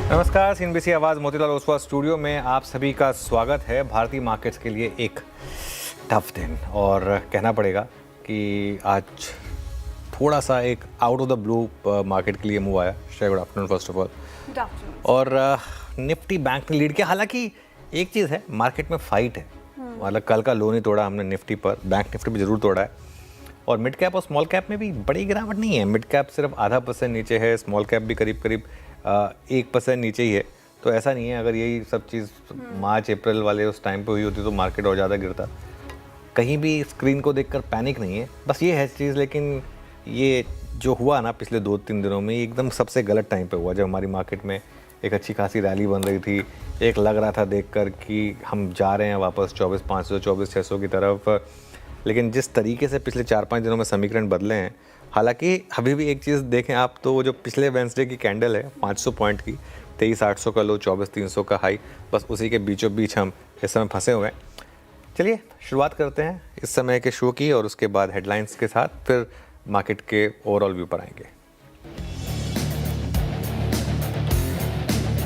नमस्कार, सीएनबीसी आवाज़ मोतीलाल ओसवाल स्टूडियो में आप सभी का स्वागत है। भारतीय मार्केट्स के लिए एक टफ दिन और कहना पड़ेगा कि आज थोड़ा सा एक out of the blue market के लिए मूव आया। Shreya, good afternoon first of all. और निफ्टी बैंक ने लीड किया। हालांकि एक चीज़ है, मार्केट में फाइट है। मतलब कल का लो नहीं तोड़ा हमने निफ्टी पर, बैंक निफ्टी पर जरूर तोड़ा है। और मिड कैप और स्मॉल कैप में भी बड़ी गिरावट नहीं है। मिड कैप सिर्फ 0.5% नीचे है, स्मॉल कैप भी करीब करीब 1% नीचे ही है। तो ऐसा नहीं है, अगर यही सब चीज़ मार्च अप्रैल वाले उस टाइम पे हुई होती तो मार्केट और ज़्यादा गिरता। कहीं भी स्क्रीन को देखकर पैनिक नहीं है, बस ये है चीज़। लेकिन ये जो हुआ ना पिछले 2-3 दिनों में, एकदम सबसे गलत टाइम पे हुआ, जब हमारी मार्केट में एक अच्छी खासी रैली बन रही थी। एक लग रहा था देखकर कि हम जा रहे हैं वापस 24,500 24,600 की तरफ। लेकिन जिस तरीके से पिछले 4-5 दिनों में समीकरण बदले हैं, हालांकि अभी भी एक चीज़ देखें आप, तो वो जो पिछले वेंसडे की कैंडल है 500 पॉइंट की, 23,800 का लो, 24,300 का हाई, बस उसी के बीचों बीच हम इस समय फंसे हुए हैं। चलिए शुरुआत करते हैं इस समय के शो की, और उसके बाद हेडलाइंस के साथ फिर मार्केट के ओवरऑल व्यू पर आएंगे।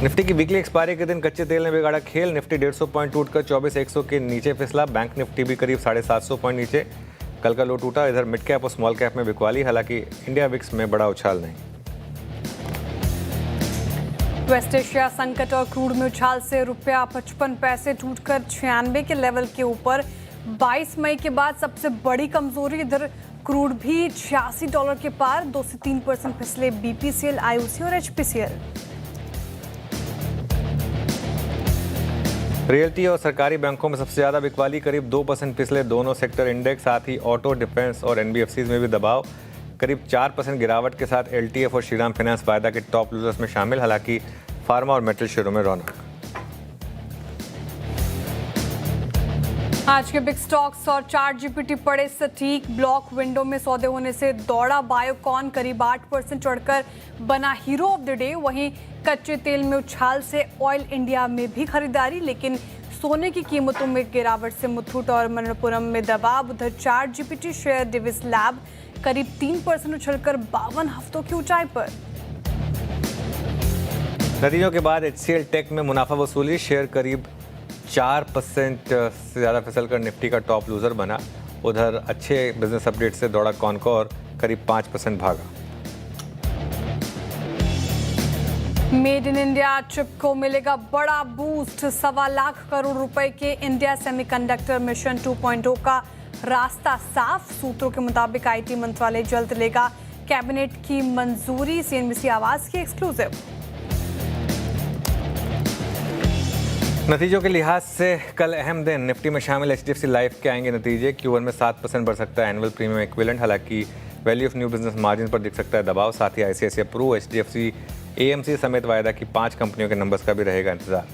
निफ्टी की वीकली एक्सपायरी के दिन कच्चे तेल ने बिगाड़ा खेल। निफ्टी 150 पॉइंट टूटकर 24,100 के नीचे फिसला। बैंक निफ्टी भी करीब 750 पॉइंट नीचे कल का लो टूटा। इधर मिड कैप और स्मॉल कैप में बिकवाली, हालांकि इंडिया विक्स में बड़ा उछाल नहीं। वेस्ट एशिया संकट और क्रूड में उछाल से रुपया 55 पैसे टूटकर 96 के लेवल के ऊपर। 22 मई के बाद सबसे बड़ी कमजोरी। इधर क्रूड भी $86 के पार, 2 से 3% फिसले बीपीसीएल, आईओसी और एचपीसीएल। रियल्टी और सरकारी बैंकों में सबसे ज़्यादा बिकवाली, करीब 2% फिसले दोनों सेक्टर इंडेक्स। साथ ही ऑटो, डिफेंस और एनबीएफसीज में भी दबाव। करीब 4% गिरावट के साथ एलटीएफ और श्रीराम फाइनेंस वायदा के टॉप लूजर्स में शामिल। हालांकि फार्मा और मेटल शेयरों में रौनक। आज के बिग स्टॉक्स और चार्ट जीपीटी पड़े सटीक। ब्लॉक विंडो में सौदे होने से दौड़ा बायोकॉन, करीब 8% चढ़कर बना हीरो ऑफ द डे। वहीं कच्चे तेल में उछाल से ऑयल इंडिया में भी खरीदारी, लेकिन सोने की कीमतों में गिरावट से मुथूट और मनप्पुरम में दबाव। उधर ChatGPT share Divi's lab करीब 3% उछलकर 52 हफ्तों की ऊंचाई पर। नतीजों के बाद एचसीएल टेक में मुनाफा वसूली। शेयर करीब 4% से ज़्यादा फिसल कर निफ्टी का टॉप लूजर बना। उधर अच्छे बिजनेस अपडेट से दौड़ा कॉनकोर, करीब 5% भागा। मेड इन इंडिया चिप को मिलेगा बड़ा बूस्ट। 1.25 लाख करोड़ रुपए के इंडिया सेमीकंडक्टर मिशन 2.0 का रास्ता साफ। सूत्रों के मुताबिक आईटी मंत्रालय जल्द लेगा कैबिनेट की मंजूरी। सीएनबीसी आवाज की एक्सक्लूसिव। नतीजों के लिहाज से कल अहम दिन। निफ्टी में शामिल एचडीएफसी लाइफ के आएंगे नतीजे। Q1 में 7% बढ़ सकता है एनुअल प्रीमियम इक्विवेलेंट। हालांकि value of new business margin पर दिख सकता है दबाव। साथ ही आईसीआईसीआई प्रू, एचडीएफसी, एएमसी समेत वायदा की 5 कंपनियों के नंबर्स का भी रहेगा इंतजार।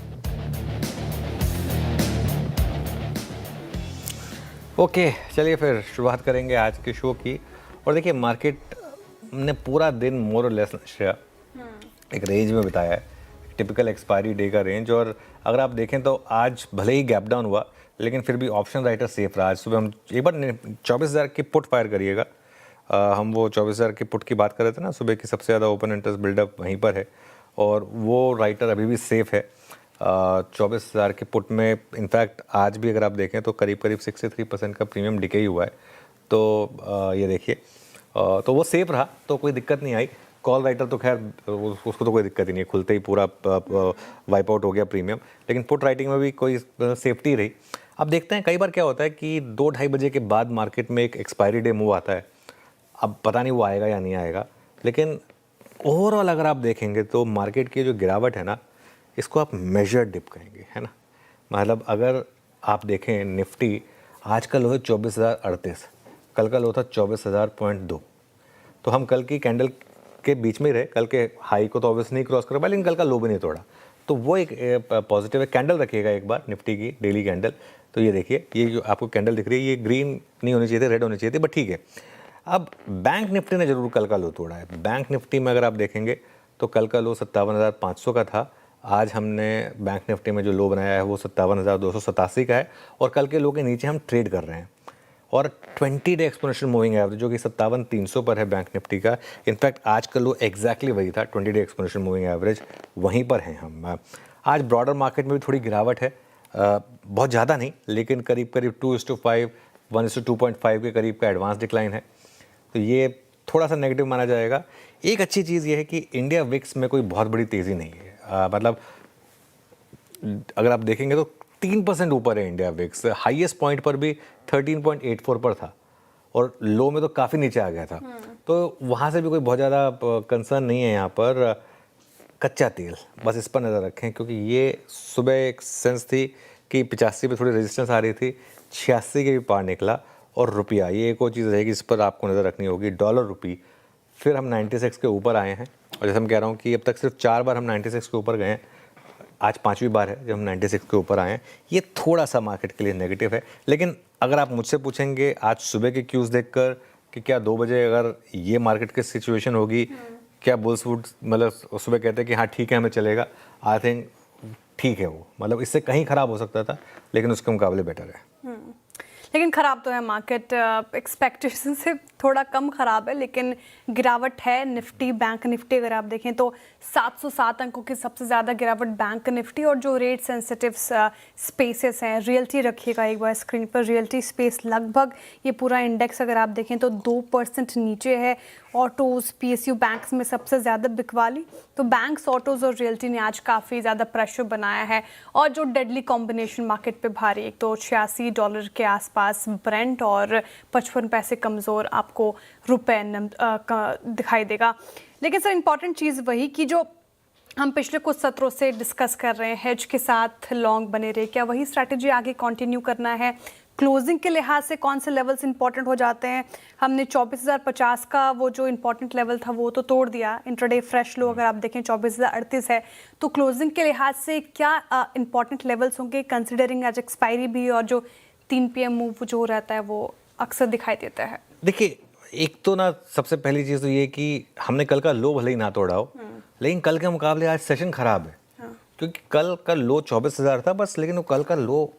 ओके, चलिए फिर शुरुआत करेंगे आज के शो की। और देखिए, मार्केट ने पूरा दिन मोर और लेस श्रेया एक रेंज में बिताया है, टिपिकल एक्सपायरी डे का रेंज। और अगर आप देखें तो आज भले ही गैप डाउन हुआ, लेकिन फिर भी ऑप्शन राइटर सेफ रहा। आज सुबह हम एक बार 24,000 की पुट फायर करिएगा। हम वो 24,000 की पुट की बात कर रहे थे ना, सुबह की सबसे ज़्यादा ओपन इंटरेस्ट बिल्डअप वहीं पर है, और वो राइटर अभी भी सेफ है 24,000 के पुट में। इनफैक्ट आज भी अगर आप देखें तो करीब करीब 63% का प्रीमियम डिके ही हुआ है। तो ये देखिए, तो वो सेफ रहा, तो कोई दिक्कत नहीं आई। कॉल राइटर तो खैर उसको तो कोई दिक्कत ही नहीं है, खुलते ही पूरा वाइप आउट हो गया प्रीमियम। लेकिन पुट राइटिंग में भी कोई सेफ्टी रही। अब देखते हैं, कई बार क्या होता है कि 2-2:30 बजे के बाद मार्केट में एक एक्सपायरी डे मूव आता है। अब पता नहीं वो आएगा या नहीं आएगा, लेकिन ओवरऑल अगर आप देखेंगे तो मार्केट की जो गिरावट है ना, इसको आप मेजर डिप कहेंगे, है ना। मतलब अगर आप देखें, निफ्टी आज का लो है 24,038, कल का लो था 24,000.2। तो हम कल की कैंडल के बीच में रहे। कल के हाई को तो ऑब्वियसली नहीं क्रॉस कर पाया, लेकिन कल का लो भी नहीं तोड़ा। तो वो एक पॉजिटिव है। कैंडल रखिएगा एक बार निफ्टी की डेली कैंडल। तो ये देखिए, ये जो आपको कैंडल दिख रही है, ये ग्रीन नहीं होनी चाहिए थी, रेड होनी चाहिए थी, बट ठीक है। अब बैंक निफ्टी ने जरूर कल का लो तोड़ा है। बैंक निफ्टी में अगर आप देखेंगे तो कल का लो 57,500 का था। आज हमने बैंक निफ्टी में जो लो बनाया है वो 57,287 का है, और कल के लो के नीचे हम ट्रेड कर रहे हैं। और 20 डे एक्सपोनेंशियल मूविंग एवरेज जो कि 57,300 पर है बैंक निफ्टी का। इनफैक्ट आज का लो एग्जैक्टली वही था, 20 डे एक्सपोनेंशियल मूविंग एवरेज वहीं पर हैं हम। आज ब्रॉडर मार्केट में भी थोड़ी गिरावट है, बहुत ज़्यादा नहीं, लेकिन करीब करीब 2:5 1:2.5 के करीब का एडवांस डिक्लाइन है, तो ये थोड़ा सा नेगेटिव माना जाएगा। एक अच्छी चीज़ ये है कि इंडिया विक्स में कोई बहुत बड़ी तेज़ी नहीं है, मतलब अगर आप देखेंगे तो 3% ऊपर है इंडिया विक्स। हाईएस्ट पॉइंट पर भी 13.84 पर था और लो में तो काफ़ी नीचे आ गया था, तो वहाँ से भी कोई बहुत ज़्यादा कंसर्न नहीं है यहाँ पर। कच्चा तेल बस इस पर नज़र रखें, क्योंकि ये सुबह एक सेंस थी कि 85 पे थोड़ी रेजिस्टेंस आ रही थी, 86 के भी पार निकला। और रुपया, ये एक और चीज़ रहेगी जिस पर आपको नज़र रखनी होगी, डॉलर रुपी। फिर हम 96 के ऊपर आए हैं, और जैसे मैं कह रहा हूँ कि अब तक सिर्फ 4 बार हम 96 के ऊपर गए हैं, आज 5वीं बार है जब हम 96 के ऊपर आए हैं। ये थोड़ा सा मार्केट के लिए नेगेटिव है, लेकिन अगर आप मुझसे पूछेंगे आज सुबह के क्यूज़ देखकर कि क्या 2 बजे अगर ये मार्केट की सिचुएशन होगी, क्या बुल्स वुड मतलब सुबह कहते हैं कि हाँ ठीक है हमें चलेगा, आई थिंक ठीक है वो, मतलब इससे कहीं ख़राब हो सकता था, लेकिन उसके मुकाबले बेटर है। लेकिन ख़राब तो है मार्केट, एक्सपेक्टेशन से थोड़ा कम ख़राब है, लेकिन गिरावट है। निफ्टी, बैंक निफ्टी अगर आप देखें तो 707 अंकों की सबसे ज़्यादा गिरावट बैंक निफ्टी। और जो रेट सेंसिटिव स्पेसेस हैं, रियल्टी रखिएगा एक बार स्क्रीन पर, रियल्टी स्पेस लगभग ये पूरा इंडेक्स अगर आप देखें तो 2% नीचे है। ऑटोज़, PSU बैंक्स में सबसे ज़्यादा बिकवाली, तो बैंक्स, ऑटोज़ और रियल्टी ने आज काफ़ी ज़्यादा प्रेशर बनाया है। और जो डेडली कॉम्बिनेशन मार्केट पे भारी, एक तो $86 के आसपास ब्रेंट और 55 पैसे कमज़ोर आपको रुपए दिखाई देगा। लेकिन सर इंपॉर्टेंट चीज़ वही कि जो हम पिछले कुछ सत्रों से डिस्कस कर रहे हैं, हेज के साथ लॉन्ग बने रहे, क्या वही स्ट्रैटेजी आगे कंटिन्यू करना है? क्लोजिंग के लिहाज से कौन से लेवल्स इंपॉर्टेंट हो जाते हैं? हमने 24,050 का वो जो इंपॉर्टेंट लेवल था वो तो तोड़ दिया। इंट्राडे फ्रेश लो अगर आप देखें 24,038 है, तो क्लोजिंग के लिहाज से क्या इंपॉर्टेंट लेवल्स होंगे, कंसिडरिंग आज एक्सपायरी भी और जो 3 PM मूव जो रहता है वो अक्सर दिखाई देता है? देखिए, एक तो ना सबसे पहली चीज़ तो ये कि हमने कल का लो भले ही ना तोड़ा हो, लेकिन कल के मुकाबले आज सेशन ख़राब है। क्योंकि कल का लो 24,000 था बस, लेकिन वो कल का लो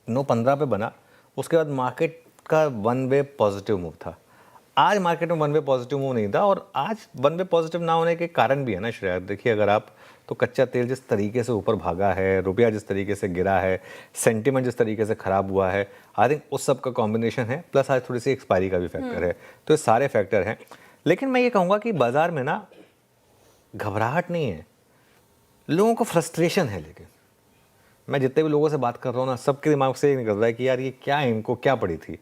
915 पे बना। उसके बाद मार्केट का वन वे पॉजिटिव मूव था। आज मार्केट में वन वे पॉजिटिव मूव नहीं था, और आज वन वे पॉजिटिव ना होने के कारण भी है ना श्रेया। देखिए, अगर आप तो कच्चा तेल जिस तरीके से ऊपर भागा है, रुपया जिस तरीके से गिरा है, सेंटिमेंट जिस तरीके से ख़राब हुआ है, आई थिंक उस सब का कॉम्बिनेशन है। प्लस आज थोड़ी सी एक्सपायरी का भी फैक्टर है, तो ये सारे फैक्टर हैं। लेकिन मैं ये कहूँगा कि बाज़ार में ना घबराहट नहीं है, लोगों को फ्रस्ट्रेशन है। लेकिन मैं जितने भी लोगों से बात कर रहा हूँ ना, सबके दिमाग से ये निकल रहा है कि यार ये क्या है, इनको क्या पड़ी थी।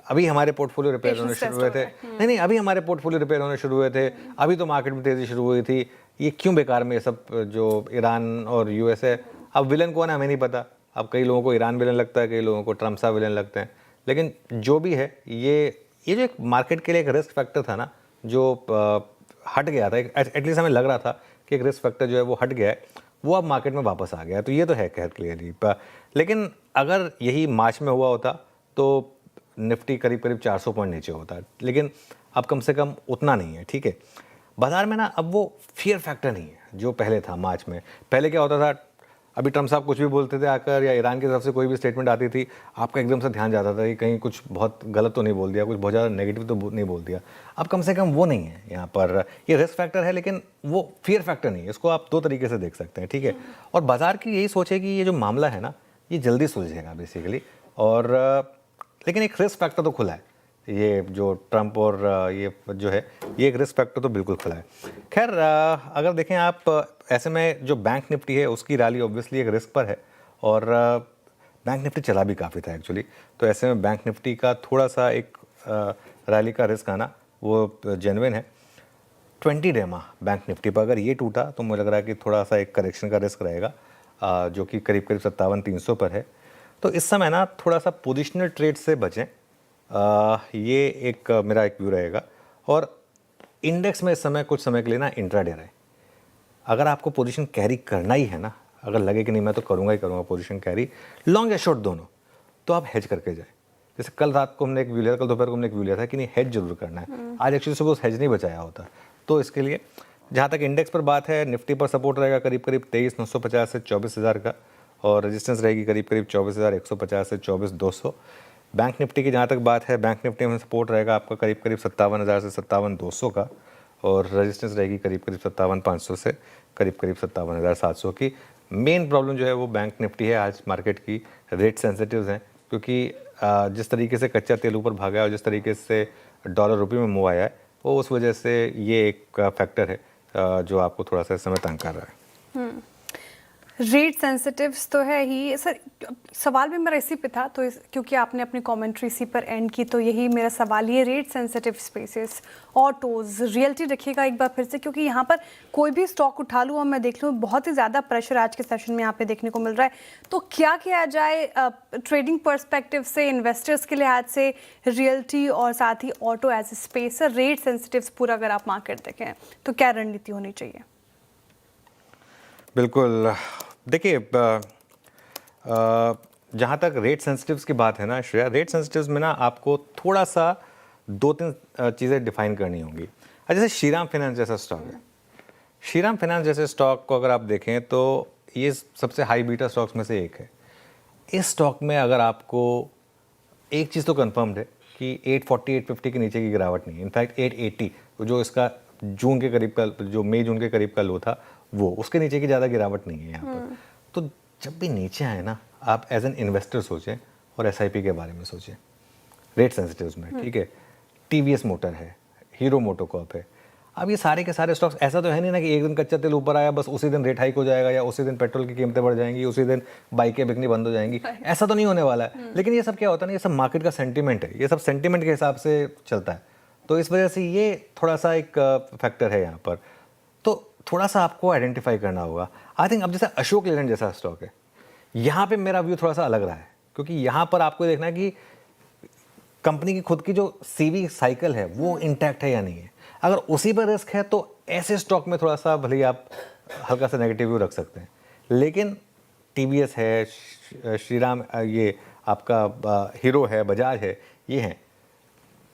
अभी हमारे पोर्टफोलियो रिपेयर होने शुरू हुए थे, नहीं अभी हमारे पोर्टफोलियो रिपेयर होने शुरू हुए थे, अभी तो मार्केट में तेज़ी शुरू हुई थी, ये क्यों बेकार में ये सब जो ईरान और US है। अब विलन कौन है हमें नहीं पता, अब कई लोगों को ईरान विलन लगता है, कई लोगों को ट्रम्प साहब विलन लगते हैं, लेकिन जो भी है ये जो एक मार्केट के लिए एक रिस्क फैक्टर था ना, जो हट गया था, एटलीस्ट हमें लग रहा था कि एक रिस्क फैक्टर जो है वो हट गया है, वो अब मार्केट में वापस आ गया। तो ये तो है खैर क्लियरली। लेकिन अगर यही मार्च में हुआ होता तो निफ्टी करीब करीब 400 पॉइंट नीचे होता है, लेकिन अब कम से कम उतना नहीं है। ठीक है, बाजार में ना अब वो फियर फैक्टर नहीं है जो पहले था मार्च में। पहले क्या होता था, अभी ट्रम्प साहब कुछ भी बोलते थे आकर, या ईरान की तरफ से कोई भी स्टेटमेंट आती थी, आपका एकदम से ध्यान जाता था कि कहीं कुछ बहुत गलत तो नहीं बोल दिया, कुछ बहुत ज़्यादा नेगेटिव तो नहीं बोल दिया। अब कम से कम वो नहीं है यहाँ पर। ये रिस्क फैक्टर है, लेकिन वो फियर फैक्टर नहीं है। इसको आप दो तरीके से देख सकते हैं। ठीक है, और बाजार की यही सोच है कि ये जो मामला है ना, ये जल्दी सुलझेगा बेसिकली। और लेकिन एक रिस्क फैक्टर तो खुला है, ये जो ट्रम्प और ये जो है, ये एक रिस्क फैक्टर तो बिल्कुल खुला है। खैर, अगर देखें आप, ऐसे में जो बैंक निफ्टी है उसकी रैली ऑब्वियसली एक रिस्क पर है, और बैंक निफ्टी चला भी काफ़ी था एक्चुअली। तो ऐसे में बैंक निफ्टी का थोड़ा सा एक रैली का रिस्क आना वो जेन्युइन है। 20 डे बैंक निफ्टी पर अगर ये टूटा तो मुझे लग रहा है कि थोड़ा सा एक करेक्शन का रिस्क रहेगा, जो कि करीब करीब 57,300 पर है। तो इस समय ना थोड़ा सा पोजिशनल ट्रेड से बचें, ये एक मेरा एक व्यू रहेगा। और इंडेक्स में इस समय कुछ समय के लिए ना इंट्राडे रहे। अगर आपको पोजीशन कैरी करना ही है ना, अगर लगे कि नहीं मैं तो करूँगा ही करूँगा पोजीशन कैरी, लॉन्ग या शॉर्ट दोनों, तो आप हेज करके जाए। जैसे कल रात को हमने एक व्यू लिया था, कल दोपहर को हमने एक व्यू लिया था कि नहीं हेज जरूर करना है। आज एक्चुअली सुबह उस हेज नहीं बचाया होता। तो इसके लिए जहाँ तक इंडेक्स पर बात है, निफ्टी पर सपोर्ट रहेगा करीब करीब 23,950 से 24,000 का, और रेजिस्टेंस रहेगी करीब करीब 24,150 से 24,200। बैंक निफ्टी की जहाँ तक बात है, बैंक निफ्टी में सपोर्ट रहेगा आपका करीब करीब 57,000 से 57,200 का, और रेजिस्टेंस रहेगी करीब करीब 57,500 से करीब करीब 57,700 की। मेन प्रॉब्लम जो है वो बैंक निफ्टी है आज मार्केट की, रेट सेंसिटिव्स हैं, क्योंकि जिस तरीके से कच्चा तेल ऊपर भागा है और जिस तरीके से डॉलर रुपये में मूव आया है, वो उस वजह से ये एक फैक्टर है जो आपको थोड़ा सा इस समय तंग कर रहा है। रेट सेंसिटिव्स तो है ही सर। सवाल भी मेरा इसी पे था, तो क्योंकि आपने अपनी कमेंट्री इसी पर एंड की, तो यही मेरा सवाल, ये rate sensitive spaces, autos, realty रखिएगा एक बार फिर से, क्योंकि यहाँ पर कोई भी स्टॉक उठा लूँ और मैं देख लूँ बहुत ही ज़्यादा प्रेशर आज के सेशन में यहाँ पे देखने को मिल रहा है। तो क्या किया जाए ट्रेडिंग पर्सपेक्टिव से, इन्वेस्टर्स के लिहाज से, रियल्टी और साथ ही auto as a space, rate sensitives पूरा अगर आप मार्केट देखें तो क्या रणनीति होनी चाहिए? बिल्कुल, देखिए जहाँ तक रेट सेंसिटिव्स की बात है ना श्रेया, रेट सेंसिटिव्स में ना आपको थोड़ा सा 2-3 चीज़ें डिफाइन करनी होंगी। जैसे श्रीराम फाइनेंस जैसा स्टॉक है, श्रीराम फाइनेंस जैसे स्टॉक को अगर आप देखें तो ये सबसे हाई बीटा स्टॉक्स में से एक है। इस स्टॉक में अगर आपको एक चीज़ तो कंफर्म्ड है कि 840-850 के नीचे की गिरावट नहीं है। इनफैक्ट 880 जो इसका जून के करीब का, जो मई जून के करीब का लो था, वो उसके नीचे की ज़्यादा गिरावट नहीं है यहाँ पर। तो जब भी नीचे आए ना, आप एज एन इन्वेस्टर सोचें और एसआईपी के बारे में सोचें रेट सेंसिटिव्स में, ठीक है। टीवीएस मोटर है, हीरो मोटोकॉर्प है, अब ये सारे के सारे स्टॉक्स, ऐसा तो है नहीं ना कि एक दिन कच्चा तेल ऊपर आया बस उसी दिन रेट हाइक हो जाएगा, या उसी दिन पेट्रोल की कीमतें बढ़ जाएंगी, उसी दिन बाइकें बिकनी बंद हो जाएंगी, ऐसा तो नहीं होने वाला है। लेकिन ये सब क्या होता है ना, ये सब मार्केट का सेंटीमेंट है, ये सब सेंटीमेंट के हिसाब से चलता है, तो इस वजह से ये थोड़ा सा एक फैक्टर है यहाँ पर। तो थोड़ा सा आपको आइडेंटिफाई करना होगा। आई थिंक अब जैसे अशोक लेलैंड जैसा स्टॉक है, यहाँ पे मेरा व्यू थोड़ा सा अलग रहा है, क्योंकि यहाँ पर आपको देखना है कि कंपनी की खुद की जो सीवी साइकिल है वो इंटैक्ट है या नहीं है। अगर उसी पर रिस्क है तो ऐसे स्टॉक में थोड़ा सा भले ही आप हल्का सा नेगेटिव व्यू रख सकते हैं। लेकिन टीवीएस है, श्रीराम, ये आपका हीरो है, बजाज है, ये हैं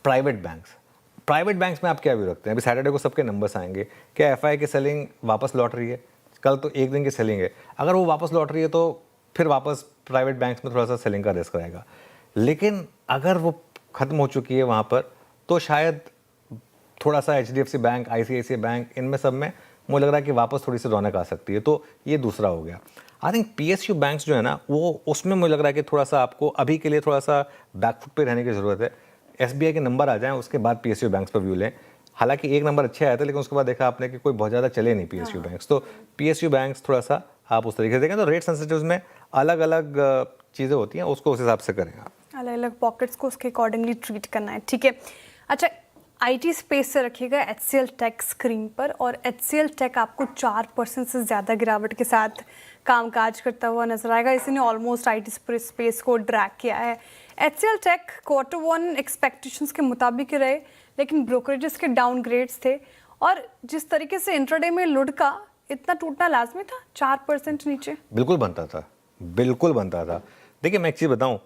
प्राइवेट बैंक्स। प्राइवेट बैंक्स में आप क्या व्यू रखते हैं? अभी सैटरडे को सबके नंबर्स आएंगे, क्या एफआई की सेलिंग वापस लौट रही है? कल तो एक दिन की सेलिंग है, अगर वो वापस लौट रही है तो फिर वापस प्राइवेट बैंक्स में थोड़ा सा सेलिंग का रिस्क रहेगा। लेकिन अगर वो ख़त्म हो चुकी है वहाँ पर, तो शायद थोड़ा सा एचडीएफसी बैंक, आईसीआईसीआई बैंक, इनमें सब में मुझे लग रहा है कि वापस थोड़ी सी रौनक आ सकती है। तो ये दूसरा हो गया। आई थिंक पीएसयू बैंक्स जो है ना, वो उसमें मुझे लग रहा है कि थोड़ा सा आपको अभी के लिए थोड़ा सा बैकफुट पे रहने की ज़रूरत है। एसबीआई के नंबर आ जाएं, उसके बाद पीएसयू बैंक्स पर व्यू लें। हालांकि एक नंबर अच्छे आया था, लेकिन उसके बाद देखा आपने कि कोई बहुत ज़्यादा चले नहीं पीएसयू बैंक्स, तो पीएसयू बैंक्स थोड़ा सा आप उस तरीके से देखें। तो रेट सेंसिटिव्स में अलग अलग चीज़ें होती हैं, उसको उस हिसाब से करें आप। अलग अलग पॉकेट्स को उसके अकॉर्डिंगली ट्रीट करना है, ठीक है। अच्छा, आईटी स्पेस से रखिएगा एचसीएल टेक स्क्रीन पर, और एचसीएल टेक आपको 4% से ज़्यादा गिरावट के साथ कामकाज करता हुआ नजर आएगा। इसी ने ऑलमोस्ट आईटी स्पेस को ड्रैग किया है। एचसीएल टेक Q1 एक्सपेक्टेशंस के मुताबिक ही रहे, लेकिन ब्रोकरेजेस के डाउनग्रेड्स थे, और जिस तरीके से इंट्राडे में लुढ़का, इतना टूटना लाजमी था 4% नीचे? बिल्कुल बनता था, बिल्कुल बनता था। देखिए मैं एक चीज़ बताऊँ,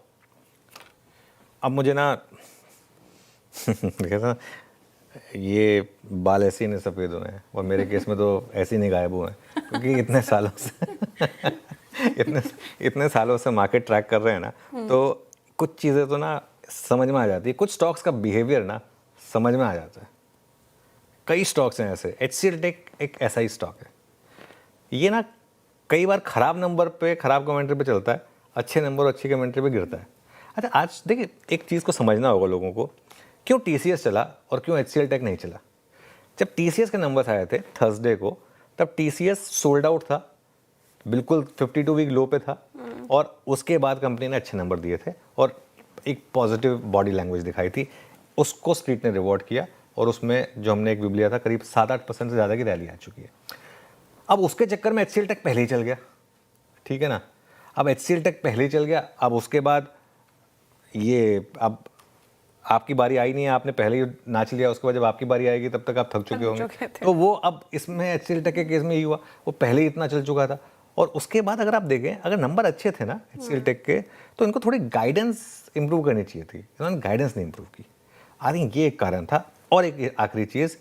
अब मुझे ना देखा था, ये बाल ऐसे ही नहीं सफ़ेद हुए हैं, और मेरे केस में तो ऐसे ही नहीं गायब हुए हैं, क्योंकि इतने सालों से इतने सालों से मार्केट ट्रैक कर रहे हैं ना, तो कुछ चीज़ें तो ना समझ में आ जाती है, कुछ स्टॉक्स का बिहेवियर ना समझ में आ जाता है। कई स्टॉक्स हैं ऐसे, एचसीएल टेक एक ऐसा ही स्टॉक है। ये ना कई बार ख़राब नंबर पे, ख़राब कमेंट्री पे चलता है, अच्छे नंबर और अच्छी कमेंट्री पे गिरता है। अच्छा, आज देखिए एक चीज़ को समझना होगा लोगों को, क्यों टीसीएस चला और क्यों एचसीएल टेक नहीं चला। जब टीसीएस के नंबर्स आए थे थर्सडे को, तब टीसीएस सोल्ड आउट था, बिल्कुल 52 वीक लो पे था, और उसके बाद कंपनी ने अच्छे नंबर दिए थे और एक पॉजिटिव बॉडी लैंग्वेज दिखाई थी। उसको स्ट्रीट ने रिवॉर्ड किया, और उसमें जो हमने एक व्यू लिया था, करीब 7-8% से ज़्यादा की रैली आ चुकी है। अब उसके चक्कर में एचसीएल टेक पहले ही चल गया, ठीक है ना। अब एचसीएल टेक पहले ही चल गया, अब उसके बाद ये, अब आपकी बारी आई नहीं है, आपने पहले ही नाच लिया, उसके बाद जब आपकी बारी आएगी तब तक आप थक चुके होंगे। तो वो अब इसमें एचसीएल टेक के केस में ही हुआ, वो पहले ही इतना चल चुका था। और उसके बाद अगर आप देखें, अगर नंबर अच्छे थे ना एचसीएल टेक के, तो इनको थोड़ी गाइडेंस इंप्रूव करनी चाहिए थी, इन्होंने गाइडेंस नहीं इंप्रूव की। आई थिंक ये एक कारण था। और एक आखिरी चीज़,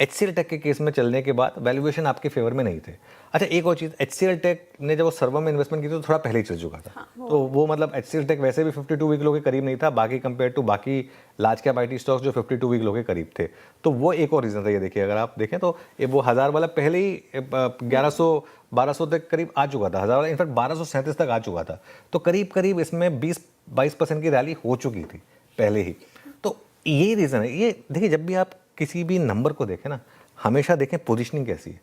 HCL टेक के केस में चलने के बाद वैल्यूएशन आपके फेवर में नहीं थे। अच्छा, एक और चीज़, HCL टेक ने जब वो सर्वर में इन्वेस्टमेंट की थी तो थोड़ा पहले ही चल चुका था। तो वो मतलब HCL टेक वैसे भी 52 वीक लो के करीब नहीं था, बाकी कंपेयर टू बाकी लार्ज कैप IT स्टॉक्स जो 52 वीक लो के करीब थे। तो वो एक और रीज़न था। ये देखिए, अगर आप देखें तो ये वो 1000 वाला पहले ही 1100-1200 तक करीब आ चुका था। 1000 वाला इनफैक्ट 1237 तक आ चुका था। तो करीब करीब इसमें 20-22% की रैली हो चुकी थी पहले ही। तो ये रीज़न है। ये देखिए, जब भी आप किसी भी नंबर को देखें ना, हमेशा देखें पोजीशनिंग कैसी है,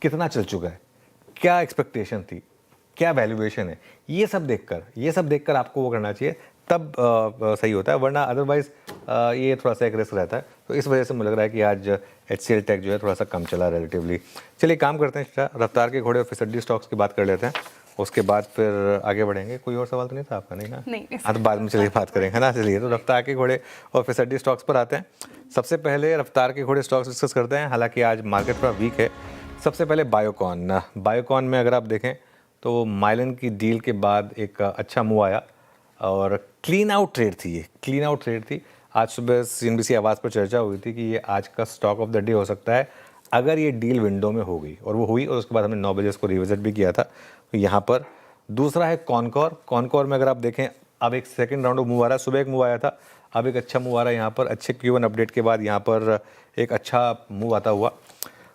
कितना चल चुका है, क्या एक्सपेक्टेशन थी, क्या वैल्यूएशन है, ये सब देखकर आपको वो करना चाहिए, तब सही होता है। वरना अदरवाइज ये थोड़ा सा एक रिस्क रहता है। तो इस वजह से मुझे लग रहा है कि आज HCL टेक जो है थोड़ा सा कम चला रिलेटिवली। चलिए काम करते हैं, रफ्तार के घोड़े और फिसड्डी स्टॉक्स की बात कर लेते हैं, उसके बाद फिर आगे बढ़ेंगे। कोई और सवाल तो नहीं था आपका? नहीं ना? नहीं। हाँ, तो बाद में चलिए बात करेंगे ना। चलिए, तो रफ्तार के घोड़े और फिसड्डी स्टॉक्स पर आते हैं। सबसे पहले रफ्तार के घोड़े स्टॉक्स डिस्कस करते हैं। हालांकि आज मार्केट थोड़ा वीक है। सबसे पहले बायोकॉन में अगर आप देखें तो माइलन की डील के बाद एक अच्छा मूव आया और क्लीन आउट ट्रेड थी। आज सुबह CNBC आवाज़ पर चर्चा हुई थी कि ये आज का स्टॉक ऑफ द डे हो सकता है अगर ये डील विंडो में हो गई, और वो हुई। और उसके बाद हमने 9 बजे इसको रिविजिट भी किया था। तो यहाँ पर दूसरा है कॉनकॉर में अगर आप देखें, अब एक सेकंड राउंड ऑफ मूव आ रहा है। सुबह एक मूव आया था, अब एक अच्छा मूव आ रहा है यहाँ पर। अच्छे Q1 अपडेट के बाद यहाँ पर एक अच्छा मूव आता हुआ।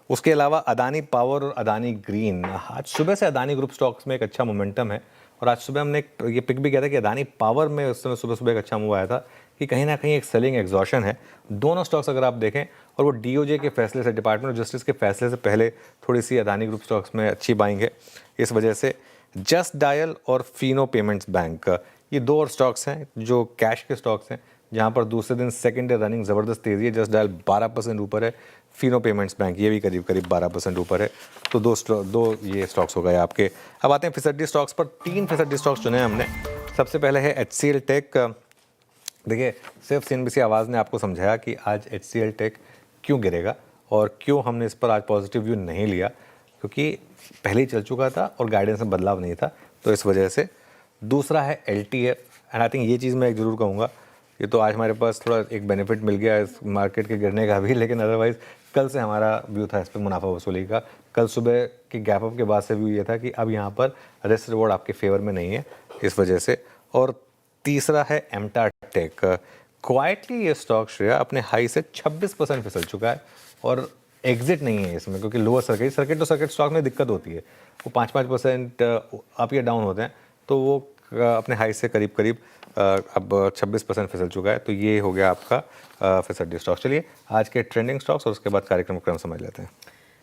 उसके अलावा अदानी पावर और अदानी ग्रीन, आज सुबह से अदानी ग्रुप स्टॉक्स में एक अच्छा मोमेंटम है। और आज सुबह हमने ये पिक भी किया था कि अदानी पावर में उस समय सुबह एक अच्छा मूव आया था कि कहीं ना कहीं एक सेलिंग एग्जॉशन है। दोनों स्टॉक्स अगर आप देखें, और वो DOJ के फैसले से, डिपार्टमेंट ऑफ जस्टिस के फैसले से पहले थोड़ी सी अदानी ग्रुप स्टॉक्स में अच्छी बाइंग है। इस वजह से जस्ट डायल और फिनो पेमेंट्स बैंक, ये 2 और स्टॉक्स हैं जो कैश के स्टॉक्स हैं, जहाँ पर दूसरे दिन सेकेंड डे रनिंग ज़बरदस्त तेज़ी है। जस्ट डायल 12% ऊपर है, फिनो पेमेंट्स बैंक ये भी करीब 12% ऊपर है। तो दो ये स्टॉक्स हो गए आपके। अब आते हैं फिसड्डी स्टॉक्स पर। 3 फिसड्डी स्टॉक्स चुने हमने। सबसे पहले है HCL टेक। देखिए, सिर्फ CNBC आवाज़ ने आपको समझाया कि आज HCL टेक क्यों गिरेगा और क्यों हमने इस पर आज पॉजिटिव व्यू नहीं लिया, क्योंकि पहले ही चल चुका था और गाइडेंस में बदलाव नहीं था, तो इस वजह से। दूसरा है LTF, एंड आई थिंक ये चीज़ मैं एक ज़रूर कहूँगा, ये तो आज हमारे पास थोड़ा एक बेनिफिट मिल गया इस मार्केट के गिरने का भी, लेकिन अदरवाइज़ कल से हमारा व्यू था इस पर मुनाफा वसूली का। कल सुबह के गैप अप के बाद से व्यू ये था कि अब यहाँ पर रिस्क रिवॉर्ड आपके फेवर में नहीं है, इस वजह से। और तीसरा है एमटा टेक। क्वाइटली ये स्टॉक श्रेया अपने हाई से 26% फिसल चुका है और एग्जिट नहीं है इसमें, क्योंकि लोअर सर्किट तो सर्किट स्टॉक में दिक्कत होती है, वो 5% अप या डाउन होते हैं, तो वो अपने हाई से करीब अब 26% फिसल चुका है। तो ये हो गया आपका फिसड्डी स्टॉक। चलिए आज के ट्रेंडिंग स्टॉक्स और उसके बाद कार्यक्रम क्रम समझ लेते हैं।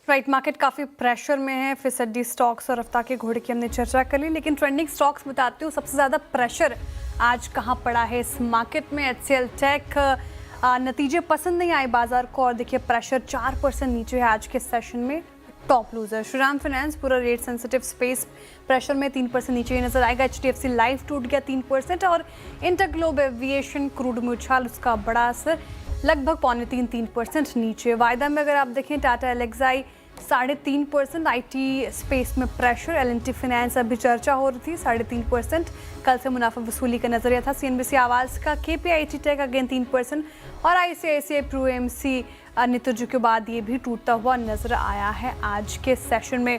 राइट, मार्केट काफ़ी प्रेशर में है। फिसड्डी स्टॉक्स और रफ्तार के घोड़े की हमने चर्चा कर ली, लेकिन ट्रेंडिंग स्टॉक्स बताती हूँ सबसे ज़्यादा प्रेशर आज कहाँ पड़ा है इस मार्केट में। HCL टेक नतीजे पसंद नहीं आए बाजार को और देखिए प्रेशर 4% नीचे है आज के सेशन में। टॉप लूजर श्रीराम फाइनेंस पूरा रेट सेंसिटिव स्पेस प्रेशर में 3% नीचे ही नजर आएगा। HDFC लाइफ टूट गया 3% और इंटरग्लोब एविएशन क्रूड में उछाल, उसका बड़ा असर, लगभग 3% नीचे। वायदा में अगर आप देखें टाटा एलेक्साई 3.5%, IT स्पेस में प्रेशर। L&T फाइनेंस अभी चर्चा हो रही थी 3.5%, कल से मुनाफा वसूली का नजरिया था CNBC आवाज़ का। KPIT टेक अगेन 3% और ICICI प्रू AMC नितुज के बाद ये भी टूटता हुआ नजर आया है आज के सेशन में।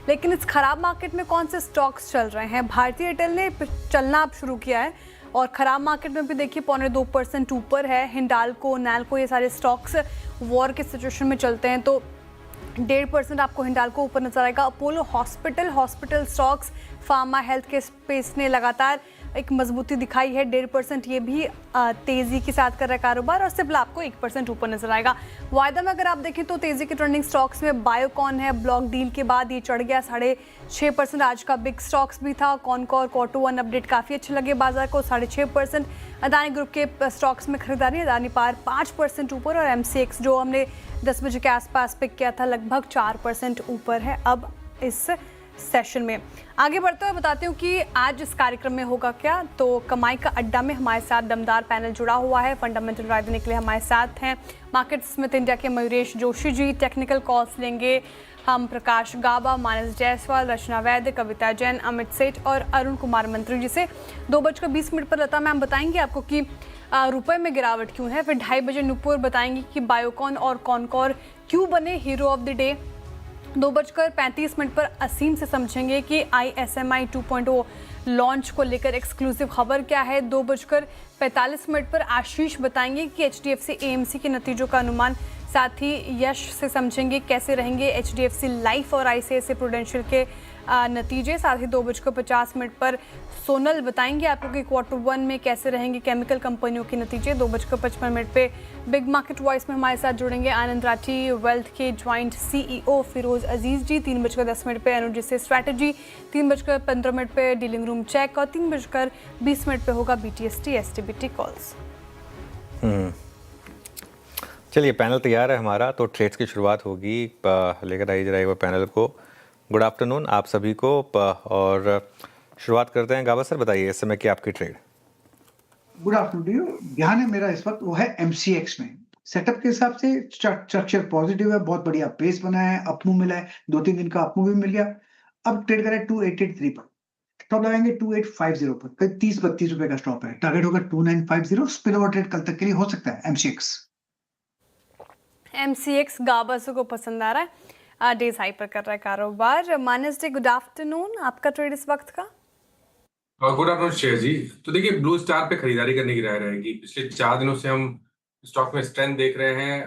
लेकिन इस खराब मार्केट में कौन से स्टॉक्स चल रहे हैं? भारतीय एयरटेल ने चलना अब शुरू किया है और खराब मार्केट में भी देखिए 2.25% ऊपर है। हिंडाल्को, नैल्को, ये सारे स्टॉक्स वॉर के सिचुएशन में चलते हैं तो 1.5% आपको हिंडाल्को ऊपर नजर आएगा। Apollo hospital stocks, pharma health के स्पेस ने लगातार एक मजबूती दिखाई है, 1.5% ये भी तेज़ी के साथ कर रहा है कारोबार और सिर्फ आपको 1% ऊपर नजर आएगा। वायदा में अगर आप देखें तो तेज़ी के ट्रेंडिंग स्टॉक्स में बायोकॉन है, ब्लॉक डील के बाद ये चढ़ गया 6.5%। आज का बिग स्टॉक्स भी था कॉनकॉर, Q1 अपडेट काफ़ी अच्छे लगे बाजार को, 6.5%। अदानी ग्रुप के स्टॉक्स में खरीदारी, अदानी पावर 5% ऊपर और MCX जो हमने 10 बजे के आसपास पिक किया था लगभग 4% ऊपर है अब इस सेशन में। आगे बढ़ते हुए बताती हूँ कि आज इस कार्यक्रम में होगा क्या। तो कमाई का अड्डा में हमारे साथ दमदार पैनल जुड़ा हुआ है। फंडामेंटल राय देने के लिए हमारे साथ हैं मार्केट स्मिथ इंडिया के मयूरेश जोशी जी। टेक्निकल कॉल्स लेंगे हम प्रकाश गाबा, मानस जायसवाल, रचना वैद्य, कविता जैन, अमित सेठ और अरुण कुमार मंत्री जी से। 2:20 पर लता मैम बताएंगे आपको कि रुपए में गिरावट क्यों है। फिर 2:30 बजे नुपुर बताएंगे कि बायोकॉन और कॉनकॉर क्यों बने हीरो ऑफ द डे। 2:35 पर असीम से समझेंगे कि ISMI 2.0 लॉन्च को लेकर एक्सक्लूसिव खबर क्या है। 2:45 पर आशीष बताएंगे कि HDFC AMC के नतीजों का अनुमान। साथ ही यश से समझेंगे कैसे रहेंगे HDFC लाइफ और ICICI प्रूडेंशियल के नतीजे। साथ ही 2:50 पर सोनल बताएंगे आपको कि Q1 में कैसे रहेंगे केमिकल कंपनियों के नतीजे। 2:55 पे बिग मार्केट वॉइस में हमारे साथ जुड़ेंगे आनंद राठी, वेल्थ के ज्वाइंट CEO फिरोज अजीज जी। 3:10 पे अनुज से स्ट्रैटेजी। 3:15 पे डीलिंग रूम चेक और 3:20 पे होगा BTST STBT कॉल्स। चलिए पैनल तैयार है हमारा, तो ट्रेड्स की शुरुआत होगी। लेकर आई जरा एक बार पैनल को। गुड आफ्टरनून आप सभी को। और शुरुआत करते हैं। गाबा सर बताइए इस समय की आपकी ट्रेड। Good afternoon. ध्यान है मेरा इस वक्त वो है MCX में। सेटअप के हिसाब से स्ट्रक्चर पॉजिटिव है, बहुत बढ़िया बेस बना है, अपमूव मिला है, 2-3 दिन का अपमूव भी मिल गया। अब ट्रेड करें 2883 पर, स्टॉप लगाएंगे 2850 पर, करीब 30-32 रुपए का स्टॉप है। टारगेट होगा 2950। स्पिल ओवर ट्रेड कल तक के लिए हो सकता है MCX गाबासो को पसंद आ रहा है, डेज हाई पर कर रहा है कारोबार। मानस जी गुड आफ्टरनून, आपका ट्रेड इस वक्त का। गुड आफ्टरनून शेयर जी। तो देखिए ब्लू स्टार पे खरीदारी करने की राय रहेगी। पिछले 4 दिनों से हम स्टॉक में स्ट्रेंथ देख रहे हैं।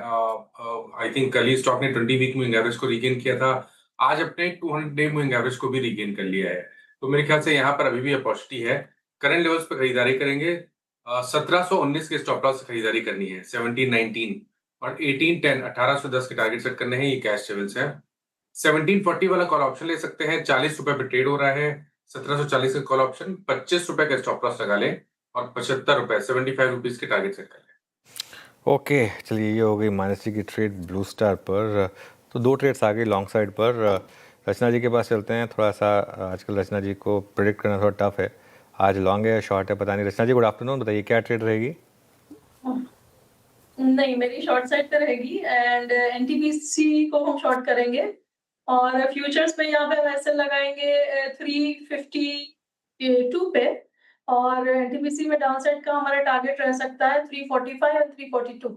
आई थिंक कल ही स्टॉक ने 20 वीक मूविंग एवरेज को रीगेन किया था। आज अपने 200 डे मूविंग एवरेज को भी रीगेन कर लिया है। तो मेरे ख्याल से यहाँ पर अभी भी अपॉर्चुनिटी है। करंट लेवल्स पे खरीदारी करेंगे। 1719 के स्टॉप लॉस से खरीदारी करनी है। 1719 और 1810 1810 के टारगेट सेट करने हैं। ये कैश लेवल्स है। 1740 वाला कॉल ऑप्शन ले सकते हैं। 40 रुपए पे ट्रेड हो रहा है। 1740 का कॉल ऑप्शन, 25 रुपए का स्टॉप लॉस लगा लें और 75 रुपए 75 रुपीज के टारगेट सेट कर लें। ओके चलिए, ये हो गई मानस जी की ट्रेड ब्लू स्टार पर। तो 2 ट्रेड्स आ गई लॉन्ग साइड पर। रचना जी के पास चलते हैं। थोड़ा सा आजकल रचना जी को प्रेडिक्ट करना थोड़ा टफ है। आज लॉन्ग है शॉर्ट है पता नहीं। रचना जी गुड आफ्टरनून, बताइए क्या ट्रेड रहेगी। नहीं, मेरी शॉर्ट साइड पे रहेगी एंड NTPC को हम शॉर्ट करेंगे और फ्यूचर्स पे यहाँ पे वैसे लगाएंगे 352 पे और NTPC में डाउन साइड का हमारा टारगेट रह सकता है 345 और 342।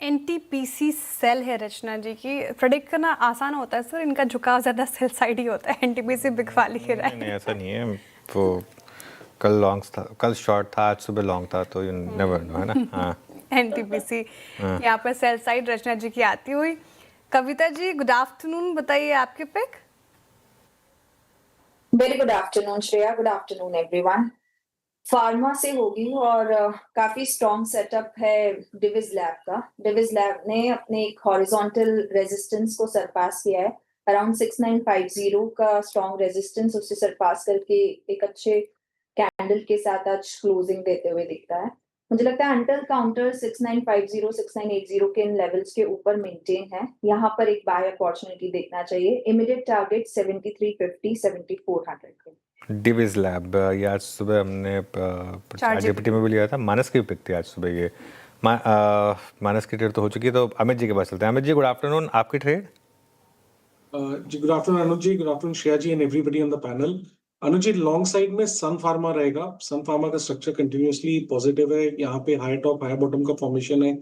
NTPC सेल है रचना जी की। प्रेडिक्ट करना आसान होता है सर, इनका झुकाव ज़्यादा सेल साइड ही होता है। NTPC बिग वाली है। नहीं ऐसा नहीं है, वो कल लॉन्ग था, कल शॉर्ट था, आज सुबह लॉन्ग था, तो यू नेवर नो, है ना। हाँ NTPC यहाँ पर सेल साइड रचना जी की आती हुई। कविता जी गुड आफ्टरनून, बताइए आपके pick. Very good afternoon Shreya, good afternoon everyone. Pharma से होगी और काफी स्ट्रॉन्ग सेटअप है डिविज लैब का। डिविज लैब ने अपने एक हॉरिजॉन्टल रेजिस्टेंस को सरपास किया है। अराउंड 6950 का स्ट्रॉन्ग रेजिस्टेंस, उससे सरपास करके एक अच्छे कैंडल के साथ आज क्लोजिंग देते हुए दिखता है। मुझे लगता है अंटिल काउंटर 6950 6980 के इन लेवल्स के ऊपर मेंटेन है। यहाँ पर एक बाय अपॉर्चुनिटी देखना चाहिए। इमीडिएट टारगेट 7350 7400 के। डिविज लैब ये आज सुबह हमने ChatGPT में भी लिया था। मानस की पिक थी आज सुबह ये। मानस की ट्रेड तो हो चुकी है, तो अमित जी के पास चलते हैं। अमित जी गुड आफ्टरनून, आपकी ट्रेड। जी good afternoon Anuj ji, good afternoon Shreya ji and everybody on the panel. Anuj ji long side में सन फार्मा रहेगा। सन फार्मा का स्ट्रक्चर कंटिन्यूअसली पॉजिटिव है। यहाँ पे हाई टॉप हाई बॉटम का फॉर्मेशन है।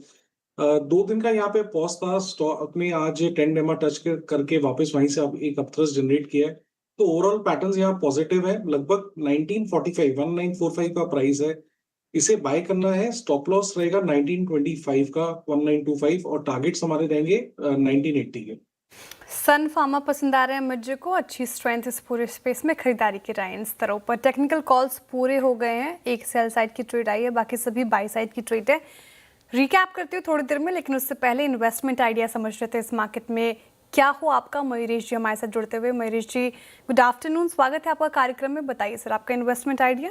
2 दिन का यहाँ पे पॉज था। स्टॉक ने आज 10 डेमा टच करके वापस वहीं से अब एक अपथ्रस्ट जनरेट किया है। तो ओवरऑल पैटर्न्स यहाँ पॉजिटिव है। लगभग 1945 का प्राइस है, इसे बाय करना है। स्टॉप लॉस रहेगा 1925 का 1925 और टारगेट्स हमारे रहेंगे 1980 के। सन फार्मा पसंद आ रहे हैं मुझे को। अच्छी स्ट्रेंथ इस पूरे स्पेस में खरीदारी की राय इन स्तरों पर। टेक्निकल कॉल्स पूरे हो गए हैं। एक सेल साइड की ट्रेड आई है, बाकी सभी बाई साइड की ट्रेड है। रिकैप करती हूँ थोड़ी देर में, लेकिन उससे पहले इन्वेस्टमेंट आइडिया समझ रहे थे इस मार्केट में क्या हो आपका। मयूरेश जी हमारे साथ जुड़ते हुए। मयूरेश जी गुड आफ्टरनून, स्वागत है आपका कार्यक्रम में। बताइए सर आपका इन्वेस्टमेंट आइडिया।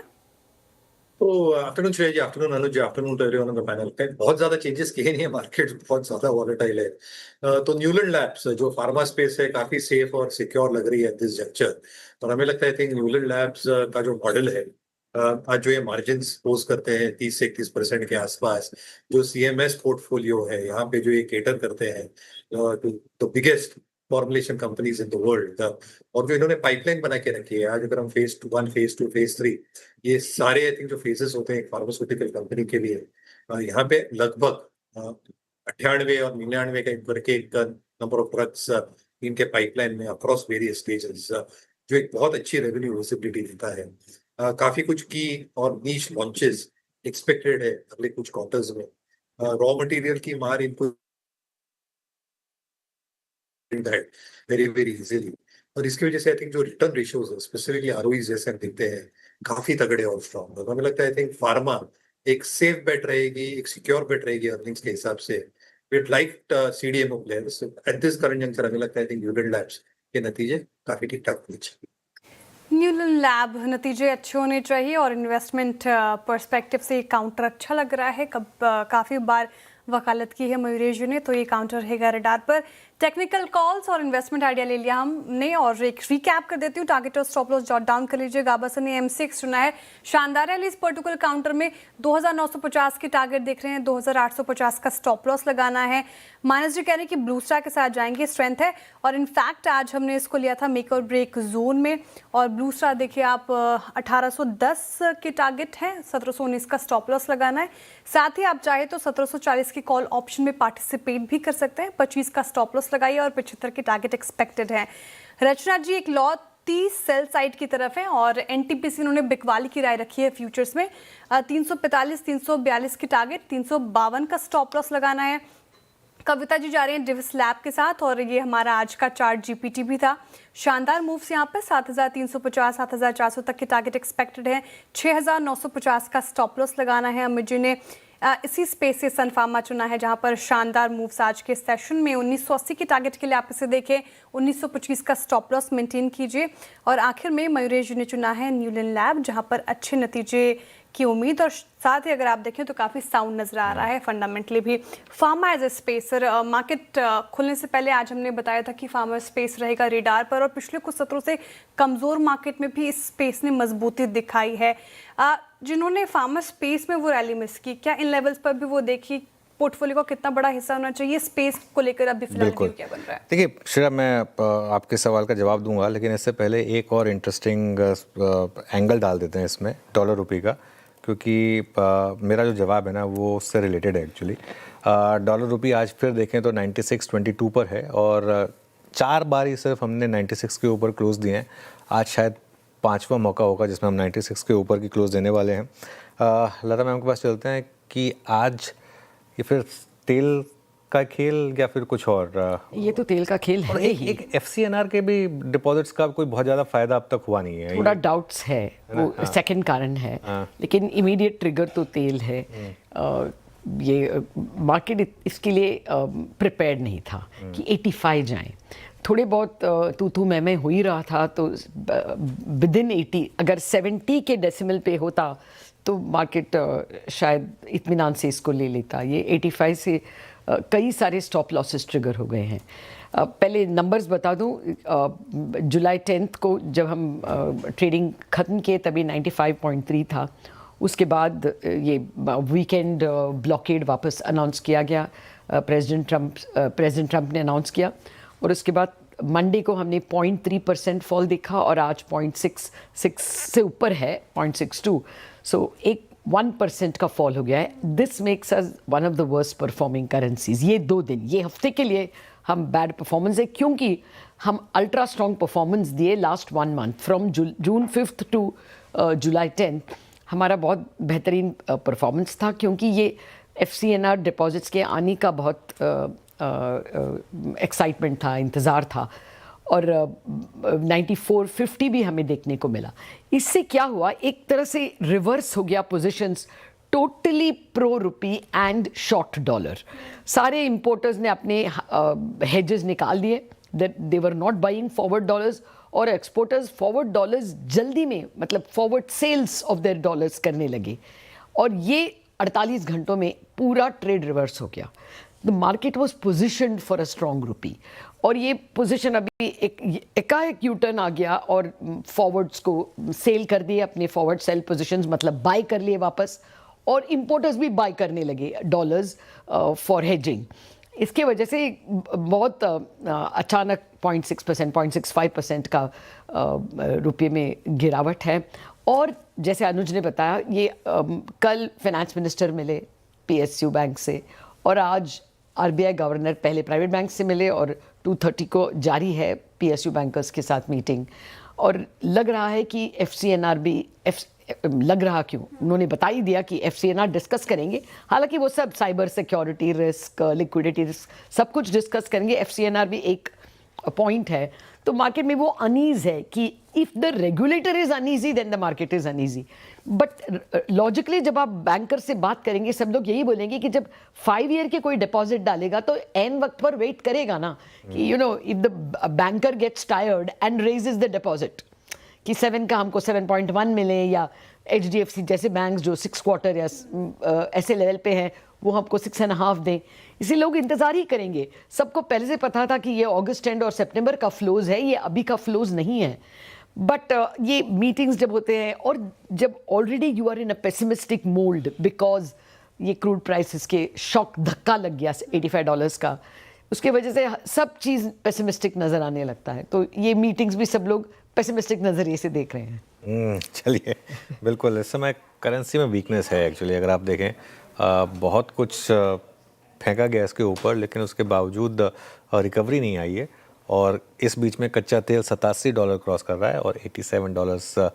तो afternoon Shreya ji, afternoon Anuj ji, afternoon to everyone on the panel. बहुत ज्यादा चेंजेस किए नहीं है, मार्केट बहुत ज्यादा वॉलेटाइल है। तो न्यूलैंड लैब्स जो फार्मा स्पेस है काफी सेफ और सिक्योर लग रही है दिस जंक्चर। और हमें लगता है कि न्यूलैंड लैब्स का जो मॉडल है, आज जो ये मार्जिन पोज करते हैं 30 से 31% के आसपास, जो सीएमएस पोर्टफोलियो है यहाँ पे जो ये केटर करते हैं to the biggest formulation companies in the world, और जो इन्होंने पाइपलाइन बना के रखी है, आज अगर हम फेज 1, फेज 2, फेज 3, ये सारे आई थिंक जो फेजेस होते हैं एक फार्मास्यूटिकल कंपनी के लिए, यहाँ पे लगभग 98 और 99 का करके एक नंबर ऑफ ड्रग्स इनके पाइपलाइन में अक्रॉस वेरियस स्टेजेस, जो एक बहुत अच्छी रेवेन्यू विजिबिलिटी देता है। काफी कुछ की और नीश लॉन्चेस एक्सपेक्टेड है अगले कुछ क्वार्टर्स में। रॉ मटेरियल की मार इनको वेरी वेरी इजीली, और इसकी वजह से आई थिंक जो रिटर्न रेशियोज है, स्पेसिफिकली आरओईज जैसे हम देखते हैं, काफी तगड़े और स्ट्रॉन्ग है। हमें लगता है आई थिंक फार्मा एक सेफ बेट रहेगी, एक सिक्योर बेट रहेगी अर्निंग्स के हिसाब से। With like CDMO players at this current junction, हमें लगता है आई थिंक न्यूलैंड लैब्स के नतीजे काफी ठीक ठाक होने चाहिए। न्यूलैंड लैब नतीजे अच्छे होने चाहिए और इन्वेस्टमेंट पर्सपेक्टिव से ये काउंटर अच्छा लग रहा है। काफ़ी बार वकालत की है मयूरेश जी ने, तो ये काउंटर रहेगा रडार पर। टेक्निकल कॉल्स और इन्वेस्टमेंट आइडिया ले लिया हमने, और एक रिकैप कर देती हूँ। टारगेट और स्टॉप लॉस जॉट डाउन कर लीजिए। गाबासन ने M6 चुना है, शानदार है। इस पर्टिकुलर काउंटर में 2950 की टारगेट देख रहे हैं, 2850 का स्टॉप लॉस लगाना है। माइनस जी कह रहे हैं कि ब्लू स्टार के साथ जाएंगे, स्ट्रेंथ है। और इनफैक्ट आज हमने इसको लिया था मेक और ब्रेक जोन में, और ब्लू स्टार देखिए आप 1810 के टारगेट है, 1719 का स्टॉप लॉस लगाना है। साथ ही आप चाहे तो 1740 की कॉल ऑप्शन में पार्टिसिपेट भी कर सकते हैं। 25 का स्टॉप लॉस लगाइए और 75 के टारगेट एक्सपेक्टेड है। रचना जी एक लॉ 30 सेल साइड की तरफ है, और एनटीपीसी उन्होंने बिकवाली की राय रखी है फ्यूचर्स में। 345 342 की टारगेट, 352 का स्टॉप लॉस लगाना है। कविता जी जा रहे हैं डिविस लैब के साथ, और ये हमारा आज का चार्ट जीपीटी भी था। शानदार मूव्स यहाँ पे 7350 7400 तक की टारगेट एक्सपेक्टेड है। 6950 का स्टॉप लॉस लगाना है। अमित जी ने इसी स्पेस से सन फार्मा चुना है, जहां पर शानदार मूव्स आज के सेशन में 1980 की टारगेट के लिए आप इसे देखें, 1925 का स्टॉप लॉस मेंटेन कीजिए। और आखिर में मयूरेश जी ने चुना है न्यूलैंड लैब, जहां पर अच्छे नतीजे की उम्मीद, और साथ ही अगर आप देखें तो काफ़ी साउंड नज़र आ रहा है फंडामेंटली भी। Pharma as a space, sir market खुलने से पहले आज हमने बताया था कि फार्मा स्पेस रहेगा रेडार पर, और पिछले कुछ सत्रों से कमज़ोर मार्केट में भी इस स्पेस ने मजबूती दिखाई है। जिन्होंने फार्मा स्पेस में वो रैली मिस की, क्या इन लेवल्स पर भी वो देखी पोर्टफोलियो का कितना बड़ा हिस्सा होना चाहिए स्पेस को लेकर अभी फिलहाल क्या बन रहा है? देखिए श्रेया, मैं आपके सवाल का जवाब दूंगा, लेकिन इससे पहले एक और इंटरेस्टिंग एंगल डाल देते हैं इसमें, डॉलर रुपये का, क्योंकि मेरा जो जवाब है ना वो उससे रिलेटेड है एक्चुअली। डॉलर रुपये आज फिर देखें तो 96.22 पर है, और 4 बार ही सिर्फ हमने 96 के ऊपर क्लोज दिए हैं। आज शायद 5वां मौका होगा जिसमें हम 96 के ऊपर की क्लोज देने वाले हैं। लता मैम के पास चलते हैं कि आज ये फिर तेल का खेल या फिर कुछ और? ये तो तेल का खेल है ही। एक FCNR के भी डिपॉजिट्स का कोई बहुत ज़्यादा फायदा अब तक हुआ नहीं है, थोड़ा डाउट्स है, वो सेकंड कारण है, लेकिन इमीडिएट ट्रिगर तो तेल है। ये मार्केट इसके लिए प्रिपेयर्ड नहीं था कि 85 जाएं। थोड़े बहुत तू मैं हो ही रहा था, तो विद इन 80 अगर 70 के डेसिमल पे होता तो मार्केट शायद इत्मीनान से इसको ले लेता। ये 85 से कई सारे स्टॉप लॉसेस ट्रिगर हो गए हैं। पहले नंबर्स बता दूं, जुलाई 10 को जब हम ट्रेडिंग ख़त्म किए तभी 95.3 था। उसके बाद ये वीकेंड ब्लॉकेड वापस अनाउंस किया गया, प्रेसिडेंट ट्रंप ने अनाउंस किया, और उसके बाद मंडे को हमने 0.3% फॉल देखा, और आज 0.66 से ऊपर है, 0.62। सो एक 1% का फॉल हो गया है। This makes us one of the worst performing currencies. ये 2 दिन, ये हफ्ते के लिए हम बैड परफॉर्मेंस है, क्योंकि हम अल्ट्रा स्ट्रॉन्ग परफॉर्मेंस दिए last 1 month from June 5 to July 10। हमारा बहुत बेहतरीन परफॉर्मेंस था, क्योंकि ये FCNR डिपॉजिट्स के आने का बहुत एक्साइटमेंट था, इंतज़ार था, और 94.50 भी हमें देखने को मिला। इससे क्या हुआ, एक तरह से रिवर्स हो गया positions, totally pro rupee and short dollar. सारे इंपोर्टर्स ने अपने हेजेस निकाल दिए, they were not buying forward dollars, और एक्सपोर्टर्स फॉरवर्ड डॉलर्स जल्दी में मतलब forward sales of their dollars करने लगे और ये 48 घंटों में पूरा ट्रेड रिवर्स हो गया. The market was positioned for a strong रूपी और ये पोजीशन अभी एकाएक यू टर्न आ गया और फॉरवर्ड्स को सेल कर दिए, अपने फॉरवर्ड सेल पोजीशंस मतलब बाय कर लिए वापस और इंपोर्टर्स भी बाय करने लगे डॉलर्स फॉर हेजिंग. इसके वजह से बहुत अचानक 0.6%, 0.65% का रुपये में गिरावट है. और जैसे अनुज ने बताया ये कल फाइनेंस मिनिस्टर मिले PSU बैंक से और आज RBI गवर्नर पहले प्राइवेट बैंक से मिले और 2:30 को जारी है PSU बैंकर्स के साथ मीटिंग. और लग रहा है कि FCNR भी लग रहा क्यों, उन्होंने बता ही दिया कि FCNR डिस्कस करेंगे. हालांकि वो सब cyber security risk, liquidity risk सब कुछ डिस्कस करेंगे. FCNR भी एक पॉइंट है. तो मार्केट में वो अनईज है कि if the regulator is uneasy then the market is uneasy. But logically जब आप बैंकर से बात करेंगे सब लोग यही बोलेंगे कि जब 5 ईयर के कोई डिपॉजिट डालेगा तो एन वक्त पर वेट करेगा ना कि you know if the banker gets tired and raises the deposit कि 7 का हमको 7.1 मिले या HDFC जैसे बैंक्स जो 6 क्वार्टर या ऐसे लेवल पे हैं वो हमको 6.5 दें. इसी लोग इंतज़ार ही करेंगे. सबको पहले से पता था कि ये अगस्त एंड और सितंबर का फ्लोज है, ये अभी का फ्लोज नहीं है. बट ये मीटिंग्स जब होते हैं और जब already you are in a pessimistic mould because ये क्रूड प्राइसेस के शॉक धक्का लग गया $85 का, उसके वजह से सब चीज़ पेसिमिस्टिक नज़र आने लगता है. तो ये मीटिंग्स भी सब लोग पेसिमिस्टिक नज़रिए से देख रहे हैं. चलिए बिल्कुल इस समय करेंसी में वीकनेस है एक्चुअली. अगर आप देखें बहुत कुछ फेंका गया इसके ऊपर लेकिन उसके बावजूद रिकवरी नहीं आई है. और इस बीच में कच्चा तेल $87 क्रॉस कर रहा है और $87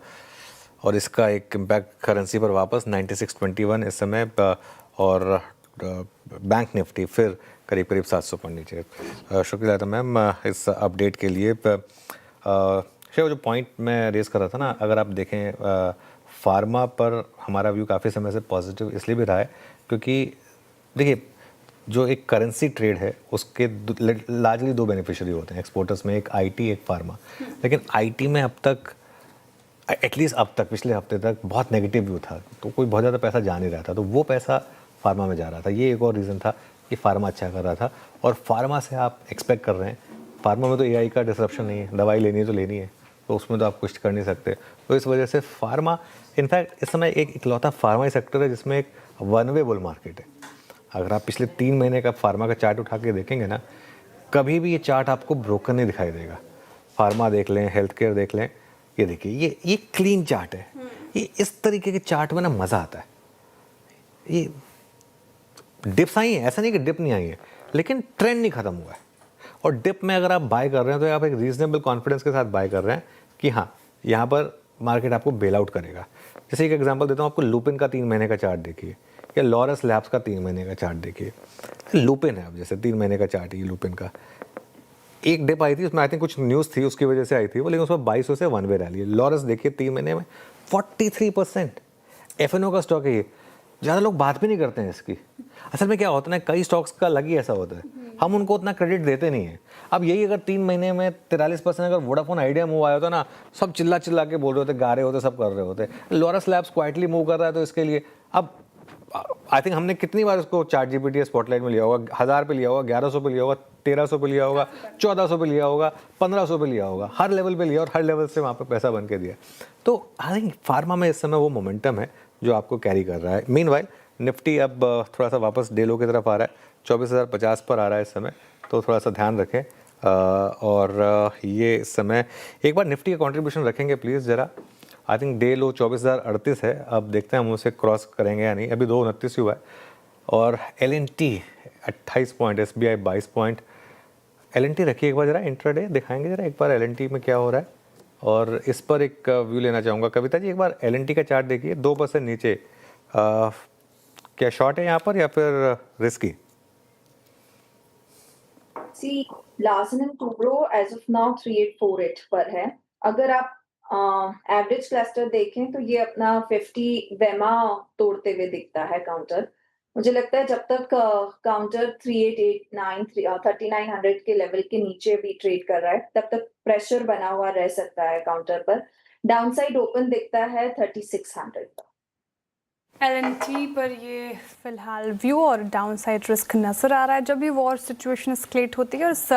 और इसका एक इम्पैक्ट करेंसी पर वापस 96.21 इस समय. और बैंक निफ्टी फिर करीब करीब 700 पर नीचे. शुक्रिया था मैम इस अपडेट के लिए. जो पॉइंट मैं रेस कर रहा था ना, अगर आप देखें फार्मा पर हमारा व्यू काफ़ी समय से पॉजिटिव इसलिए भी रहा है क्योंकि देखिए जो एक करेंसी ट्रेड है उसके लार्जली 2 बेनिफिशियरी होते हैं एक्सपोर्टर्स में, एक IT एक फार्मा. लेकिन IT में अब तक एटलीस्ट अब तक पिछले हफ्ते तक बहुत नेगेटिव व्यू था, तो कोई बहुत ज़्यादा पैसा जा नहीं रहा था, तो वो पैसा फार्मा में जा रहा था. ये एक और रीज़न था कि फार्मा अच्छा कर रहा था. और फार्मा से आप एक्सपेक्ट कर रहे हैं, फार्मा में तो AI का डिसरप्शन नहीं है, दवाई लेनी है तो लेनी है, तो उसमें तो आप कुछ कर नहीं सकते. तो इस वजह से फार्मा इनफैक्ट इस समय एक इकलौता फार्मा ही सेक्टर है जिसमें एक वन वे बुल मार्केट है. अगर आप पिछले 3 महीने का फार्मा का चार्ट उठा के देखेंगे ना, कभी भी ये चार्ट आपको ब्रोकन नहीं दिखाई देगा. फार्मा देख लें, हेल्थ केयर देख लें, ये देखिए ये क्लीन चार्ट है. ये इस तरीके के चार्ट में ना मज़ा आता है. ये डिप्स आई हैं, ऐसा नहीं कि डिप नहीं आई है, लेकिन ट्रेंड नहीं ख़त्म हुआ है. और डिप में अगर आप बाय कर रहे हैं तो आप एक रीजनेबल कॉन्फिडेंस के साथ बाय कर रहे हैं कि हाँ यहाँ पर मार्केट आपको बेल आउट करेगा. जैसे एक एग्जांपल देता हूँ आपको, लुपिन का 3 महीने का चार्ट देखिए या लॉरस लैब्स का 3 महीने का चार्ट देखिए. लुपिन है अब जैसे 3 महीने का चार्ट है ये लुपिन का. एक डिप आई थी उसमें, आई थिंक कुछ न्यूज़ थी उसकी वजह से आई थी वो, लेकिन उसमें 2200 से 1 वे रैली है. लॉरस देखिए 3 महीने में 43%. FNO का स्टॉक है ये, ज़्यादा लोग बात भी नहीं करते हैं इसकी. असल में क्या होता है ना, कई स्टॉक्स का लग ही ऐसा होता है, हम उनको उतना क्रेडिट देते नहीं हैं. अब यही अगर 3 महीने में 43% अगर वोडाफोन आइडिया मूव आया होता ना, सब चिल्ला के बोल रहे होते, गा रहे होते, सब कर रहे होते. लॉरस लैब्स क्वाइटली मूव कर रहा है तो इसके लिए अब आई थिंक हमने कितनी बार उसको ChatGPT स्पॉटलाइट में लिया होगा. 1000 पे लिया होगा, 1100 पे लिया होगा, 1300 पे लिया होगा, 1400 पे लिया होगा, 1500 पे लिया होगा, हर लेवल पे लिया और हर लेवल से वहाँ पे पैसा बन के दिया. तो आई थिंक फार्मा में इस समय वो मोमेंटम है जो आपको कैरी कर रहा है. मीनवाइल निफ्टी अब थोड़ा सा वापस डे लो की तरफ आ रहा है, 24,050 पर आ रहा है इस समय, तो थोड़ा सा ध्यान रखें. और ये इस समय एक बार निफ्टी का कंट्रीब्यूशन रखेंगे प्लीज़ ज़रा. आई थिंक डे लो 24,038 है, अब देखते हैं हम उसे क्रॉस करेंगे या नहीं. अभी 229 ही हुआ है. और LNT 28 point, SBI 22 point. LNT रखिए एक बार ज़रा, इंट्राडे दिखाएंगे ज़रा एक बार LNT में क्या हो रहा है. और इस पर एक व्यू लेना चाहूँगा. कविता जी एक बार LNT का चार्ट देखिए, 2% नीचे. क्या शॉर्ट है यहाँ पर या फिर risky? See, Larsen & Toubro as of now 3848 पर है. अगर आप एवरेज क्लस्टर देखें तो ये अपना 50 वेमा तोड़ते हुए दिखता है काउंटर. मुझे लगता है जब तक काउंटर 3889 3900 के लेवल के नीचे भी ट्रेड कर रहा है तब तक प्रेशर बना हुआ रह सकता है काउंटर पर। डाउनसाइड ओपन दिखता है 3600 का। LNT पर ये फिलहाल व्यू और डाउनसाइड रिस्क नजर आ रहा है। जब भी वॉर सिचुएशन एस्केलेट होती है और उस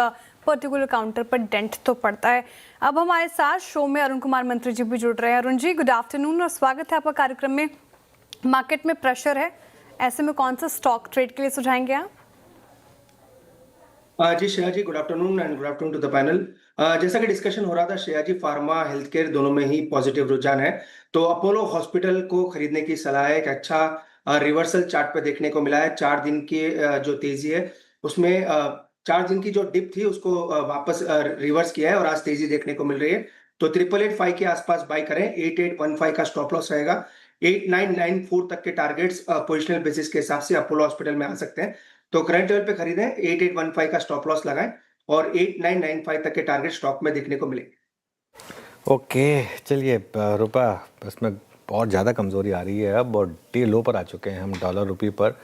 पर्टिकुलर काउंटर पर डेंट तो पड़ता है। अब हमारे साथ शो में अरुण कुमार मंत्री जी भी जुड़ रहे हैं। अरुण जी, गुड आफ्टरनून और स्वागत है आपका कार्यक्रम में। मार्केट में प्रेशर है, ऐसे में कौन सा स्टॉक ट्रेड के लिए सुझाएंगे आप? जी Shreya ji, good afternoon and good afternoon to the panel. जैसा कि डिस्कशन हो रहा था Shreya ji, pharma health care दोनों में ही पॉजिटिव रुझान है, तो अपोलो हॉस्पिटल को खरीदने की सलाह है। एक अच्छा रिवर्सल चार्ट पे देखने को मिला है। 4 दिन की जो तेजी है उसमें 4 दिन की जो डिप थी उसको वापस रिवर्स किया है और आज तेजी देखने को मिल रही है। तो 8885 के आसपास बाई करें। 8815 का स्टॉप लॉस रहेगा। 8994 तक के टारगेट्स पोजिशनल बेसिस के हिसाब से अपोलो हॉस्पिटल में आ सकते हैं। तो करंट लेवल पे खरीदें, 8815 का स्टॉप लॉस लगाएं और 8995 तक के टारगेट स्टॉक में देखने को मिलेंगे। ओके, चलिए रुपया इसमें बहुत ज़्यादा कमज़ोरी आ रही है अब, और डे लो पर आ चुके हैं हम डॉलर रुपये पर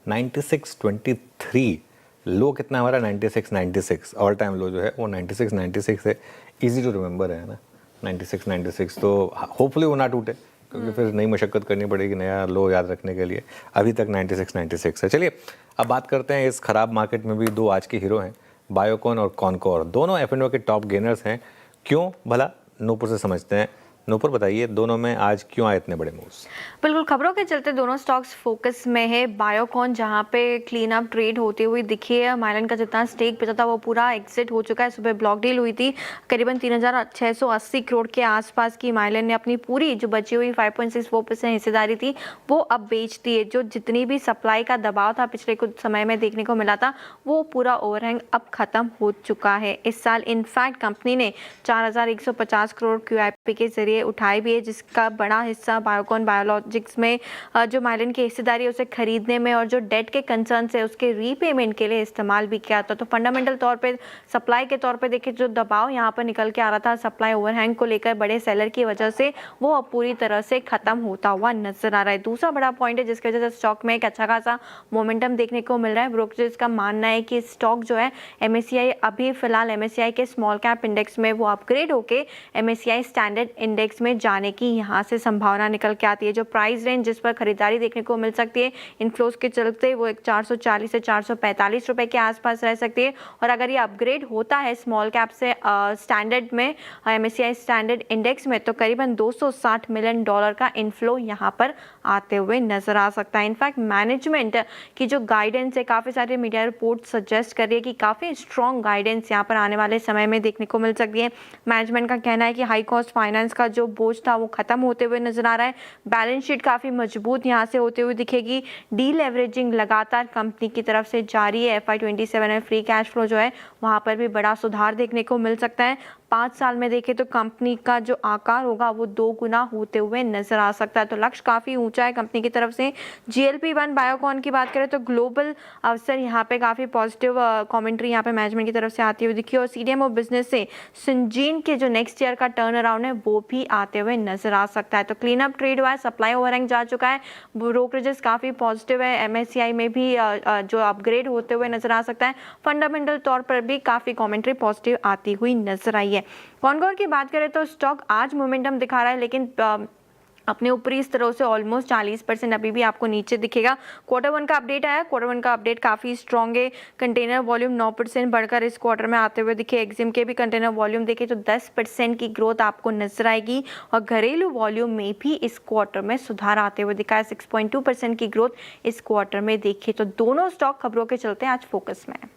96.23। लो कितना हमारा 96.96, ऑल टाइम लो जो है वो 96.96 है। इजी टू रिमेंबर है ना 96.96, तो होपफुली वो ना टूटे क्योंकि फिर नई मशक्क़त करनी पड़ेगी नया लो याद रखने के लिए। अभी तक 96.96 है। चलिए अब बात करते हैं, इस ख़राब मार्केट में भी दो आज के हीरो हैं, बायोकॉन और कॉनकोर। दोनों F&O के टॉप गेनर्स हैं। क्यों भला, नूपुर से समझते हैं। नूपुर बताइए, दोनों में आज क्यों आए इतने बड़े मूव्स? बिल्कुल, खबरों के चलते दोनों स्टॉक्स फोकस में है। बायोकॉन जहां पे क्लीन अप ट्रेड होती हुई दिखी है, माइलन का जितना स्टेक बचा था वो पूरा एग्जिट हो चुका है। सुबह ब्लॉक डील हुई थी, करीबन 3680 करोड़ के आसपास की माइलन ने अपनी पूरी जो बची हुई 5.64% हिस्सेदारी थी वो अब बेच दी है। जो जितनी भी सप्लाई का दबाव था पिछले कुछ समय में देखने को मिला था वो पूरा ओवरहैंग अब खत्म हो चुका है। इस साल इनफैक्ट कंपनी ने 4150 करोड़ QIP के जरिए उठाई भी है, जिसका बड़ा हिस्सा बायोकॉन बायोलॉजिक्स में जो माइलन की हिस्सेदारी है उसे खरीदने में और जो डेट के कंसर्न है उसके रीपेमेंट के लिए इस्तेमाल भी किया था। तो फंडामेंटल तौर पे सप्लाई के तौर पे देखें, जो दबाव यहाँ पर निकल के आ रहा था सप्लाई ओवरहैंग को लेकर बड़े सेलर की वजह से, वो अब पूरी तरह से खत्म होता हुआ नजर आ रहा है। दूसरा बड़ा पॉइंट है जिसकी वजह से स्टॉक में एक अच्छा खासा मोमेंटम देखने को मिल रहा है। ब्रोकरेज का मानना है कि स्टॉक जो है MSCI अभी फिलहाल MSCI के स्मॉल कैप इंडेक्स में वो अपग्रेड होके MSCI स्टैंडर्ड इंडेक्स में जाने की यहाँ से संभावना निकल के आती है। जो प्राइस रेंज जिस पर खरीदारी देखने को मिल सकती है इनफ्लोज के चलते वो 440 से 445 रुपए के आसपास रह सकती है। और अगर ये अपग्रेड होता है स्मॉल कैप से स्टैंडर्ड में MSCI स्टैंडर्ड इंडेक्स में, तो करीबन $260 मिलियन का इनफ्लो यहाँ पर आते हुए नजर आ सकता है। इनफैक्ट मैनेजमेंट की जो गाइडेंस है, काफ़ी सारे मीडिया रिपोर्ट सजेस्ट कर रही है कि काफ़ी स्ट्रॉन्ग गाइडेंस यहाँ पर आने वाले समय में देखने को मिल सकती है। मैनेजमेंट का कहना है कि हाई कॉस्ट फाइनेंस का जो बोझ था वो खत्म होते हुए नजर आ रहा है। बैलेंस शीट काफ़ी मजबूत यहाँ से होते हुए दिखेगी। डीलेवरेजिंग लगातार कंपनी की तरफ से जारी है। FY27 में फ्री कैश फ्लो जो है वहाँ पर भी बड़ा सुधार देखने को मिल सकता है। 5 साल में देखें तो कंपनी का जो आकार होगा वो 2 गुना होते हुए नजर आ सकता है। तो लक्ष्य काफ़ी ऊंचा है कंपनी की तरफ से। GLP-1 बायोकॉन की बात करें तो ग्लोबल अवसर यहाँ पे काफ़ी पॉजिटिव कमेंट्री यहाँ पे मैनेजमेंट की तरफ से आती हुई दिखी। और CDMO बिजनेस से सिंजीन के जो नेक्स्ट ईयर का टर्न अराउंड है वो भी आते हुए नजर आ सकता है। तो क्लीन अप ट्रेड हुआ है, सप्लाई ओवरहैंग जा चुका है, ब्रोकरेजेस काफ़ी पॉजिटिव है। MSCI में भी जो अपग्रेड होते हुए नजर आ सकता है। फंडामेंटल तौर पर भी काफ़ी कमेंट्री पॉजिटिव आती हुई नजर आई है। कॉनकोर की बात करें तो स्टॉक आज मोमेंटम दिखा रहा है, लेकिन अपने ऊपरी इस तरह से ऑलमोस्ट 40% अभी भी आपको नीचे दिखेगा। Q1 का अपडेट आया, Q1 का अपडेट काफ़ी स्ट्रॉन्ग है। कंटेनर वॉल्यूम 9% बढ़कर इस क्वार्टर में आते हुए दिखे। एक्जिम के भी कंटेनर वॉल्यूम देखें तो 10% की ग्रोथ आपको नजर आएगी और घरेलू वॉल्यूम में भी इस क्वार्टर में सुधार आते हुए दिखा है। 6.2% की ग्रोथ इस क्वार्टर में देखिए। तो दोनों स्टॉक खबरों के चलते आज फोकस में है।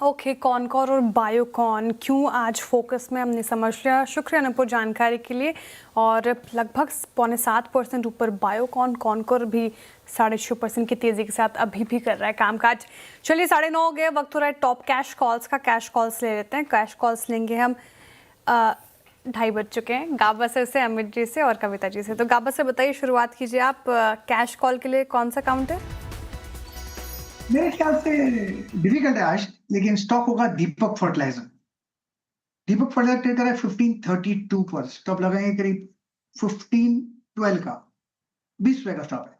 ओके, कॉनकोर और बायोकॉन क्यों आज फोकस में, हमने समझ लिया। शुक्रिया नूपुर जानकारी के लिए। और लगभग 6.25% ऊपर बायोकॉन, कॉनकोर भी 6.5% की तेज़ी के साथ अभी भी कर रहा है कामकाज। चलिए 9:30 हो गए, वक्त हो रहा है टॉप कैश कॉल्स का। कैश कॉल्स ले लेते हैं। कैश कॉल्स लेंगे हम 2:30 बज चुके हैं। गाबा सर से, अमित जी से और कविता जी से। तो गाबा सर बताइए, शुरुआत कीजिए आप। कैश कॉल के लिए कौन सा काउंट है? मेरे ख्याल से डिफिकल्ट है आज, लेकिन स्टॉक होगा दीपक फर्टिलाइजर। दीपक फर्टिलाइजर ट्रेड कर रहा है 1532 पर। स्टॉप लगाएंगे करीब 1512 का, 20 रुपए का स्टॉप है।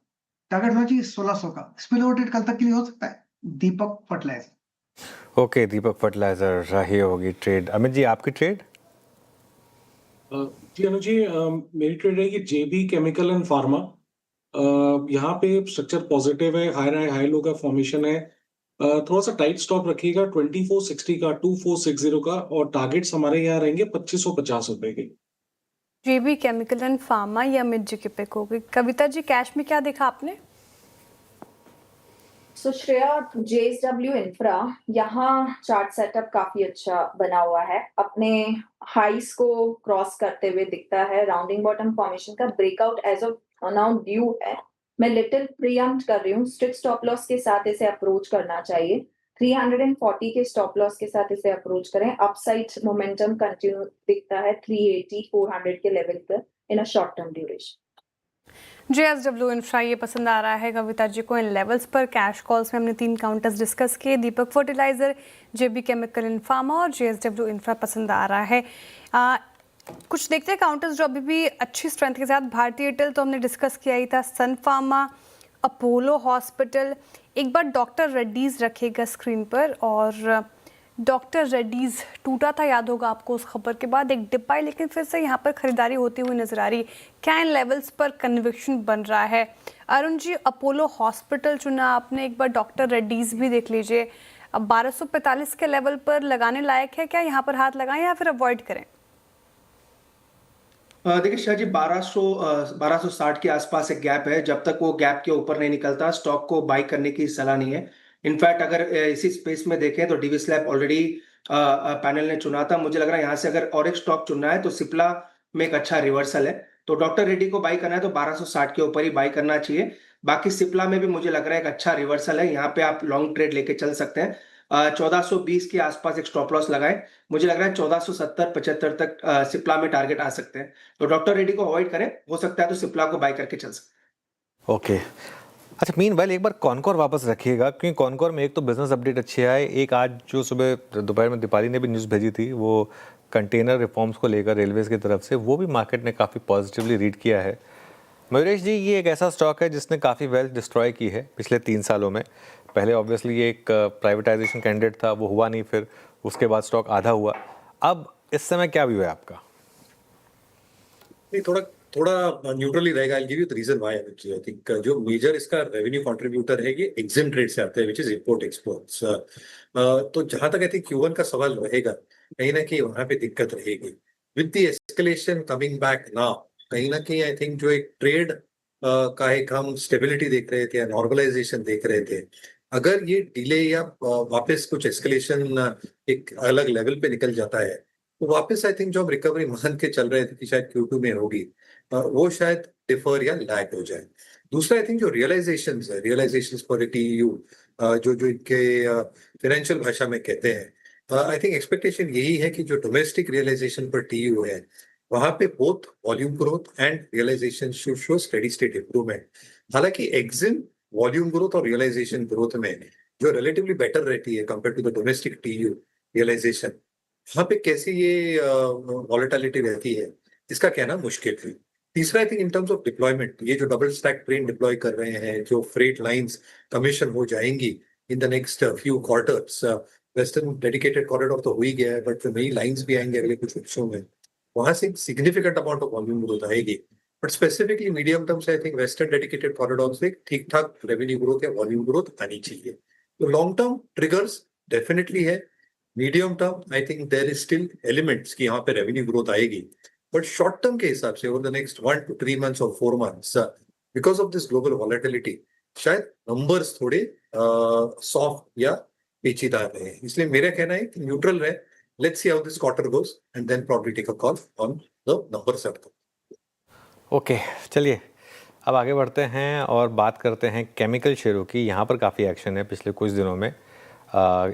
टारगेट होना चाहिए 1600 का। स्पिल ओवर ट्रेड कल तक के लिए हो सकता है। दीपक फर्टिलाइजर। ओके, दीपक फर्टिलाइजर रही होगी ट्रेड। अमित जी, आपकी ट्रेड? जी अनुज जी, मेरी ट्रेड रहेगी जेबी केमिकल एंड फार्मा। यहाँ पे स्ट्रक्चर पॉजिटिव है, हाई लो का फॉर्मेशन है। थोड़ा सा टाइट स्टॉप रखिएगा 2460 का, 2460 का, और टारगेट्स हमारे यहाँ रहेंगे 2550 रुपए के। जेबी केमिकल एंड फार्मा या अमित जी की पिक होगी। कविता जी, कैश में क्या देखा आपने? सो श्रेया, JSW इंफ्रा, यहाँ चार्ट सेटअप काफी अच्छा बना हुआ है, अपने हाइस को क्रॉस करते हुए दिखता है। राउंडिंग बॉटम फॉर्मेशन का breakout as of now due है। मैं लिटिल प्रीएम्प्ट कर रही हूँ, स्ट्रिक्ट स्टॉप लॉस के साथ इसे अप्रोच करना चाहिए। 340 के स्टॉप लॉस के साथ इसे अप्रोच करें। अपसाइड मोमेंटम कंटिन्यू दिखता है 380 400 के लेवल पर in a short term duration. JSW infra ये पसंद आ रहा है कविता जी को इन लेवल्स पर। कैश कॉल्स में हमने 3 काउंटर्स डिस्कस किए, Deepak fertiliser, JB chemical and pharma और JSW इंफ्रा पसंद आ रहा है। कुछ देखते हैं काउंटर्स जो अभी भी अच्छी स्ट्रेंथ के साथ। भारतीय एयरटेल तो हमने डिस्कस किया ही था, सन फार्मा, अपोलो हॉस्पिटल। एक बार डॉक्टर रेड्डीज रखेगा स्क्रीन पर, और डॉक्टर रेड्डीज टूटा था, याद होगा आपको उस खबर के बाद एक डिप आई, लेकिन फिर से यहाँ पर खरीदारी होती हुई नजर आ रही। क्या इन लेवल्स पर कन्विक्शन बन रहा है? अरुण जी, अपोलो हॉस्पिटल चुना आपने, एक बार डॉक्टर रेड्डीज भी देख लीजिए। अब 1245 के लेवल पर लगाने लायक है क्या? यहाँ पर हाथ लगाएं या फिर अवॉइड करें? देखिए शाह जी, 1260 के आसपास एक गैप है। जब तक वो गैप के ऊपर नहीं निकलता, स्टॉक को बाई करने की सलाह नहीं है। इनफैक्ट अगर इसी स्पेस में देखें तो डिविस लैब ऑलरेडी पैनल ने चुना था। मुझे लग रहा है यहाँ से अगर और एक स्टॉक चुनना है तो सिप्ला में एक अच्छा रिवर्सल है, तो डॉक्टर रेड्डी को बाई करना है तो 1260 के ऊपर ही बाई करना चाहिए। बाकी सिप्ला में भी मुझे लग रहा है एक अच्छा रिवर्सल है, यहाँ पे आप लॉन्ग ट्रेड लेके चल सकते हैं। 1420 के आसपास एक स्टॉप लॉस लगाए। मुझे लग रहा है 1470-75 तक सिप्ला में टारगेट आ सकते हैं, तो डॉक्टर रेड्डी को अवॉइड करें। हो सकता है तो सिप्ला को बाय करके चल सकते। ओके, अच्छा, मीनवाइल एक बार कॉनकोर वापस रखिएगा, क्योंकि कॉनकोर में एक तो बिजनेस अपडेट अच्छी आए, एक आज जो सुबह दोपहर में दीपाली ने भी न्यूज़ भेजी थी, वो कंटेनर रिफॉर्म्स को लेकर रेलवेज की तरफ से, वो भी मार्केट ने काफ़ी पॉजिटिवली रीड किया है। मयूरेश जी, ये एक ऐसा स्टॉक है जिसने काफ़ी वेल्थ डिस्ट्रॉय की है पिछले 3 सालों में। पहले ऑब्वियसली ये एक प्राइवेटाइजेशन कैंडिडेट था, वो हुआ नहीं, फिर उसके बाद स्टॉक आधा हुआ। अब इस समय क्या व्यू है आपका? नहीं, थोड़ा न्यूट्रली रहेगा। I give you the reason why. I think जो मेजर इसका रेवेन्यू कंट्रीब्यूटर है ये एग्जिम ट्रेड से आता है, विच इज इंपोर्ट एक्सपोर्ट्स। तो जहां तक आई थिंक Q1 का सवाल रहेगा, कहीं ना कहीं वहां पे दिक्कत रहेगी with the escalation coming back now. कहीं ना कहीं आई थिंक जो एक ट्रेड का एक हम स्टेबिलिटी देख रहे थे, नॉर्मलाइजेशन देख रहे थे, अगर ये डिले या वापस कुछ एस्केलेशन एक अलग लेवल पे निकल जाता है, तो वापस आई थिंक जो हम रिकवरी मान के चल रहे थे कि शायद Q2 में होगी, वो शायद डिफर या लैग हो जाए। दूसरा आई थिंक जो रियलाइजेशंस फॉर TEU, जो इनके फाइनेंशियल भाषा में कहते हैं, आई थिंक एक्सपेक्टेशन यही है कि जो डोमेस्टिक रियलाइजेशन पर TEU है, वहां पे both volume growth and realisation should show steady state improvement. हालांकि एग्जिम वॉल्यूम ग्रोथ और रियलाइजेशन ग्रोथ में जो रिलेटिवली बेटर रहती है compare to the domestic TEU realisation, वहां पे कैसी ये वॉलेटिलिटी रहती है, इसका कहना मुश्किल है। तीसरा I think in terms of deployment, ये जो डबल स्टैक ट्रेन डिप्लॉय कर रहे हैं, जो फ्रेट लाइंस कमीशन हो जाएंगी इन the next few quarters, western dedicated corridor तो हो ही गया है, बट जो नई लाइंस भी आएंगे अगले कुछ वर्षों में, वहां से significant amount of volume growth आएगी। बट स्पेसिफिकली मीडियम टर्म से I think western dedicated corridor से ठीक ठाक रेवेन्यू ग्रोथ या वॉल्यूम ग्रोथ आनी चाहिए। तो लॉन्ग टर्म ट्रिगर्स डेफिनेटली है। Medium term I think there is still elements कि यहाँ पे रेवेन्यू ग्रोथ आएगी, बट शॉर्ट टर्म के हिसाब से over the next 1 to 3 months और 4 months, because of this global volatility, शायद नंबर्स थोड़े सॉफ्ट या पेचीदा रहे। इसलिए मेरा कहना है कि न्यूट्रल रहे। Let's see how this quarter goes and then probably take a call on the numbers at the. Okay, चलिए अब आगे बढ़ते हैं और बात करते हैं केमिकल शेयरों की। यहाँ पर काफ़ी एक्शन है पिछले कुछ दिनों में।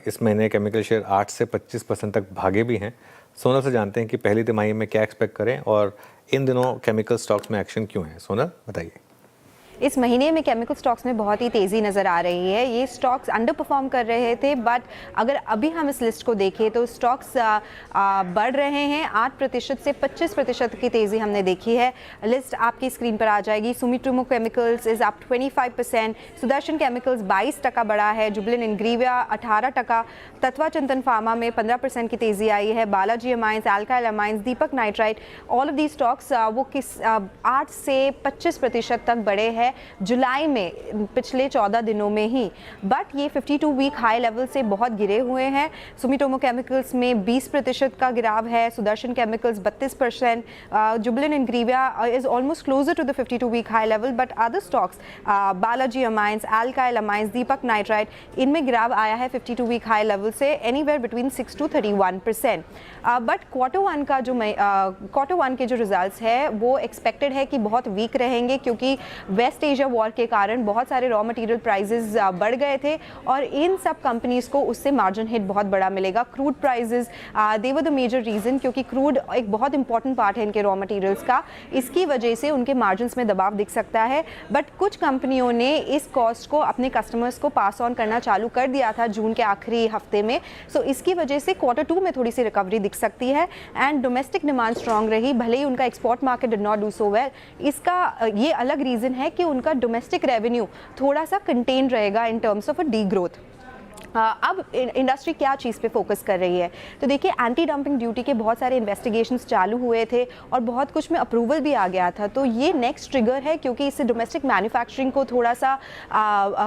इस महीने केमिकल शेयर 8 से 25% तक भागे भी हैं। सोनल से जानते हैं कि पहली तिमाही में क्या एक्सपेक्ट करें और इन दिनों केमिकल स्टॉक्स में एक्शन क्यों है। सोनल, बताइए। इस महीने में केमिकल स्टॉक्स में बहुत ही तेज़ी नज़र आ रही है। ये स्टॉक्स अंडर परफॉर्म कर रहे थे, बट अगर अभी हम इस लिस्ट को देखें तो स्टॉक्स बढ़ रहे हैं। 8% से 25% की तेज़ी हमने देखी है। लिस्ट आपकी स्क्रीन पर आ जाएगी। Sumitomo chemicals is up 25%, Sudarshan chemicals 22% बढ़ा है, जुबिलेंट इंग्रेविया 18%, तत्वा चिंतन फार्मा में 15% की तेज़ी आई है, Balaji amines, alkyl amines, Deepak nitrite, all of the stocks वो 8 से 25% तक बढ़े हैं जुलाई में, पिछले 14 दिनों में ही। बट ये 52 वीक हाई लेवल से बहुत गिरे हुए हैं। सुमिटोमो केमिकल्स में 20% का गिराव है, Sudarshan chemicals 32%, Jubilant Ingrevia is almost closer to the 52 week high level, but other stocks Balaji amines, alkyl amines, Deepak nitrite, इनमें गिराव आया है 52 वीक हाई लेवल से anywhere between 6 to 31%। But quarter one के जो रिजल्ट्स है वो एक्सपेक्टेड है कि बहुत वीक रहेंगे, क्योंकि वेस्ट एशिया वॉर के कारण बहुत सारे रॉ मटेरियल प्राइसेस बढ़ गए थे और इन सब कंपनीज को उससे मार्जिन हिट बहुत बड़ा मिलेगा। Crude prices they were the major reason, क्योंकि क्रूड एक बहुत इंपॉर्टेंट पार्ट है इनके रॉ मटेरियल्स का, इसकी वजह से उनके मार्जिन्स में दबाव दिख सकता है। बट कुछ कंपनियों ने इस कॉस्ट को अपने कस्टमर्स को पास ऑन करना चालू कर दिया था जून के आखिरी हफ्ते में, सो इसकी वजह से Q2 में थोड़ी सी रिकवरी दिख सकती है। एंड डोमेस्टिक डिमांड स्ट्रांग रही, भले ही उनका export market did not do so well. इसका ये अलग रीज़न है कि उनका डोमेस्टिक रेवेन्यू थोड़ा सा कंटेन रहेगा in terms of a D growth. अब इंडस्ट्री क्या चीज़ पे फोकस कर रही है, तो देखिए एंटी डंपिंग ड्यूटी के बहुत सारे इन्वेस्टिगेशंस चालू हुए थे और बहुत कुछ में अप्रूवल भी आ गया था, तो ये नेक्स्ट ट्रिगर है, क्योंकि इससे डोमेस्टिक मैन्युफैक्चरिंग को थोड़ा सा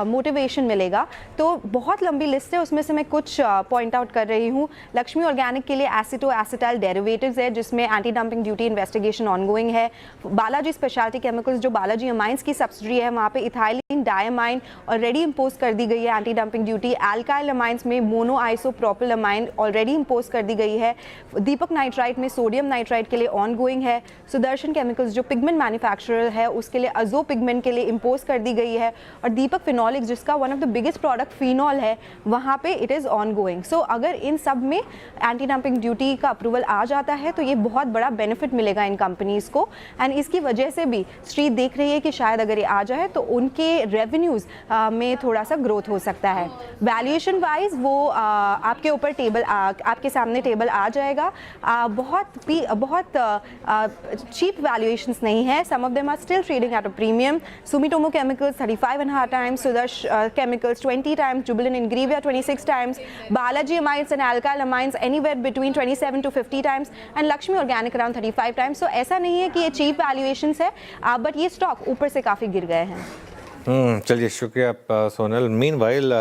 मोटिवेशन मिलेगा। तो बहुत लंबी लिस्ट है, उसमें से मैं कुछ पॉइंट आउट कर रही हूँ। लक्ष्मी ऑर्गेनिक के लिए एसिटो एसिटाइल डेरिवेटिव्स है, जिसमें anti dumping duty investigation ongoing है। बालाजी स्पेशलिटी केमिकल्स जो बालाजी अमाइंस की सब्सिडी है, वहाँ पे इथाइलिन डायमाइन ऑलरेडी इम्पोज कर दी गई है anti dumping duty. Alkyl amines में mono isopropyl amine already impose कर दी गई है। दीपक नाइट्राइट में सोडियम नाइट्राइट के लिए ऑनगोइंग है। सुदर्शन केमिकल्स जो पिगमेंट मैन्युफैक्चरर है, उसके लिए अजो पिगमेंट के लिए इम्पोज कर दी गई है। और दीपक फिनोलिक्स, जिसका one of the biggest product phenol है, वहाँ पे इट इज़ ऑनगोइंग। सो अगर इन सब में एंटी डंपिंग ड्यूटी का अप्रूवल आ जाता है तो ये बहुत बड़ा बेनिफिट मिलेगा इन कंपनीज़ को, एंड इसकी वजह से भी स्ट्रीट देख रही है कि शायद अगर ये आ जाए तो उनके रेवेन्यूज़ में थोड़ा सा ग्रोथ हो सकता है। वैल्यूएशन वाइज वो आपके ऊपर टेबल आपके सामने टेबल आ जाएगा। बहुत चीप वैल्यूएशंस नहीं है, some of them are still trading at a premium. Sumitomo chemicals 35.5 times, Sudarshan chemicals 20 times, Jubilant Ingrevia 26 times, Balaji amines and alkyl amines anywhere between 27 to 50 times, and Laxmi organic around 35 times. So ऐसा नहीं है कि ये cheap valuations है, but ये stock ऊपर से काफ़ी गिर गए हैं। चलिए शुक्रिया सोनल। मीनवाइल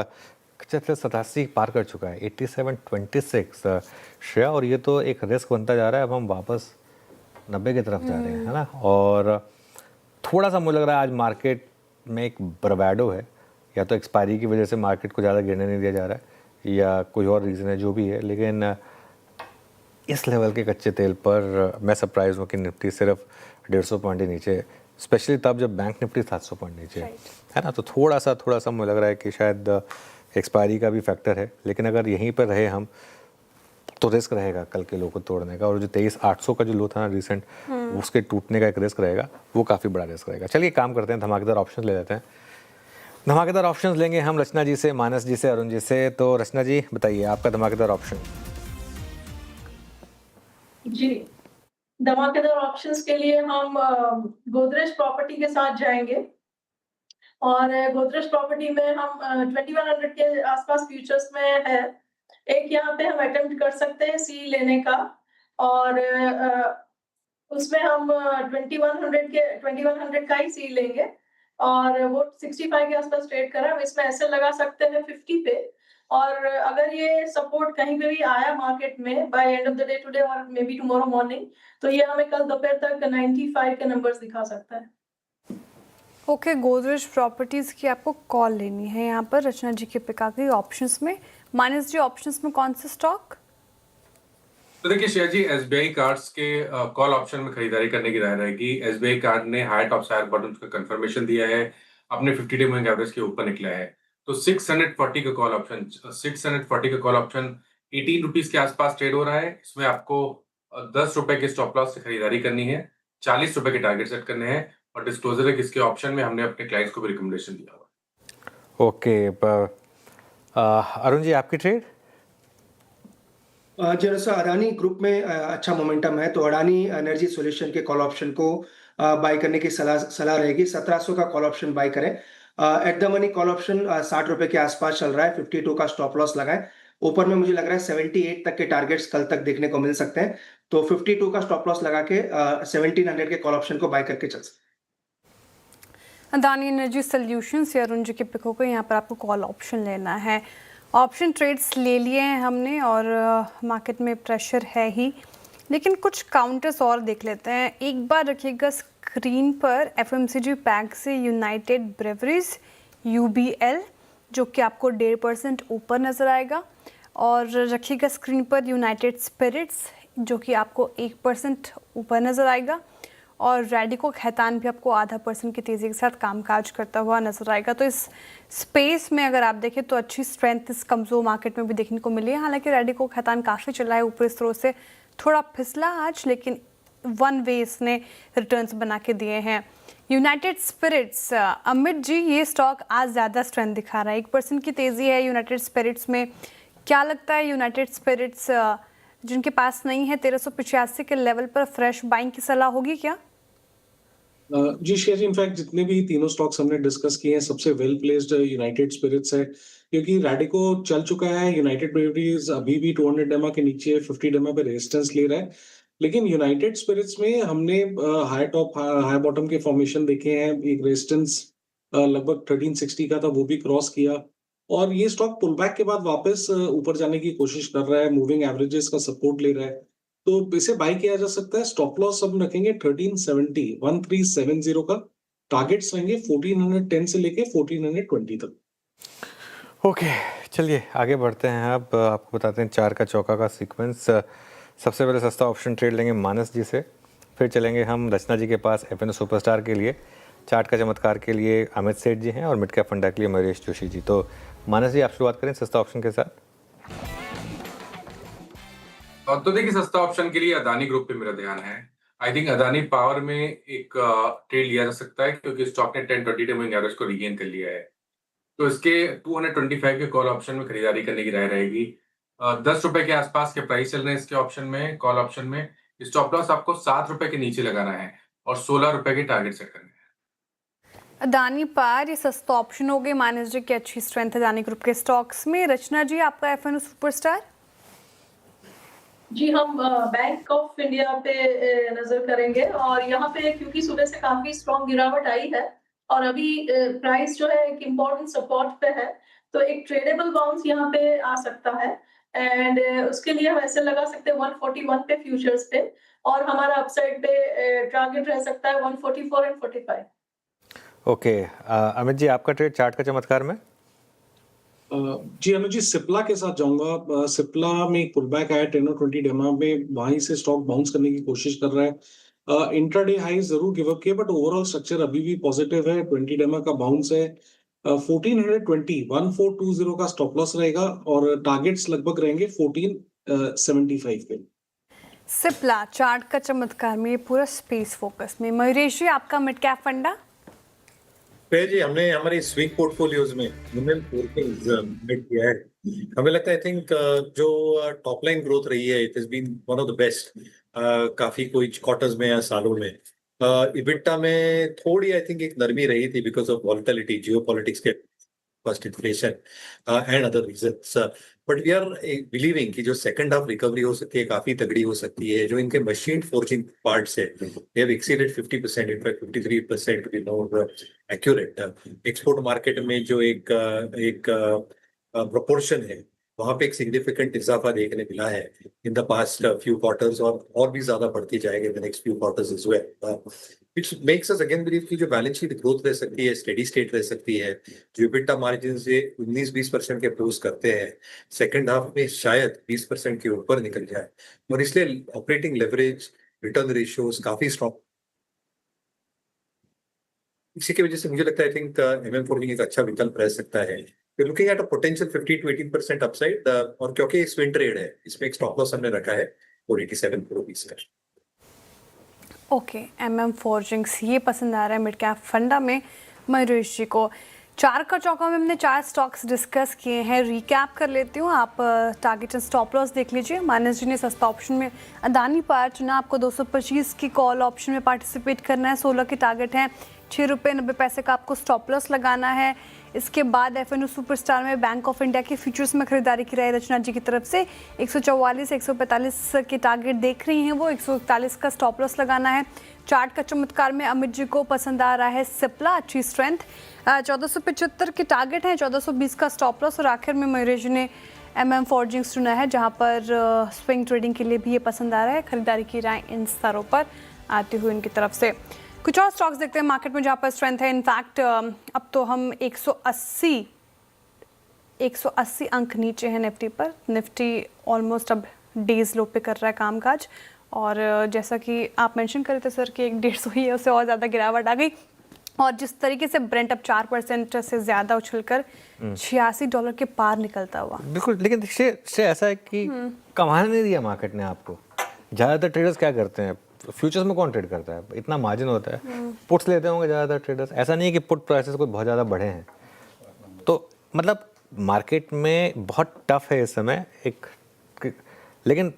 87 पार कर चुका है, 87.26 श्रेया, और ये तो एक रिस्क बनता जा रहा है। अब हम वापस 90 की तरफ जा रहे हैं, है ना। और थोड़ा सा मुझे लग रहा है आज मार्केट में एक ब्रवैडो है, या तो एक्सपायरी की वजह से मार्केट को ज़्यादा गिरने नहीं दिया जा रहा है, या कोई और रीज़न है, जो भी है। लेकिन इस लेवल के कच्चे तेल पर मैं सरप्राइज हूँ कि निफ्टी सिर्फ 150 पॉइंट ही नीचे, स्पेशली तब जब बैंक निफ्टी 700 पॉइंट नीचे है ना। तो थोड़ा सा मुझे लग रहा है कि शायद एक्सपायरी का भी फैक्टर है। लेकिन अगर यहीं पर रहे हम तो रिस्क रहेगा कल के लो को तोड़ने का, और जो 23,800 का जो लो था ना रिसेंट, उसके टूटने का एक रिस्क रहेगा, वो काफ़ी बड़ा रिस्क रहेगा। चलिए काम करते हैं, धमाकेदार ऑप्शन ले लेते हैं। धमाकेदार ऑप्शन लेंगे हम रचना जी से, मानस जी से, अरुण जी से। तो रचना जी बताइए आपका धमाकेदार ऑप्शन। जी, धमाकेदार ऑप्शंस के लिए हम गोदरेज प्रॉपर्टी के साथ जाएंगे, और गोदरेज प्रॉपर्टी में हम 2100 के आसपास फ्यूचर्स में है। एक यहाँ पे हम अटेम्प्ट कर सकते हैं सी लेने का, और उसमें हम 2100 का ही सी लेंगे, और वो 65 के आसपास ट्रेड कर रहा है। हम इसमें ऐसे लगा सकते हैं 50 पे, और अगर ये सपोर्ट कहीं पे भी आया मार्केट में by end of the day today और मे बी टुमारो मॉर्निंग, तो ये हमें कल दोपहर तक 95 के नंबर्स दिखा सकता है। ओके, गोदरेज प्रॉपर्टीज की आपको कॉल लेनी है यहाँ पर रचना जी के पिक आ गई ऑप्शंस में। माइनस जी ऑप्शंस में कौन से स्टॉक? तो देखिए श्रेया जी, एसबीआई कार्ड्स के कॉल ऑप्शन में खरीदारी करने की राय रहेगी। एसबीआई कार्ड ने हायर टॉप हायर बॉटम का कंफर्मेशन दिया है, अपने 50 डे मूविंग एवरेज के ऊपर निकला है। तो 640 का कॉल ऑप्शन 18 रुपीज के आसपास ट्रेड हो रहा है। इसमें आपको 10 रुपए के स्टॉप लॉस से खरीदारी करनी है, 40 रुपए के टारगेट सेट करने हैं, और डिस्क्लोजर है किसके ऑप्शन में, हमने अपने क्लाइंट्स को भी रिकमेंडेशन दिया हुआ। ओके, अरुण जी आपकी ट्रेड? जैसा अडानी ग्रुप में अच्छा मोमेंटम है, तो अडानी एनर्जी सॉल्यूशन के कॉल ऑप्शन को बाय करने की सलाह रहेगी। 1700 का कॉल ऑप्शन बाय करें। At the money call option 60 रुपए के आसपास चल रहा है। 52 का स्टॉप लॉस लगाएं। ऊपर में मुझे लग रहा है 78 तक के टारगेट्स कल तक देखने को मिल सकते हैं, तो 52 का स्टॉप लॉस लगा के 1700 के कॉल ऑप्शन को बाय करके चल सकते हैं। अडानी एनर्जी सॉल्यूशंस या अरुण जी के पिक होकर यहाँ पर आपको कॉल ऑप्शन लेना है। ऑप्शन ट्रेड्स ले लिए हैं हमने और मार्केट में प्रेशर है ही, लेकिन कुछ काउंटर्स और देख लेते हैं। एक बार रखिएगा स्क्रीन पर एफएमसीजी पैक से यूनाइटेड ब्रेवरीज UBL जो कि आपको 1.5% ऊपर नज़र आएगा, और रखिएगा स्क्रीन पर यूनाइटेड स्पिरिट्स जो कि आपको 1% ऊपर नज़र आएगा, और रैडिको खैतान भी आपको 0.5% की तेज़ी के साथ कामकाज करता हुआ नजर आएगा। तो इस स्पेस में अगर आप देखें तो अच्छी स्ट्रेंथ इस कमज़ोर मार्केट में भी देखने को मिली है। हालांकि रैडिको खैतान काफ़ी चला है ऊपर इस तरह से, थोड़ा फिसला आज, लेकिन वन वे इसने रिटर्न्स बना के दिए हैं। यूनाइटेड स्पिरिट्स, अमित जी ये स्टॉक आज ज़्यादा स्ट्रेंथ दिखा रहा है, 1% की तेज़ी है यूनाइटेड स्पिरिट्स में। क्या लगता है यूनाइटेड स्पिरिट्स जिनके पास नहीं है 1385 के लेवल पर फ्रेश बाइंग की सलाह होगी क्या? जी शेयर, इनफैक्ट जितने भी तीनों स्टॉक्स हमने डिस्कस किए हैं सबसे वेल प्लेस्ड यूनाइटेड स्पिरिट्स है, क्योंकि रैडिको चल चुका है। यूनाइटेड ब्रेवरीज अभी भी 200 डेमा के नीचे 50 डेमा पे रेजिस्टेंस ले रहा है, लेकिन यूनाइटेड स्पिरिट्स में हमने हाई टॉप हाई बॉटम के फॉर्मेशन देखे हैं। एक रेजिस्टेंस लगभग 1360 का था, वो भी क्रॉस किया, और ये स्टॉक पुल बैक के बाद वापस ऊपर जाने की कोशिश कर रहा है। मूविंग एवरेजेस का सपोर्ट ले रहा है, तो इसे बाय किया जा सकता है। स्टॉप लॉस हम रखेंगे 1370 का। टारगेट्स रहेंगे 1410 से लेके 1420 तक। ओके, चलिए आगे बढ़ते हैं। अब आपको बताते हैं चार का चौका का सीक्वेंस। सबसे पहले सस्ता ऑप्शन ट्रेड लेंगे मानस जी से, फिर चलेंगे हम रचना जी के पास एफएनओ सुपरस्टार के लिए, चार्ट का चमत्कार के लिए अमित सेठ जी हैं, और मिड कैप फंडा के लिए महेश जोशी जी। तो मानस जी आप शुरुआत करें सस्ता ऑप्शन के साथ। तो देखिए सस्ता ऑप्शन के लिए अदानी ग्रुप पे मेरा ध्यान है। आई थिंक अदानी पावर में एक ट्रेड लिया जा सकता है, क्योंकि स्टॉक ने 10-20 डे मूविंग एवरेज को रीगेन कर लिया है, तो इसके 225 के कॉल ऑप्शन में खरीदारी करने की राय रहेगी। 10 रुपए के आसपास के प्राइस चल रहे हैं इसके ऑप्शन में, कॉल ऑप्शन में। स्टॉप लॉस आपको 7 रुपए के नीचे लगाना है और 16 रुपए के टारगेट सेट करने हैं। अदानी पार ये सस्ता ऑप्शन हो गए। मानस जी की अच्छी स्ट्रेंथ है अदानी ग्रुप के स्टॉक्स में। रचना जी आपका एफएनओ सुपरस्टार? जी हम बैंक ऑफ इंडिया पे नजर करेंगे, और यहाँ पे क्योंकि सुबह से काफी स्ट्रॉन्ग गिरावट आई है और अभी प्राइस जो है एक इम्पोर्टेंट सपोर्ट पे है, तो एक ट्रेडेबल बाउंस यहाँ पे आ सकता है, एंड उसके लिए हम ऐसे लगा सकते हैं 141 पे फ्यूचर्स पे, और हमारा अपसाइड पे टारगेट रह सकता है 144 एंड 45। ओके, अमित जी आपका ट्रेड चार्ट का चमत्कार में? जी अनुज जी, सिप्ला के साथ जाऊंगा। सिप्ला में एक पुल बैक आया 10-20 डेमा में, वहीं से स्टॉक बाउंस करने की कोशिश कर रहा है। इंट्राडे हाई जरूर गिव अप किया, बट ओवरऑल स्ट्रक्चर अभी भी पॉजिटिव है। 20 डेमा का बाउंस है। 1420 का स्टॉप लॉस रहेगा, और टारगेट्स लगभग रहेंगे 1475 पे। सिप्ला चार्ट का चमत्कार में पूरा स्पेस फोकस में। मयूरेश जी आपका मिड कैप फंडा? जी हमने हमारी स्विंग पोर्टफोलियोज में मेड किया है। हमें लगता है आई थिंक जो टॉप लाइन ग्रोथ रही है it has been one of the best काफी कोई क्वार्टर्स में या सालों में। इबिटा में थोड़ी आई थिंक एक नरमी रही थी बिकॉज ऑफ वॉलेटिलिटी, जियोपॉलिटिक्स के first inflation and other reasons, but we are believing कि जो सेकंड हाफ रिकवरी हो सकती है काफी तगड़ी हो सकती है। जो इनके मशीन फोर्जिंग पार्ट्स है they have exceeded 50%, in fact 53% to be more accurate. Export market में जो एक प्रोपोर्शन है वहां पे एक सिग्निफिकेंट इजाफा देखने मिला है in the past few quarters, और भी ज्यादा बढ़ती जाएगी in the next few quarters as well, which makes us again believe कि जो बैलेंस शीट ग्रोथ रह सकती है स्टेडी स्टेट रह सकती है। जो इबिटा मार्जिन से 19-20% के क्लोज करते हैं, सेकंड हाफ में शायद 20% के ऊपर निकल जाए, और इसलिए ऑपरेटिंग लेवरेज, रिटर्न रेशियोज काफी स्ट्रॉन्ग। इसी की वजह से मुझे लगता है आई थिंक MM4 एक अच्छा विकल्प रह सकता है। We're looking at a potential 15-18% upside, और क्योंकि स्विंग ट्रेड है इसमें एक स्टॉप लॉस हमने रखा है 487 रुपीस का। ओके, MM फोर्जिंग्स ये पसंद आ रहा है मिड कैप फंडा में मयूरेश जी को। 4 का चौका में हमने 4 स्टॉक्स डिस्कस किए हैं, रिकैप कर लेती हूँ। आप टारगेट एंड स्टॉप लॉस देख लीजिए। मानस जी ने सस्ता ऑप्शन में अदानी पावर चुना, आपको 225 की कॉल ऑप्शन में पार्टिसिपेट करना है। 16 की टारगेट है, 6 रुपये 90 पैसे का आपको स्टॉप लॉस लगाना है। इसके बाद FNO सुपरस्टार में बैंक ऑफ इंडिया के फ्यूचर्स में खरीदारी की रही रचना जी की तरफ से 144 145 के टारगेट देख रही हैं वो, 141 का स्टॉप लॉस लगाना है। चार्ट का चमत्कार में अमित जी को पसंद आ रहा है सिप्ला, अच्छी स्ट्रेंथ, 1475 के टारगेट हैं, 1420 का स्टॉप लॉस। और आखिर में मयूरेश जी ने MM फोर्जिंग्स चुना है, जहां पर स्विंग ट्रेडिंग के लिए भी ये पसंद आ रहा है। खरीदारी की राय इन स्तरों पर आती हुई इनकी तरफ से। कुछ और स्टॉक्स देखते हैं मार्केट में जहाँ पर स्ट्रेंथ है। इनफैक्ट अब तो हम 180 अंक नीचे हैं निफ्टी पर। निफ्टी ऑलमोस्ट अब डेज लो पे कर रहा है कामकाज। और जैसा कि आप मेंशन कर रहे थे सर कि 1-150 ही है, उससे और ज़्यादा गिरावट आ गई। और जिस तरीके से ब्रेंट अब 4% से ज़्यादा उछलकर $86 के पार निकलता हुआ। बिल्कुल, लेकिन से ऐसा है कि कमाने नहीं दिया मार्केट ने आपको। ज़्यादातर ट्रेडर्स क्या करते हैं, फ्यूचर्स में कौन ट्रेड करता है, इतना मार्जिन होता है, पुट्स लेते होंगे ज़्यादातर ट्रेडर्स। ऐसा नहीं है कि पुट प्राइसेस कोई बहुत ज़्यादा बढ़े हैं। तो मतलब मार्केट में बहुत टफ है इस समय लेकिन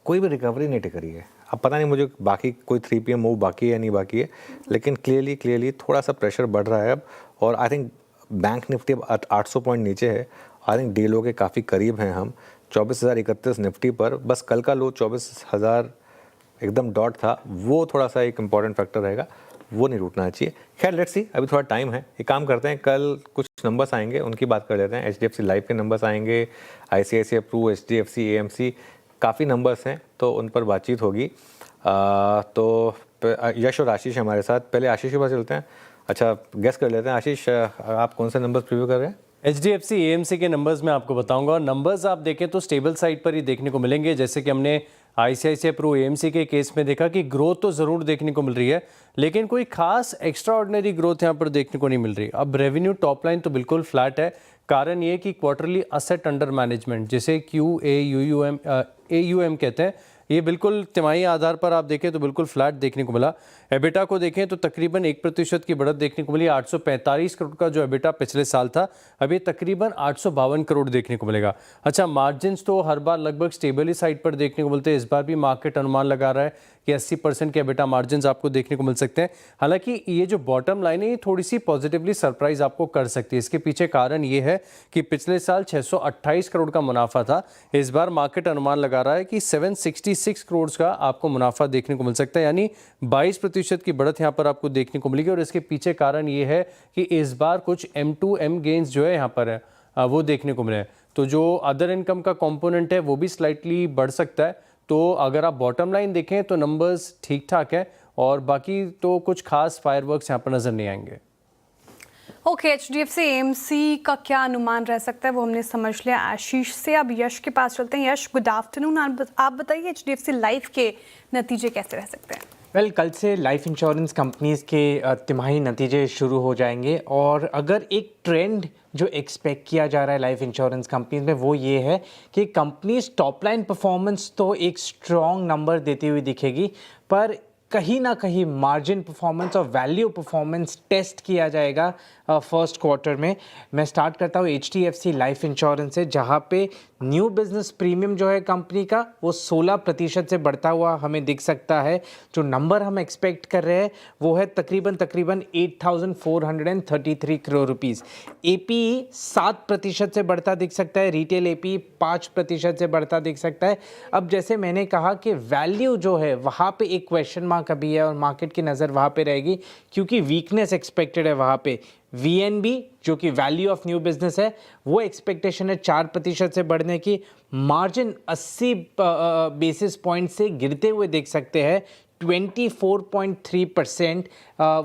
कोई भी रिकवरी नहीं टिक रही है। अब पता नहीं मुझे बाकी कोई 3 PM मूव बाकी है या नहीं बाकी है, लेकिन क्लियरली थोड़ा सा प्रेशर बढ़ रहा है अब। और आई थिंक बैंक निफ्टी अब 800 पॉइंट नीचे है। आई थिंक डे लो के काफ़ी करीब हैं हम, 24,031 निफ्टी पर। बस कल का लो 24,000 एकदम डॉट था, वो थोड़ा सा एक इम्पॉर्टेंट फैक्टर रहेगा, वो नहीं टूटना चाहिए। खैर लेट्स सी, अभी थोड़ा टाइम है। एक काम करते हैं, कल कुछ नंबर्स आएंगे उनकी बात कर लेते हैं। HDFC लाइफ के नंबर्स आएंगे, ICICI प्रू, HDFC, AMC, काफ़ी नंबर्स हैं तो उन पर बातचीत होगी। तो यश और आशीष हमारे साथ। पहले आशीष के पास चलते हैं। अच्छा, गेस कर लेते हैं। आशीष, आप कौन से नंबर्स प्रीव्यू कर रहे हैं? HDFC AMC के नंबर्स मैं आपको बताऊंगा। नंबर्स आप देखें तो स्टेबल साइड पर ही देखने को मिलेंगे, जैसे कि हमने ICICI प्रू AMC के केस में देखा कि ग्रोथ तो ज़रूर देखने को मिल रही है, लेकिन कोई खास एक्स्ट्रा ऑर्डिनरी ग्रोथ यहाँ पर देखने को नहीं मिल रही। अब रेवेन्यू टॉप लाइन तो बिल्कुल फ्लैट है। कारण ये कि क्वार्टरली असेट अंडर मैनेजमेंट, जिसे AUM कहते हैं, ये बिल्कुल तिमाही आधार पर आप देखें तो बिल्कुल फ्लैट देखने को मिला। एबिटा को देखें तो तकरीबन 1% की बढ़त देखने को मिली। 845 करोड़ का जो एबिटा पिछले साल था, अभी तकरीबन 852 करोड़ देखने को मिलेगा। अच्छा, मार्जिन्स तो हर बार लगभग स्टेबल ही साइड पर देखने को मिलते हैं। इस बार भी मार्केट अनुमान लगा रहा है कि 80% के एबिटा मार्जिन्स आपको देखने को मिल सकते हैं। हालांकि ये जो बॉटम लाइन है, ये थोड़ी सी पॉजिटिवली सरप्राइज आपको कर सकती है। इसके पीछे कारण ये है कि पिछले साल 628 करोड़ का मुनाफा था, इस बार मार्केट अनुमान लगा रहा है कि 766 करोड़ का आपको मुनाफा देखने को मिल सकता है, यानी 22% की बढ़त यहाँ पर आपको देखने को मिलेगी। और इसके पीछे कारण ये है कि इस बार कुछ M2M गेन्स जो है यहाँ पर है वो देखने को मिले। तो जो अदर इनकम का कंपोनेंट है वो भी स्लाइटली बढ़ सकता है। तो अगर आप बॉटम लाइन देखें तो नंबर्स ठीक ठाक है, और बाकी तो कुछ खास फायरवर्क्स यहाँ पर नजर नहीं आएंगे। ओके, HDFC AMC का क्या अनुमान रह सकता है वो हमने समझ लिया आशीष से। अब यश के पास चलते हैं। यश, गुड आफ्टरनून। आप बताइए HDFC लाइफ के नतीजे कैसे रह सकते हैं? वेल, कल से लाइफ इंश्योरेंस कंपनीज़ के तिमाही नतीजे शुरू हो जाएंगे, और अगर एक ट्रेंड जो एक्सपेक्ट किया जा रहा है लाइफ इंश्योरेंस कंपनीज में, वो ये है कि कंपनीज टॉप लाइन परफॉर्मेंस तो एक स्ट्रॉन्ग नंबर देती हुई दिखेगी, पर कहीं ना कहीं मार्जिन परफॉर्मेंस और वैल्यू परफॉर्मेंस टेस्ट किया जाएगा फर्स्ट क्वार्टर में। मैं स्टार्ट करता हूँ HDFC लाइफ इंश्योरेंस से, जहाँ पे न्यू बिजनेस प्रीमियम जो है कंपनी का वो 16% से बढ़ता हुआ हमें दिख सकता है। जो नंबर हम एक्सपेक्ट कर रहे हैं वो है तकरीबन 8,433 करोड़ रुपीज़। APE 7% से बढ़ता दिख सकता है, रिटेल APE 5% से बढ़ता दिख सकता है। अब जैसे मैंने कहा कि वैल्यू जो है वहाँ पे एक क्वेश्चन मार्क अभी है, और मार्केट की नज़र वहाँ पे रहेगी क्योंकि वीकनेस एक्सपेक्टेड है वहाँ पे। VNB जो कि वैल्यू ऑफ न्यू बिजनेस है, वो एक्सपेक्टेशन है 4% से बढ़ने की। मार्जिन 80 बेसिस पॉइंट से गिरते हुए देख सकते हैं, 24.3%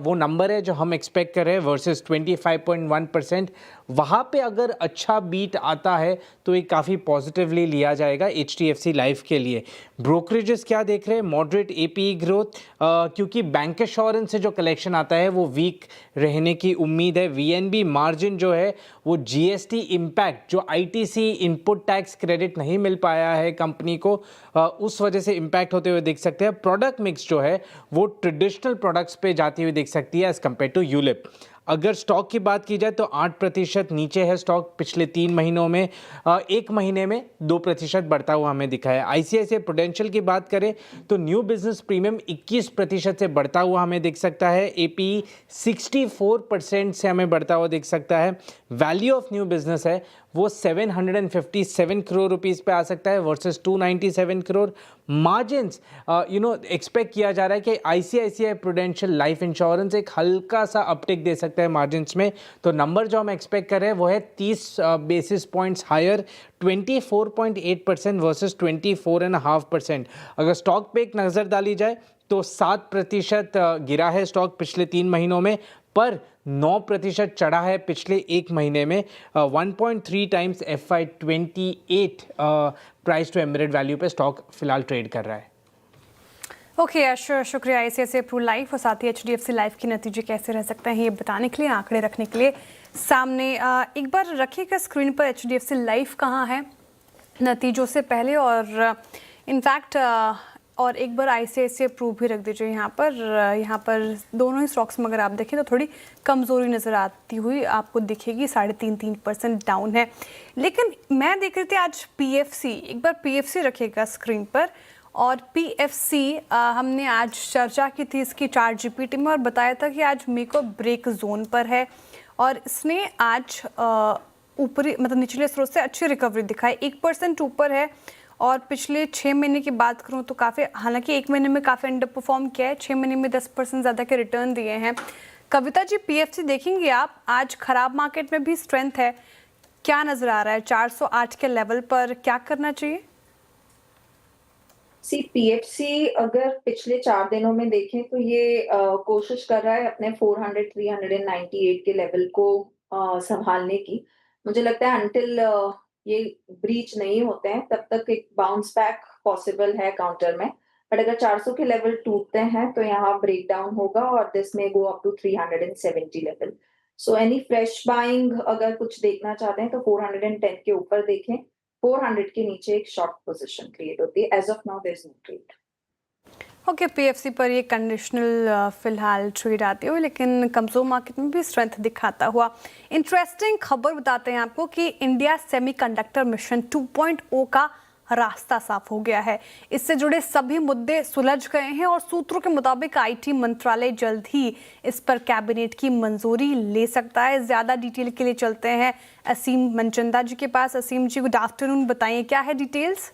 वो नंबर है जो हम एक्सपेक्ट कर रहे हैं वर्सेस 25.1%। वहाँ पे अगर अच्छा बीट आता है तो ये काफ़ी पॉजिटिवली लिया जाएगा HDFC लाइफ के लिए। ब्रोकरेजेस क्या देख रहे हैं? मॉडरेट APE ग्रोथ, क्योंकि बैंक एश्योरेंस से जो कलेक्शन आता है वो वीक रहने की उम्मीद है। VNB मार्जिन जो है वो GST इम्पैक्ट, जो ITC इनपुट टैक्स क्रेडिट नहीं मिल पाया है कंपनी को, उस वजह से इम्पैक्ट होते हुए देख सकते हैं। प्रोडक्ट मिक्स जो है वो ट्रेडिशनल प्रोडक्ट्स पे जाती हुई देख सकती है एज कम्पेयर टू यूलिप। अगर स्टॉक की बात की जाए तो 8% नीचे है स्टॉक पिछले 3 महीनों में। 1 महीने में 2% बढ़ता हुआ हमें दिखा है। ICICI प्रूडेंशियल की बात करें तो न्यू बिजनेस प्रीमियम 21% से बढ़ता हुआ हमें दिख सकता है। APE 64% से हमें बढ़ता हुआ दिख सकता है। वैल्यू ऑफ न्यू बिजनेस है वो 757 करोड़ रुपीस पे आ सकता है वर्सेस 297 करोड़। मार्जिन्स एक्सपेक्ट किया जा रहा है कि ICICI प्रूडेंशियल लाइफ इंश्योरेंस एक हल्का सा अपटिक दे सकता है मार्जिन्स में। तो नंबर जो हम एक्सपेक्ट कर रहे हैं वो है 30 बेसिस पॉइंट्स हायर, 24.8% वर्सेस 24.5%। अगर स्टॉक पे एक नज़र डाली जाए तो 7% गिरा है स्टॉक पिछले 3 महीनों में, पर 9% चढ़ा है पिछले 1 महीने में। 1.3 times FY28 price to embedded value पे स्टॉक फिलहाल ट्रेड कर रहा है। ओके यश, शुक्रिया ICICI प्रू लाइफ और साथ ही HDFC लाइफ के नतीजे कैसे रह सकते हैं ये बताने के लिए, आंकड़े रखने के लिए सामने। एक बार रखिएगा स्क्रीन पर HDFC लाइफ कहाँ है नतीजों से पहले, और इनफैक्ट और एक बार ICICI प्रू भी रख दीजिए यहाँ पर दोनों ही स्टॉक्स में अगर आप देखें तो थोड़ी कमज़ोरी नज़र आती हुई आपको दिखेगी। 3.5% डाउन है। लेकिन मैं देख रही थी आज PFC, एक बार PFC रखिएगा स्क्रीन पर। और PFC हमने आज चर्चा की थी इसकी चार्ट GPT में और बताया था कि आज मेक और ब्रेक जोन पर है और इसने आज ऊपरी मतलब निचले स्रोत से अच्छी रिकवरी दिखाई, 1% ऊपर है। और पिछले 6 महीने की बात करूं तो काफ़ी, हालांकि 1 महीने में काफ़ी अंडर परफॉर्म किया है, 6 महीने में 10% ज़्यादा के रिटर्न दिए हैं। कविता जी, PFC देखेंगे आप, आज खराब मार्केट में भी स्ट्रेंथ है, क्या नज़र आ रहा है 408 के लेवल पर, क्या करना चाहिए? PFC अगर पिछले 4 दिनों में देखें तो ये कोशिश कर रहा है अपने 398 के लेवल को संभालने की। मुझे लगता है अंटिल ये ब्रीच नहीं होते हैं तब तक एक बाउंस बैक पॉसिबल है काउंटर में। बट अगर 400 के लेवल टूटते हैं तो यहाँ ब्रेक डाउन होगा और दिस में go up to 370 level. So any fresh buying अगर कुछ देखना चाहते हैं तो 410 के ऊपर देखें, 400 के नीचे एक शॉर्ट पोजीशन क्रिएट होती है। As of now there is no trade. Okay, PFC पर ये कंडीशनल फिलहाल ट्रेड आती हुई, लेकिन कमजोर मार्केट में भी स्ट्रेंथ दिखाता हुआ। इंटरेस्टिंग खबर बताते हैं आपको कि इंडिया सेमीकंडक्टर मिशन 2.0 का रास्ता साफ हो गया है। इससे जुड़े सभी मुद्दे सुलझ गए हैं और सूत्रों के मुताबिक IT मंत्रालय जल्द ही इस पर कैबिनेट की मंजूरी ले सकता है। ज़्यादा डिटेल के लिए चलते हैं असीम मनचंदा जी के पास। असीम जी, गुड आफ्टरनून, बताइए क्या है डिटेल्स?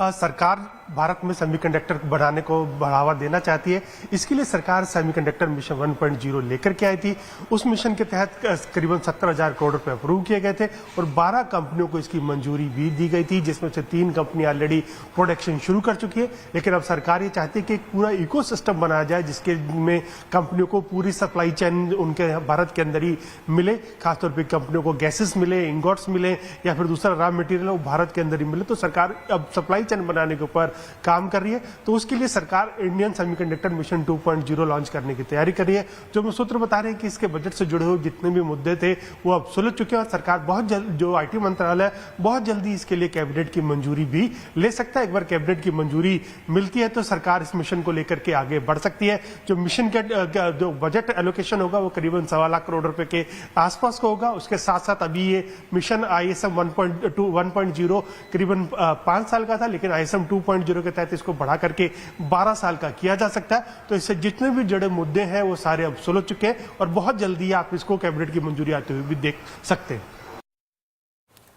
सरकार भारत में सेमीकंडक्टर बनाने को बढ़ावा देना चाहती है। इसके लिए सरकार सेमीकंडक्टर मिशन 1.0 लेकर के आई थी। उस मिशन के तहत करीबन 17,000 करोड़ रुपए अप्रूव किए गए थे और 12 कंपनियों को इसकी मंजूरी भी दी गई थी, जिसमें से 3 कंपनी ऑलरेडी प्रोडक्शन शुरू कर चुकी है। लेकिन अब सरकार ये चाहती है कि एक पूरा इकोसिस्टम बनाया जाए जिसके में कंपनियों को पूरी सप्लाई चेन उनके भारत के अंदर ही मिले। खासतौर पर कंपनियों को गैसेस मिले, इंगॉट्स मिले या फिर दूसरा रॉ मटेरियल वो भारत के अंदर ही मिले। तो सरकार अब सप्लाई चेन बनाने के ऊपर काम कर रही है। तो उसके लिए सरकार इंडियन सेमीकंडक्टर मिशन 2.0 लॉन्च करने की तैयारी कर रही है। जो मैं सूत्र बता रहे हैं कि इसके बजट से जुड़े हुए जितने भी मुद्दे थे वो अब सुलझ चुके हैं और सरकार बहुत जल्द, जो IT मंत्रालय बहुत जल्दी इसके लिए कैबिनेट की मंजूरी भी ले सकता है। एक बार कैबिनेट की मंजूरी मिलती है तो सरकार इस मिशन को लेकर के आगे बढ़ सकती है। जो मिशन का जो बजट एलोकेशन होगा वो करीबन 1.25 लाख करोड़ रुपए के आसपास का होगा। उसके साथ साथ अभी ये मिशन ISM 1.0 करीबन 5 साल का था, लेकिन ISM 2.0 के तहत इसको बढ़ा करके 12 साल का किया जा सकता है। तो इससे जितने भी जुड़े मुद्दे हैं वो सारे अब सुलझ चुके हैं और बहुत जल्दी आप इसको कैबिनेट की मंजूरी आते हुए भी देख सकते हैं।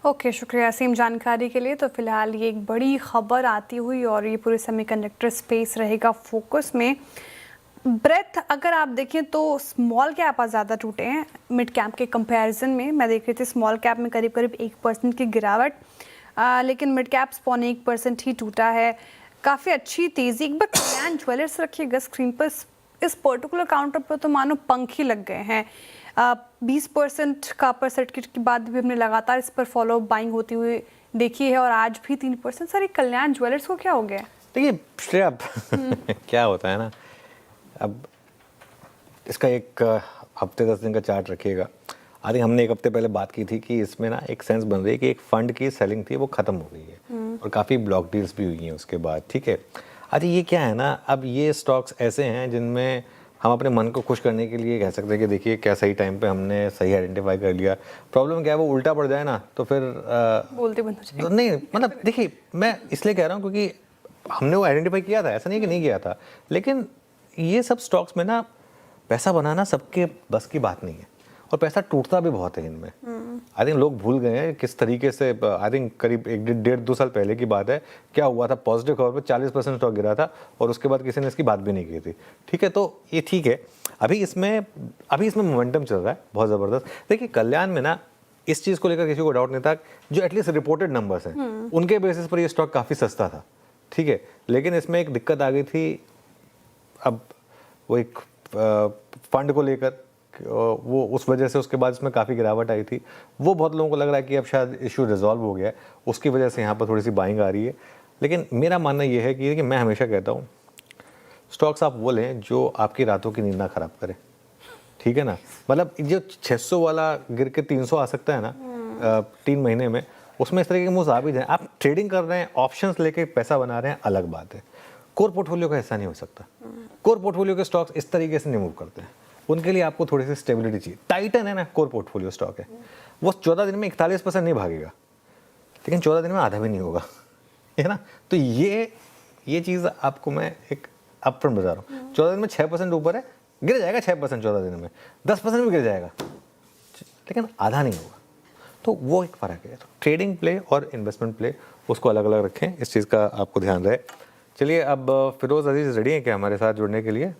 ओके, शुक्रिया असीम जानकारी के लिए। तो फिलहाल ये एक बड़ी खबर आती हुई और ये पूरे सेमीकंडक्टर स्पेस रहेगा फोकस में। ब्रेथ अगर आप देखें तो स्मॉल कैप आज ज़्यादा टूटे हैं मिड कैप के कंपैरिजन में। मैं देख रही थी स्मॉल कैप में करीब 1% की गिरावट, लेकिन मिड कैप्स 0.1% ही टूटा है। काफ़ी अच्छी तेज़ी। एक बार कल्याण ज्वेलर्स रखिएगा स्क्रीन पर। इस पर्टिकुलर काउंटर पर तो मानो पंख ही लग गए हैं। 20% का अपर सर्किट के बाद भी हमने लगातार इस पर फॉलो बाइंग होती हुई देखी है और आज भी 3%। सर, कल्याण ज्वेलर्स को क्या हो गया? देखिए श्रेया, क्या होता है ना, अब इसका एक हफ्ते 10 दिन का चार्ट रखिएगा। आई थिंक हमने एक हफ्ते पहले बात की थी कि इसमें ना एक सेंस बन रही है कि एक फंड की सेलिंग थी वो ख़त्म हो गई है और काफ़ी ब्लॉक डील्स भी हुई हैं उसके बाद, ठीक है। अच्छा, ये क्या है ना, अब ये स्टॉक्स ऐसे हैं जिनमें हम अपने मन को खुश करने के लिए कह सकते हैं कि देखिए क्या सही टाइम पे हमने सही आइडेंटिफाई कर लिया। प्रॉब्लम क्या है, वो उल्टा पड़ जाए ना तो फिर बोलते बंद हो जाएंगे। नहीं, मतलब देखिए, मैं इसलिए कह रहा हूँ क्योंकि हमने वो आइडेंटिफाई किया था, ऐसा नहीं कि नहीं किया था, लेकिन ये सब स्टॉक्स में ना पैसा बनाना सबके बस की बात नहीं है और पैसा टूटता भी बहुत है इनमें। आई थिंक लोग भूल गए हैं किस तरीके से, आई थिंक करीब 1-1.5-2 साल पहले की बात है, क्या हुआ था, पॉजिटिव खबर पे 40% स्टॉक गिरा था और उसके बाद किसी ने इसकी बात भी नहीं की थी, ठीक है। तो ये ठीक है, अभी इसमें मोमेंटम चल रहा है बहुत ज़बरदस्त। देखिए कल्याण में ना इस चीज़ को लेकर किसी को डाउट नहीं था, जो एटलीस्ट रिपोर्टेड नंबर्स हैं उनके बेसिस पर ये स्टॉक काफ़ी सस्ता था, ठीक है। लेकिन इसमें एक दिक्कत आ गई थी, अब वो एक फंड को लेकर, वो उस वजह से उसके बाद इसमें काफ़ी गिरावट आई थी। वो बहुत लोगों को लग रहा है कि अब शायद इशू रिजॉल्व हो गया है, उसकी वजह से यहाँ पर थोड़ी सी बाइंग आ रही है। लेकिन मेरा मानना ये है कि मैं हमेशा कहता हूँ स्टॉक्स आप वो लें जो आपकी रातों की नींद ना खराब करे, ठीक है ना। मतलब जो 600 वाला गिर के 300 आ सकता है ना 3 महीने में, उसमें इस तरीके के मूव्स आ भी जाएं। आप ट्रेडिंग कर रहे हैं, ऑप्शंस लेके पैसा बना रहे हैं, अलग बात है। कोर पोर्टफोलियो का ऐसा नहीं हो सकता। कोर पोर्टफोलियो के स्टॉक्स इस तरीके से नहीं मूव करते हैं, उनके लिए आपको थोड़ी सी स्टेबिलिटी चाहिए। टाइटन है ना, कोर पोर्टफोलियो स्टॉक है, वो 14 दिन में 41% नहीं भागेगा, लेकिन 14 दिन में आधा भी नहीं होगा, है ना। तो ये चीज़ आपको मैं एक अपफ्रंट बता रहा हूँ। 14 दिन में 6% ऊपर है, गिर जाएगा 6% 14 दिन में, 10% भी गिर जाएगा, लेकिन आधा नहीं होगा। तो वो एक फ़र्क है। तो ट्रेडिंग प्ले और इन्वेस्टमेंट प्ले उसको अलग अलग रखें, इस चीज़ का आपको ध्यान रहे। चलिए, अब फिरोज़ अजीज़ रेडी हैं क्या हमारे साथ जुड़ने के लिए?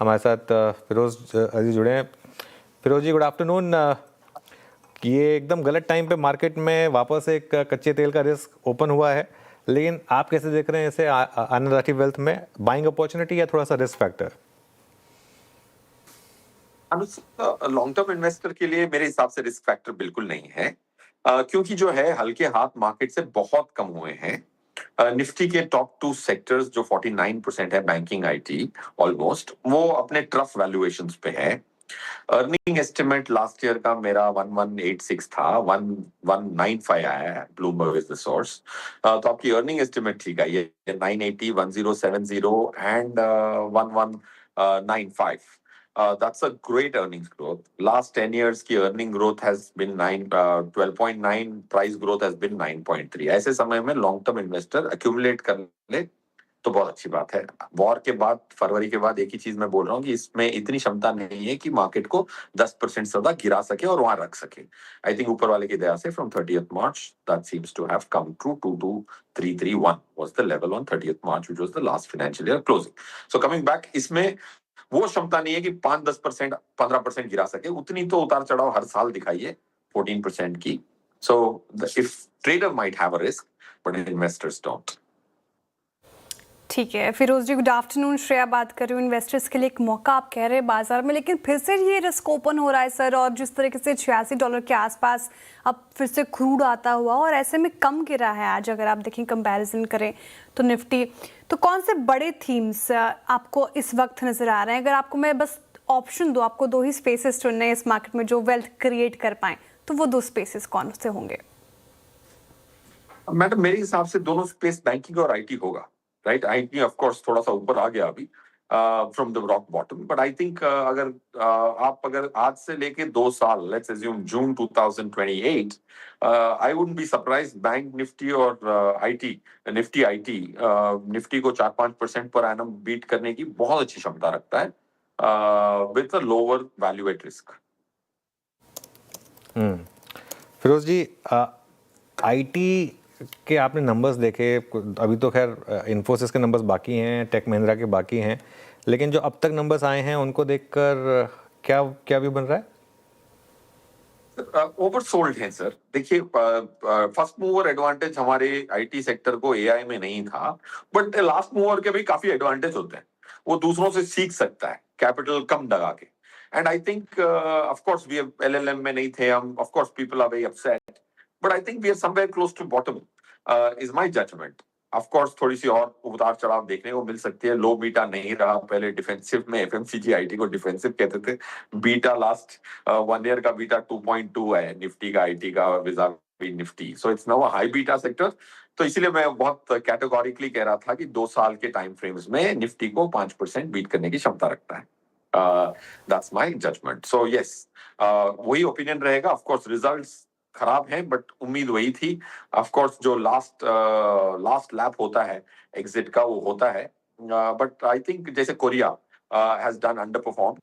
हमारे साथ फिरोज़ अजीज़ जुड़े हैं। फिरोज़ जी, गुड आफ्टरनून। ये एकदम गलत टाइम पे मार्केट में वापस एक कच्चे तेल का रिस्क ओपन हुआ है, लेकिन आप कैसे देख रहे हैं इसे अनराटिव वेल्थ में? बाइंग अपॉर्चुनिटी या थोड़ा सा risk factor? Long term investor के लिए मेरे हिसाब से रिस्क फैक्टर बिल्कुल नहीं है, क्योंकि जो है हल्के हाथ मार्केट से बहुत कम हुए हैं। निफ्टी के टॉप 2 सेक्टर्स जो 49% है, बैंकिंग, आईटी, ऑलमोस्ट वो अपने ट्रफ वैल्यूएशंस पे है। अर्निंग एस्टिमेट लास्ट ईयर का मेरा 1186 था, 1195 आया है, ब्लूमबर्ग इज द सोर्स। तो आपकी अर्निंग एस्टिमेट ठीक आई है, 980, 1070 and 1195. That's a great earnings growth. Last 10 years की earning growth has been 12.9, price growth has been 9.3. ऐसे समय में long term investor accumulate कर ले तो बहुत अच्छी बात है। वॉर के बाद, फरवरी के बाद एक ही चीज मैं बोल रहा हूँ कि इसमें इतनी क्षमता नहीं है कि मार्केट को 10% से ज्यादा गिरा सके और वहां रख सके। आई थिंक ऊपर वाले की दया से from 30th March that seems to have come true. 22331 was the level on 30th March, which was the last financial year closing. So coming back, इसमें वो क्षमता नहीं है कि 5-10%, 15% गिरा सके। उतनी तो उतार चढ़ाव हर साल दिखाइए 14% की। So if trader might have a risk, but investors don't. ठीक है फिरोज जी, गुड आफ्टरनून। श्रेया बात कर रही हूँ। इन्वेस्टर्स के लिए एक मौका आप कह रहे हैं बाजार में, लेकिन फिर से ये रिस्क ओपन हो रहा है सर, और जिस तरीके से $86 के आसपास अब फिर से क्रूड आता हुआ और ऐसे में कम गिरा है आज, अगर आप देखें कंपैरिजन करें तो निफ्टी। तो कौन से बड़े थीम्स आपको इस वक्त नजर आ रहे हैं? अगर आपको मैं बस ऑप्शन दूं, आपको 2 ही स्पेसेस चुनने हैं इस मार्केट में जो वेल्थ क्रिएट कर पाएं, तो वो 2 स्पेसेस कौन से होंगे? मैडम, मेरे हिसाब से दोनों स्पेस, बैंकिंग और आईटी होगा, राइट। आईटी ऑफ कोर्स थोड़ा सा ऊपर आ गया अभी from the rock bottom, but I think अगर आज से लेके 2 साल, let's assume June 2028, I wouldn't be surprised bank Nifty और आईटी, निफ्टी को 4-5% पर एनम बीट करने की बहुत अच्छी क्षमता रखता है with a lower value at risk. Feroze ji, IT के आपने नंबर्स देखे, अभी तो खैर इन्फोसिस के नंबर्स बाकी हैं, टेक महिंद्रा के बाकी हैं, लेकिन जो अब तक नंबर्स आए हैं उनको देखकर क्या भी बन रहा है? ओवरसोल्ड है सर। देखिए, फर्स्ट मूवर एडवांटेज हमारे आईटी सेक्टर को एआई में नहीं था, बट लास्ट मूवर के भी काफी एडवांटेज होते हैं। वो दूसरों से सीख सकता है कैपिटल कम लगा के। And I think, of course, we have LLM में नहीं थे हम. Of course, people are very upset. But I think we are somewhere close to bottom. Is my judgment. Of course, थोड़ी सी और उतार चढ़ाव देखने को मिल सकती है. लो बीटा नहीं रहा. पहले डिफेंसिव में FMCG IT को डिफेंसिव कहते थे. बीटा लास्ट 1 year का बीटा 2.2 है. निफ्टी का IT का विजा Nifty. So it's now a high beta sector. तो इसीलिए मैं बहुत कैटेगोरिकली कह रहा था कि 2 साल के टाइम फ्रेम्स में निफ्टी को 5% बीट करने की क्षमता रखता है. That's my judgment. So yes, वही ओपिनियन रहेगा. Of course, results खराब हैं, बट उम्मीद वही थी. Of course, जो लास्ट लैप होता है एग्जिट का वो होता है. बट आई थिंक जैसे Korea has done under perform.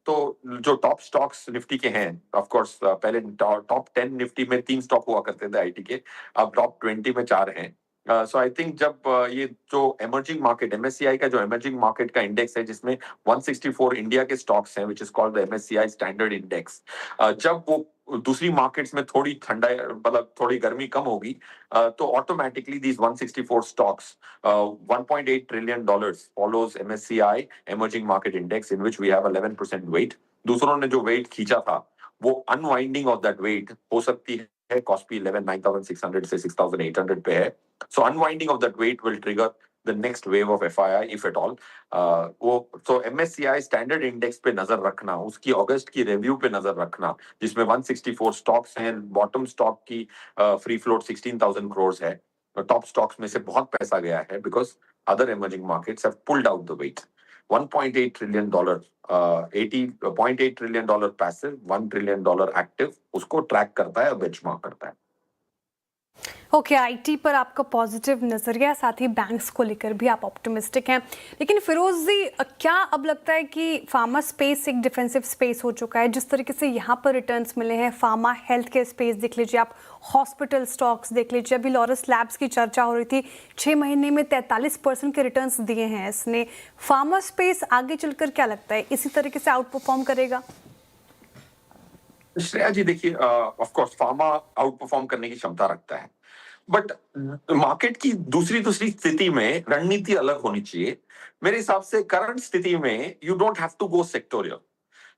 तो जो टॉप स्टॉक्स निफ्टी के हैं, ऑफ कोर्स पहले टॉप 10 निफ्टी में 3 स्टॉक हुआ करते थे आईटी के, अब टॉप 20 में 4 हैं. सो आई थिंक जब ये जो एमर्जिंग मार्केट MSCI का जो एमर्जिंग मार्केट का इंडेक्स है जिसमें 164 इंडिया के स्टॉक्स हैं, which is called the MSCI standard index, जब वो दूसरी मार्केट्स में थोड़ी ठंडा मतलब थोड़ी गर्मी कम होगी तो automatically these 164 stocks $1.8 trillion follows MSCI emerging market index in which we have 11% weight. दूसरों ने जो वेट खींचा था वो अनवाइंडिंग ऑफ दैट वेट हो सकती है. कॉस्पी 9,600 से 6,800 पे है. So unwinding of that weight will trigger the next wave of FII if at all. So MSCI standard index पे नजर रखना, उसकी अगस्त की रिव्यू पे नजर रखना, जिसमें 164 स्टॉक्स हैं. बॉटम स्टॉक की फ्री फ्लोट 16,000 crores है. टॉप स्टॉक्स में से बहुत पैसा गया है because other emerging markets have pulled out the weight. $1.8 trillion, $80.8 trillion passive, $1 trillion active, उसको ट्रैक करता है, बेंचमार्क करता है. ओके, आईटी पर आपका पॉजिटिव नजरिया, साथ ही बैंक्स को लेकर भी आप ऑप्टिमिस्टिक हैं. लेकिन फिरोज जी, क्या अब लगता है कि फार्मा स्पेस एक डिफेंसिव स्पेस हो चुका है? जिस तरीके से यहाँ पर रिटर्न्स मिले हैं, फार्मा हेल्थ केयर स्पेस देख लीजिए आप, हॉस्पिटल स्टॉक्स देख लीजिए. अभी लॉरस लैब्स की चर्चा हो रही थी, 6 महीने में 43% के रिटर्न्स दिए हैं इसने. फार्मा स्पेस आगे चलकर क्या लगता है इसी तरीके से आउट परफॉर्म करेगा? श्रेया जी देखिए, of course pharma out perform करने की क्षमता रखता है, बट मार्केट की दूसरी स्थिति में रणनीति अलग होनी चाहिए. मेरे हिसाब से करंट स्थिति में you don't have to go sectorial.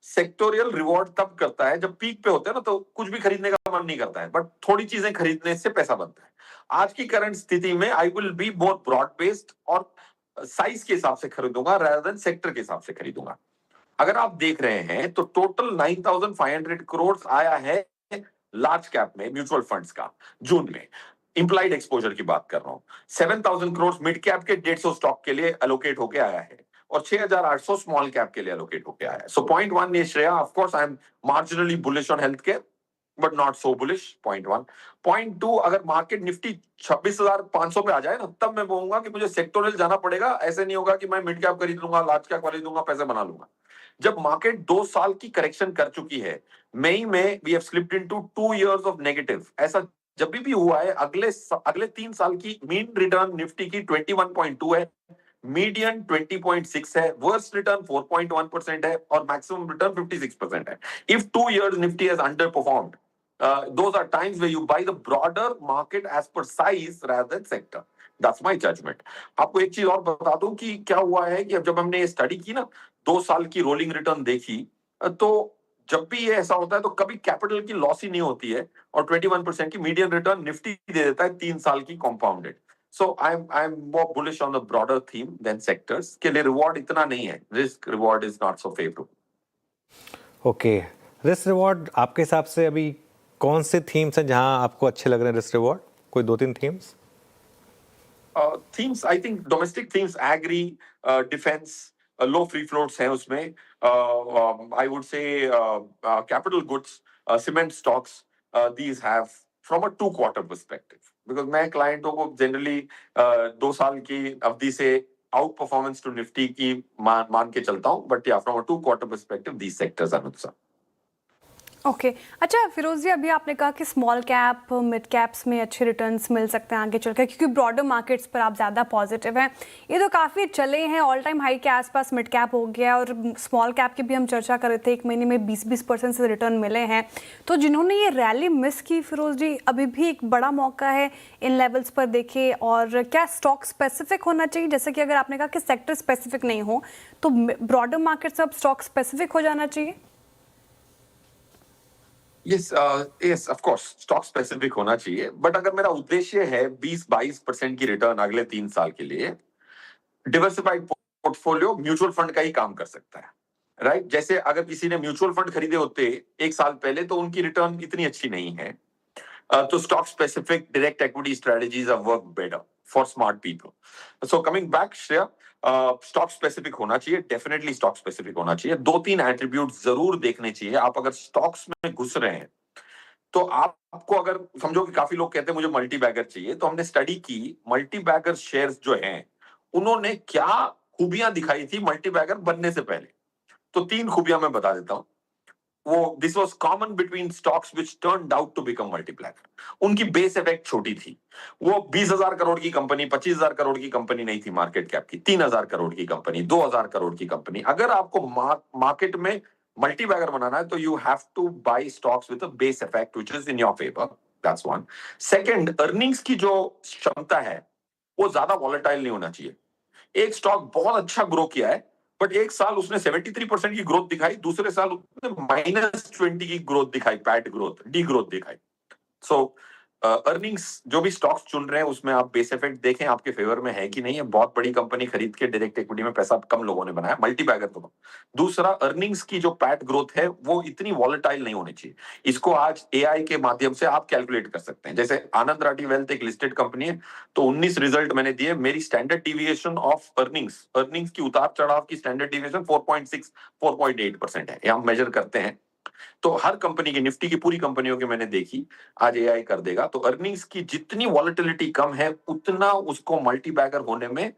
Sectorial reward तब करता है जब पीक पे होते हैं ना, तो कुछ भी खरीदने का मन नहीं करता है, बट थोड़ी चीजें खरीदने से पैसा बनता है. आज की करंट स्थिति में I will be more broad based और साइज के हिसाब से खरीदूंगा rather than सेक्टर के हिसाब से खरीदूंगा. अगर आप देख रहे हैं तो टोटल 9,500 crores आया है लार्ज कैप में म्यूचुअल फंड्स का जून में. इंप्लाइड एक्सपोजर की बात कर रहा हूं. 7,000 crores मिड कैप के 150 स्टॉक के लिए एलोकेट होके आया है और 6,800 स्मॉल कैप के लिए एलोकेट होके आया है. सो पॉइंट 1 ये Shreya, of course I am marginally bullish on health care but not so bullish. Point 1. Point 2, अगर मार्केट निफ्टी 26,500 पे आ जाए ना, तब मैं बोलूंगा कि मुझे सेक्टोरियल जाना पड़ेगा. ऐसे नहीं होगा कि मैं मिड कैप खरीद लूंगा, लार्ज कैप खरीद लूंगा, पैसे बना लूंगा. जब मार्केट 2 साल की करेक्शन कर चुकी है, मई में we have slipped into 2 years of negative. ऐसा जब भी हुआ है, अगले 3 साल की मीन रिटर्न निफ्टी की 21.2 है, मीडियन 20.6 है, वर्स्ट रिटर्न 4.1% है और मैक्सिमम रिटर्न 56% है. If 2 years Nifty has under performed, those are times where you buy the broader market as per size rather than sector. That's my judgment. आपको एक चीज और बता दूं कि क्या हुआ है कि अब जब हमने ये स्टडी की ना, 2 साल की रोलिंग रिटर्न देखी, तो जब भी ये ऐसा होता है तो कभी कैपिटल की लॉस ही नहीं होती है और 21% की मीडियन रिटर्न निफ्टी दे देता है 3 साल की compounded. So I am more bullish on the broader theme than sectors. के लिए रिवॉर्ड इतना नहीं है, risk reward is not so favourable. Okay, risk reward आपके हिसाब से अभी कौन से थीम्स हैं जहां आपको अच्छे लग रहे हैं रिस्क रिवॉर्ड? कोई 2-3 themes? Themes I think domestic themes, agri, defence, low free floats हैं उसमें. I would say capital goods, cement stocks, these have from a 2-quarter perspective, because मैं क्लाइंटों को जनरली 2 साल की अवधि से आउट परफॉर्मेंस टू निफ्टी की मान के चलता हूं, बट या from a 2-quarter perspective these sectors are नुकसान. ओके, अच्छा फिरोज जी, अभी आपने कहा कि स्मॉल कैप मिड कैप्स में अच्छे रिटर्न्स मिल सकते हैं आगे चलकर, क्योंकि ब्रॉडर मार्केट्स पर आप ज़्यादा पॉजिटिव हैं. ये तो काफ़ी चले हैं, ऑल टाइम हाई के आसपास मिड कैप हो गया और स्मॉल कैप की भी हम चर्चा कर रहे थे, 1 महीने में 20% से रिटर्न मिले हैं. तो जिन्होंने ये रैली मिस की फिरोज जी, अभी भी एक बड़ा मौका है इन लेवल्स पर देखे. और क्या स्टॉक स्पेसिफिक होना चाहिए? जैसे कि अगर आपने कहा कि सेक्टर स्पेसिफिक नहीं हो, तो ब्रॉडर मार्केट से अब स्टॉक स्पेसिफिक हो जाना चाहिए. Yes of course stock specific होना चाहिए, बट अगर मेरा उद्देश्य है 20-22% की रिटर्न अगले 3 साल के लिए, डिवर्सिफाइड पोर्टफोलियो म्यूचुअल फंड का ही काम कर सकता है, राइट? जैसे अगर किसी ने म्यूचुअल फंड खरीदे होते 1 साल पहले तो उनकी रिटर्न इतनी अच्छी नहीं है, तो stock specific direct equity strategies are work better for smart people. So coming back Shreya, stock specific होना चाहिए, डेफिनेटली स्टॉक स्पेसिफिक होना चाहिए। 2-3 एट्रीब्यूट जरूर देखने चाहिए। आप अगर स्टॉक्स में घुस रहे हैं तो आपको अगर समझो कि काफी लोग कहते हैं मुझे मल्टी बैगर चाहिए, तो हमने स्टडी की मल्टी बैगर शेयर्स जो हैं उन्होंने क्या खूबियां दिखाई थी मल्टी बैगर बनने से पहले। तो 3 खूबियां मैं बता देता हूं। वो this was common between stocks which turned out to become multiplier. उनकी बेस इफेक्ट छोटी थी। वो 20,000 करोड़ की कंपनी, 25,000 करोड़ की कंपनी नहीं थी मार्केट कैप की, 3,000 करोड़ की कंपनी, 2,000 करोड़ की कंपनी। अगर आपको मार्केट में मल्टी बैगर बनाना है तो you have to buy stocks with a base effect which is in your favour, that's one. Second, earnings की जो क्षमता है वो ज्यादा वॉलेटाइल नहीं होना चाहिए। एक स्टॉक बहुत अच्छा ग्रो किया है बट एक साल उसने 73% की ग्रोथ दिखाई, दूसरे साल उसने -20 की ग्रोथ दिखाई, पैट ग्रोथ, डी ग्रोथ दिखाई। सो अर्निंग्स जो भी स्टॉक्स चुन रहे हैं उसमें आप बेस इफेक्ट देखें आपके फेवर में है कि नहीं है। बहुत बड़ी कंपनी खरीद के डायरेक्ट इक्विटी में पैसा कम लोगों ने बनाया, मल्टी बैगर तो। दूसरा, अर्निंग्स की जो पैट ग्रोथ है वो इतनी वॉलेटाइल नहीं होनी चाहिए। इसको आज एआई के माध्यम से आप कैलकुलेट कर सकते हैं। जैसे आनंद राठी वेल्थ एक लिस्टेड कंपनी है, तो 19 रिजल्ट मैंने दिए, मेरी स्टैंडर्ड डिविएशन ऑफ अर्निंग्स की उतार चढ़ाव की स्टैंडर्ड डिविएशन 4.6 4.8% है, ये हम मेजर करते हैं। तो हर कंपनी की, निफ्टी की पूरी कंपनियों की मैंने देखी, आज एआई कर देगा। तो अर्निंग्स की जितनी वॉलेटिलिटी कम है उतना उसको मल्टी बैगर होने में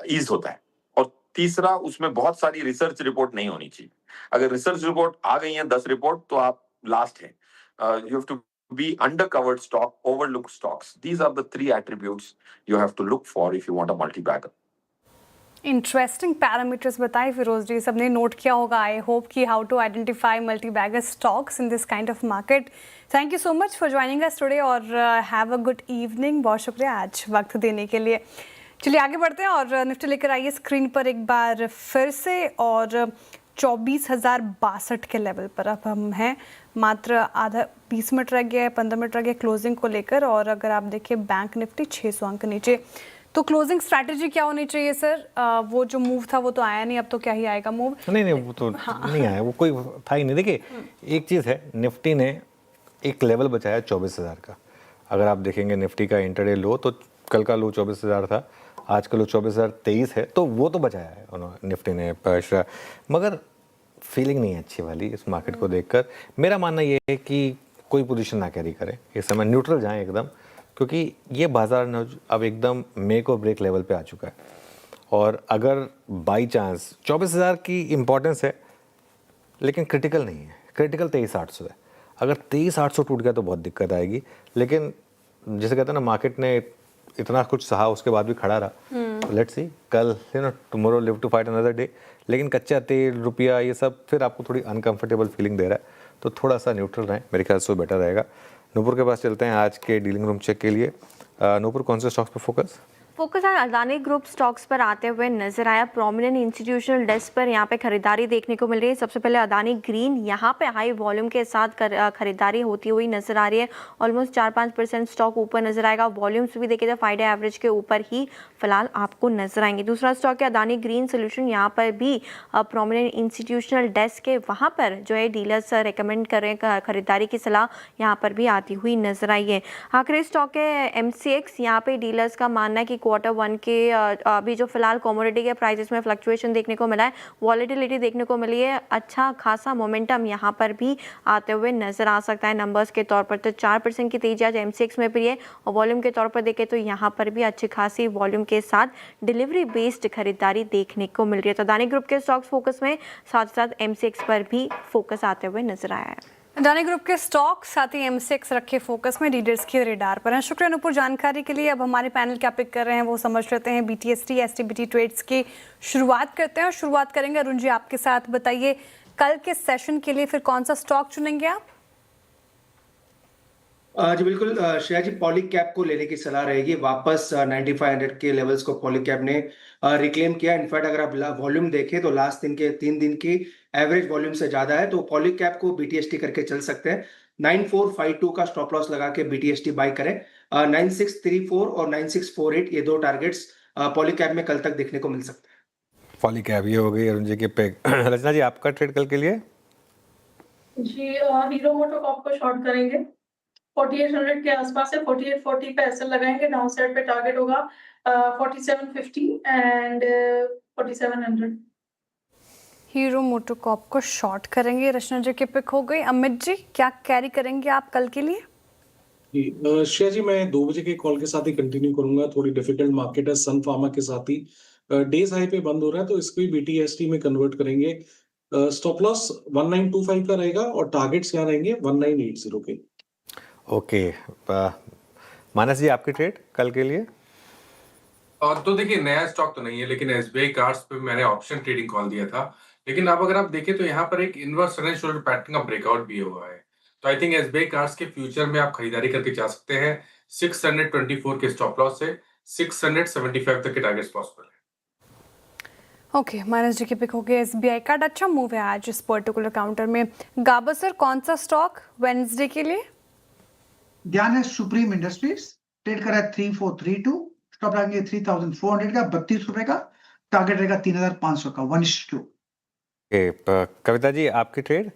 ईज होता है। और तीसरा, उसमें बहुत सारी रिसर्च रिपोर्ट नहीं होनी चाहिए। अगर रिसर्च रिपोर्ट आ गई है 10 रिपोर्ट तो आप लास्ट है। You have to be undercovered stock, overlooked stocks. These are the 3 attributes you have to look for if you want a multi-bagger. Interesting parameters बताए फिरोज जी, सबने नोट किया होगा आई होप कि how to identify multi bagger stocks in this kind of market. Thank you so much for joining us today और have a good evening. बहुत शुक्रिया आज वक्त देने के लिए। चलिए आगे बढ़ते हैं और निफ्टी लेकर आइए स्क्रीन पर एक बार फिर से, और 24,062 के लेवल पर अब हम हैं। मात्र आधा 20 मिनट रह गया है, 15 मिनट रह गया क्लोजिंग को लेकर। और अगर आप देखिए बैंक निफ्टी 600 अंक नीचे, तो क्लोजिंग स्ट्रैटेजी क्या होनी चाहिए सर? वो जो मूव था वो तो आया नहीं, अब तो क्या ही आएगा मूव? नहीं वो तो नहीं आया, वो कोई था ही नहीं। देखिए एक चीज़ है, निफ्टी ने एक लेवल बचाया 24,000 का। अगर आप देखेंगे निफ्टी का इंटरडे लो तो कल का लो 24,000 था, आज का लो 24,023 है, तो वो तो बचाया है उन्होंने, निफ्टी ने। मगर फीलिंग नहीं है अच्छी वाली इस मार्केट को देखकर। मेरा मानना ये है कि कोई पोजीशन ना कैरी करें इस समय, न्यूट्रल जाएं एकदम, क्योंकि ये बाजार अब एकदम मेक और ब्रेक लेवल पे आ चुका है। और अगर बाई चांस 24,000 की इम्पोर्टेंस है लेकिन क्रिटिकल नहीं है, क्रिटिकल 23,800 है। अगर 23,800 टूट गया तो बहुत दिक्कत आएगी। लेकिन जैसे कहते हैं ना, मार्केट ने इतना कुछ सहा उसके बाद भी खड़ा रहा। लेट्स सी, कल tomorrow live to fight another day. लेकिन कच्चा तेल, रुपया, ये सब फिर आपको थोड़ी अनकंफर्टेबल फीलिंग दे रहा है, तो थोड़ा सा न्यूट्रल रहें, मेरे ख्याल से बेटर रहेगा। नूपुर के पास चलते हैं आज के डीलिंग रूम चेक के लिए। नूपुर, कौन से स्टॉक्स पर फोकस? फोकस आज अदानी ग्रुप स्टॉक्स पर आते हुए नजर आया। प्रोमिनेंट इंस्टीट्यूशनल डेस्क पर यहाँ पे खरीदारी देखने को मिल रही है। सबसे पहले अदानी ग्रीन, यहाँ पे हाई वॉल्यूम के साथ खरीदारी होती हुई नजर आ रही है। ऑलमोस्ट 4-5% स्टॉक ऊपर नजर आएगा। वॉल्यूम्स भी देखे तो 5-डे एवरेज के ऊपर ही फिलहाल आपको नजर आएंगे। दूसरा स्टॉक है अदानी ग्रीन सोल्यूशन, यहाँ पर भी प्रोमिनेंट इंस्टीट्यूशनल डेस्क है, वहाँ पर जो है डीलर्स रिकमेंड कर रहे हैं, खरीदारी की सलाह यहाँ पर भी आती हुई नजर आई है। आखिरी स्टॉक है MCX, यहाँ पे डीलर्स का मानना है कि Q1 के अभी जो फिलहाल कमोडिटी के प्राइसेस में फ्लक्चुएशन देखने को मिला है, वॉलेटिलिटी देखने को मिली है, अच्छा खासा मोमेंटम यहाँ पर भी आते हुए नजर आ सकता है। नंबर्स के तौर पर तो 4% की तेजी आज MCX में भी है, और वॉल्यूम के तौर पर देखें तो यहाँ पर भी अच्छी खासी वॉल्यूम के साथ डिलीवरी बेस्ड खरीदारी देखने को मिल रही है। तो अदानी ग्रुप के स्टॉक्स फोकस में, साथ साथ MCX पर भी फोकस आते हुए नजर आया है। अदानी ग्रुप के स्टॉक साथ ही MCX रखे फोकस में, लीडर्स के रेडार पर हैं। शुक्रिया नूपुर जानकारी के लिए। अब हमारे पैनल क्या पिक कर रहे हैं वो समझ लेते हैं। BTST STBT ट्रेड्स की शुरुआत करते हैं और शुरुआत करेंगे अरुण जी आपके साथ। बताइए कल के सेशन के लिए फिर कौन सा स्टॉक चुनेंगे आप? जी बिल्कुल श्रेया जी, पॉलीकैब को लेने की सलाह रहेगी। वापस 9500 के लेवल्स को पॉलीकैब ने रिक्लेम किया। इनफैक्ट अगर आप वॉल्यूम देखें तो लास्ट 3 दिन की एवरेज वॉल्यूम से ज्यादा है, तो पॉलीकैब को BTST करके चल सकते हैं। 9452 का स्टॉप लॉस लगा के BTST बाय करें। 9634 और 9648 ये दो टारगेट्स पॉलीकैब में कल तक देखने को मिल सकते हैं। पॉलीकैब ये हो गई अरुण जी के पेग। रचना जी आपका ट्रेड कल के लिए? जी हीरो मोटोकॉर्प को शॉर्ट करेंगे, 4800 के आसपास है, 4840 पे एसएल लगाएंगे, डाउन साइड पे टारगेट होगा 4750 एंड 4700। हीरो मोटोकॉर्प को शॉर्ट करेंगे। रचना जी की पिक हो गई। अमित जी क्या कैरी करेंगे आप कल के लिए? जी श्रेया जी, मैं 2 बजे के कॉल के साथ ही कंटिन्यू करूंगा। थोड़ी डिफिकल्ट मार्केट है, सन फार्मा के साथ ही डेज हाई पे बंद हो रहा है, तो इसको भी BTST में कन्वर्ट करेंगे। स्टॉप लॉस 1925 का रहेगा और टारगेट्स क्या रहेंगे 1980 के। ओके, मानस जी आपकी ट्रेड कल के लिए? तो देखिए नया स्टॉक तो नहीं है, लेकिन SBI कार्ड्स पे मैंने ऑप्शन ट्रेडिंग कॉल दिया था। लेकिन अब अगर आप देखें तो यहाँ पर एक inverse run and shoulder pattern का ब्रेकआउट भी हुआ है, तो आई थिंक SBI कार्ड्स के फ्यूचर में आप खरीदारी करके जा सकते हैं। 624 के स्टॉप लॉस से 675 तक के टारगेट्स पॉसिबल है। ओके, मानस जी की पिक हो गई SBI कार्ड। अच्छा मूव है आज इस पर्टिकुलर काउंटर में। गाबर सर कौन सा स्टॉक वेडनेसडे के लिए? ध्यान है सुप्रीम इंडस्ट्रीज, ट्रेड कर रहा है 3432, स्टॉप लगेंगे 3400 का, 32 रुपए का, टारगेट रहेगा 3500 का, 1:2। कविता जी आपकी ट्रेड?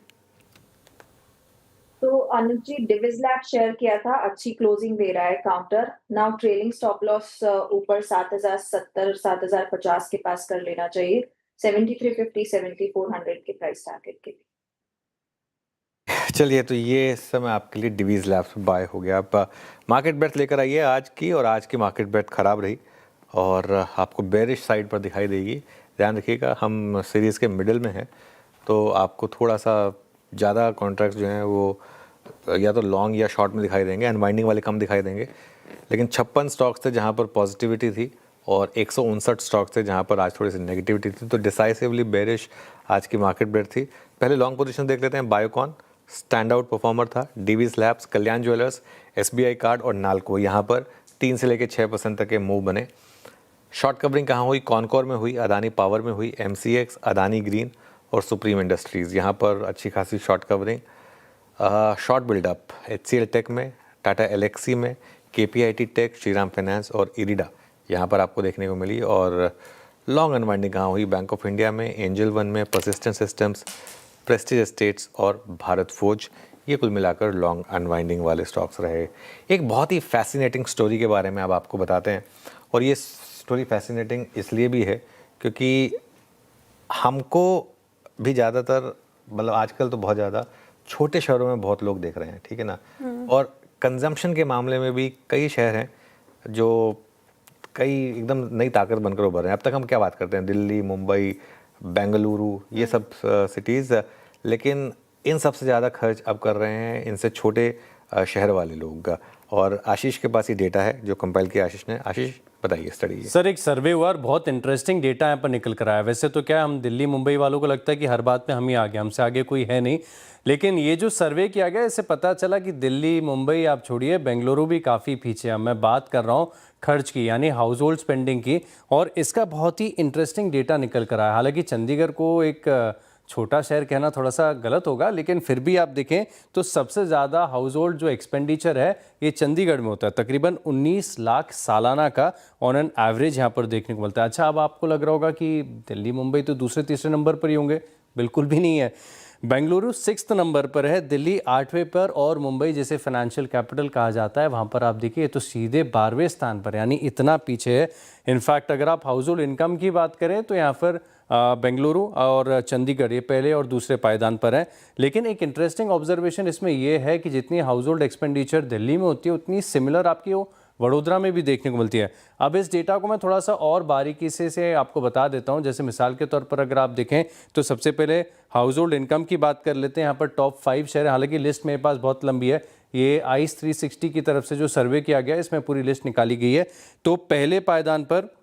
तो अनुज जी डिविज लैब शेयर किया था, अच्छी क्लोजिंग दे रहा है counter. Now trailing stop loss ऊपर 7070 7050 के पास कर लेना चाहिए। 7350 7400 के प्राइस टारगेट के लिए। चलिए, तो ये इस समय आपके लिए डिवीज लैब्स में बाय हो गया। आप मार्केट बेट लेकर आइए आज की, और आज की मार्केट बेट खराब रही और आपको बेरिश साइड पर दिखाई देगी। ध्यान रखिएगा, हम सीरीज़ के मिडिल में हैं, तो आपको थोड़ा सा ज़्यादा कॉन्ट्रैक्ट्स जो हैं वो या तो लॉन्ग या शॉर्ट में दिखाई देंगे, अनवाइंडिंग वाले कम दिखाई देंगे। लेकिन 56 स्टॉक्स थे जहाँ पर पॉजिटिविटी थी और 159 स्टॉक्स थे जहाँ पर आज थोड़ी सी नेगेटिविटी थी, तो डिसाइसिवली बेरिश आज की मार्केट बेट थी। पहले लॉन्ग पोजीशन देख लेते हैं। बायोकॉन स्टैंड आउट परफॉर्मर था, डीवीज लैब्स, कल्याण ज्वेलर्स, SBI कार्ड और नाल्को, यहाँ पर 3 से लेकर 6% तक के मूव बने। शॉर्ट कवरिंग कहाँ हुई? कॉनकोर में हुई, अदानी पावर में हुई, MCX, अदानी ग्रीन और सुप्रीम इंडस्ट्रीज़, यहाँ पर अच्छी खासी short covering. Short buildup HCL tech में, टाटा एलेक्सी में, KPIT टेक, श्रीराम फाइनेंस और इरिडा, यहाँ पर आपको देखने को मिली। और लॉन्ग अनवाइंडिंग कहाँ हुई? बैंक ऑफ इंडिया में, एंजल वन में, परसिस्टेंट सिस्टम्स, प्रेस्टीज एस्टेट्स और भारत फोर्ज, ये कुल मिलाकर लॉन्ग अनवाइंडिंग वाले स्टॉक्स रहे। एक बहुत ही फैसिनेटिंग स्टोरी के बारे में अब आपको बताते हैं, और ये स्टोरी फैसिनेटिंग इसलिए भी है क्योंकि हमको भी ज़्यादातर, मतलब आजकल तो बहुत ज़्यादा छोटे शहरों में बहुत लोग देख रहे हैं, ठीक है ना, और कंजम्पशन के मामले में भी कई शहर हैं जो कई एकदम नई ताकत बनकर उभर रहे हैं। अब तक हम क्या बात करते हैं, दिल्ली, मुंबई, बेंगलुरु, ये सब सिटीज़, लेकिन इन सबसे ज़्यादा खर्च अब कर रहे हैं इनसे छोटे शहर वाले लोग। और आशीष के पास ये डेटा है जो कंपाइल किया आशीष ने। आशीष बताइए स्टडी। सर एक सर्वे हुआ और बहुत इंटरेस्टिंग डेटा यहाँ पर निकल कर आया। वैसे तो क्या हम दिल्ली मुंबई वालों को लगता है कि हर बात में हम ही आगे, हमसे आगे कोई है नहीं, लेकिन ये जो सर्वे किया गया इससे पता चला कि दिल्ली मुंबई आप छोड़िए, बेंगलुरु भी काफ़ी पीछे है। मैं बात कर रहा हूँ खर्च की, यानी हाउस होल्ड स्पेंडिंग की, और इसका बहुत ही इंटरेस्टिंग डेटा निकल कर आया। हालांकि चंडीगढ़ को एक छोटा शहर कहना थोड़ा सा गलत होगा, लेकिन फिर भी आप देखें तो सबसे ज़्यादा हाउस होल्ड जो एक्सपेंडिचर है ये चंडीगढ़ में होता है, तकरीबन 19 लाख सालाना का ऑन एन एवरेज यहाँ पर देखने को मिलता है। अच्छा, अब आपको लग रहा होगा कि दिल्ली मुंबई तो दूसरे तीसरे नंबर पर ही होंगे, बिल्कुल भी नहीं है। बेंगलुरु 6th नंबर पर है, दिल्ली 8वें पर, और मुंबई जिसे फाइनेंशियल कैपिटल कहा जाता है वहाँ पर आप देखिए तो सीधे 12वें स्थान पर, यानी इतना पीछे है। इनफैक्ट अगर आप हाउस होल्ड इनकम की बात करें तो यहाँ पर बेंगलुरु और चंडीगढ़ ये पहले और दूसरे पायदान पर हैं। लेकिन एक इंटरेस्टिंग ऑब्जर्वेशन इसमें यह है कि जितनी हाउस होल्ड एक्सपेंडिचर दिल्ली में होती है उतनी सिमिलर आपकी वो वडोदरा में भी देखने को मिलती है। अब इस डेटा को मैं थोड़ा सा और बारीकी से आपको बता देता हूं। जैसे मिसाल के तौर पर अगर आप देखें तो सबसे पहले हाउस होल्ड इनकम की बात कर लेते हैं। यहाँ पर टॉप 5 शहर, हालांकि लिस्ट मेरे पास बहुत लंबी है, ये आइस 360 की तरफ से जो सर्वे किया गया इसमें पूरी लिस्ट निकाली गई है। तो पहले पायदान पर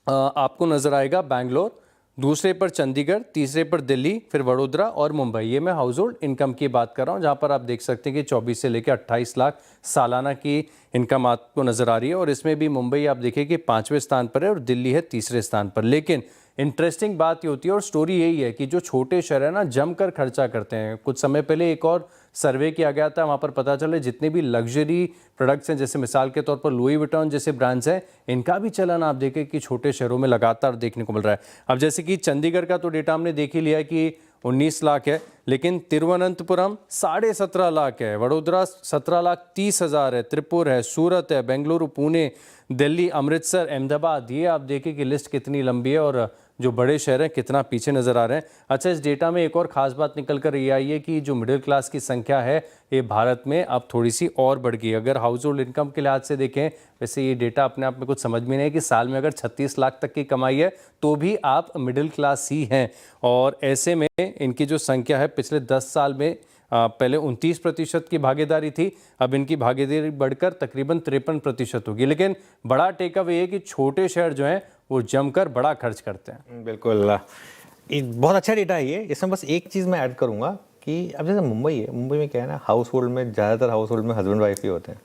आपको नजर आएगा बैंगलोर, दूसरे पर चंडीगढ़, तीसरे पर दिल्ली, फिर वडोदरा और मुंबई। ये मैं हाउस होल्ड इनकम की बात कर रहा हूँ, जहाँ पर आप देख सकते हैं कि 24 से लेकर 28 लाख सालाना की इनकम आपको नज़र आ रही है। और इसमें भी मुंबई आप देखिए कि 5वें स्थान पर है और दिल्ली है तीसरे स्थान पर। लेकिन इंटरेस्टिंग बात ये होती है और स्टोरी यही है कि जो छोटे शहर है ना, जमकर खर्चा करते हैं। कुछ समय पहले एक और सर्वे किया गया था, वहाँ पर पता चला जितने भी लग्जरी प्रोडक्ट्स हैं, जैसे मिसाल के तौर पर लुई विटॉन जैसे ब्रांड्स हैं, इनका भी चलन आप देखें कि छोटे शहरों में लगातार देखने को मिल रहा है। अब जैसे कि चंडीगढ़ का तो डेटा हमने देख ही लिया है कि 19 लाख है, लेकिन तिरुवनंतपुरम 17.5 लाख है, वडोदरा 17,30,000 है, त्रिपुर है, सूरत है, बेंगलुरु, पुणे, दिल्ली, अमृतसर, अहमदाबाद। ये आप देखें कि लिस्ट कितनी लंबी है और जो बड़े शहर हैं कितना पीछे नज़र आ रहे हैं। अच्छा, इस डेटा में एक और ख़ास बात निकल कर ये आई है कि जो मिडिल क्लास की संख्या है ये भारत में अब थोड़ी सी और बढ़ गई। अगर हाउस होल्ड इनकम के लिहाज से देखें, वैसे ये डेटा अपने आप में कुछ समझ में नहीं है कि साल में अगर 36 लाख तक की कमाई है तो भी आप मिडिल क्लास ही हैं। और ऐसे में इनकी जो संख्या है पिछले 10 साल में पहले 29% की भागीदारी थी, अब इनकी भागीदारी बढ़कर तकरीबन 53% होगी। लेकिन बड़ा टेक अवे ये कि छोटे शहर जो हैं वो जमकर बड़ा खर्च करते हैं। बिल्कुल, बहुत अच्छा डेटा है ये। इसमें बस एक चीज़ मैं ऐड करूँगा कि अब जैसे मुंबई है, मुंबई में क्या है ना, हाउस होल्ड में ज़्यादातर हाउस होल्ड में हस्बैंड वाइफ ही होते हैं,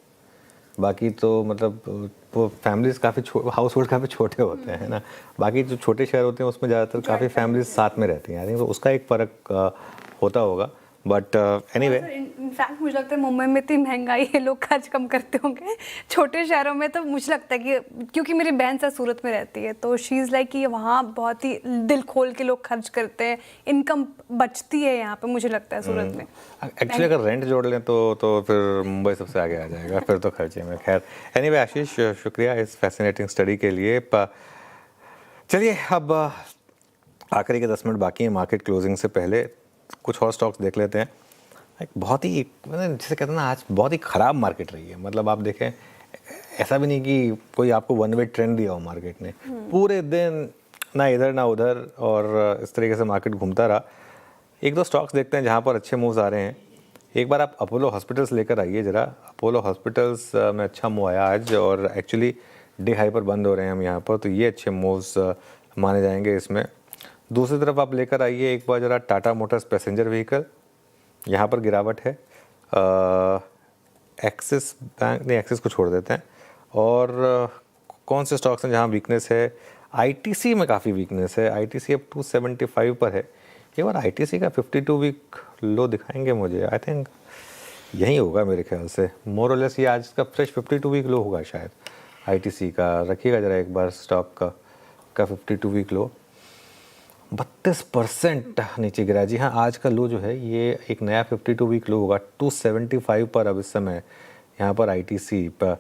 बाकी तो मतलब वो फैमिलीज काफ़ी हाउस होल्ड काफ़ी छोटे होते हैं, है ना। बाकी जो छोटे शहर होते हैं उसमें ज़्यादातर काफ़ी फैमिलीज साथ में रहती हैं। आई थिंक तो उसका एक फ़र्क होता होगा, बट एनीवे इनफैक्ट मुझे लगता है मुंबई में इतनी महंगाई है, लोग खर्च कम करते होंगे। छोटे शहरों में तो मुझे लगता है कि क्योंकि मेरी बहन से सूरत में रहती है तो शी इज़ लाइक कि वहाँ बहुत ही दिल खोल के लोग खर्च करते हैं, इनकम बचती है यहाँ पे, मुझे लगता है सूरत में। एक्चुअली अगर रेंट जोड़ लें तो फिर मुंबई सबसे आगे आ जाएगा फिर तो खर्चे में। खैर एनीवे आशीष, शुक्रिया इस फैसिनेटिंग स्टडी के लिए। चलिए अब आखिरी के 10 मिनट बाकी हैं मार्केट क्लोजिंग से पहले, कुछ और स्टॉक्स देख लेते हैं। एक बहुत ही जैसे कहते हैं ना, आज बहुत ही ख़राब मार्केट रही है। मतलब आप देखें, ऐसा भी नहीं कि कोई आपको वन वे ट्रेंड दिया हो मार्केट ने, पूरे दिन ना इधर ना उधर और इस तरीके से मार्केट घूमता रहा। एक दो स्टॉक्स देखते हैं जहाँ पर अच्छे मूव्स आ रहे हैं। एक बार आप अपोलो हॉस्पिटल्स लेकर आइए ज़रा। अपोलो हॉस्पिटल्स में अच्छा मूव आया आज और एक्चुअली डे हाई पर बंद हो रहे हैं हम यहाँ पर, तो ये अच्छे मूव्स माने जाएंगे इसमें। दूसरी तरफ आप लेकर आइए एक बार ज़रा टाटा मोटर्स पैसेंजर व्हीकल, यहाँ पर गिरावट है। एक्सिस बैंक, नहीं एक्सिस को छोड़ देते हैं। और कौन से स्टॉक्स हैं जहाँ वीकनेस है? आईटीसी में काफ़ी वीकनेस है। आईटीसी अब 275 पर है। एक बार आईटीसी का 52 वीक लो दिखाएंगे मुझे, आई थिंक यही होगा मेरे ख्याल से। मोर और लेस ये आज का फ्रेश 52 वीक लो होगा शायद आईटीसी का। रखिएगा ज़रा एक बार स्टॉक का 52 वीक लो। 32% नीचे गिरा। जी हाँ, आज का लो जो है ये एक नया 52 वीक लो होगा 275 पर अब इस समय यहाँ पर आईटीसी पर।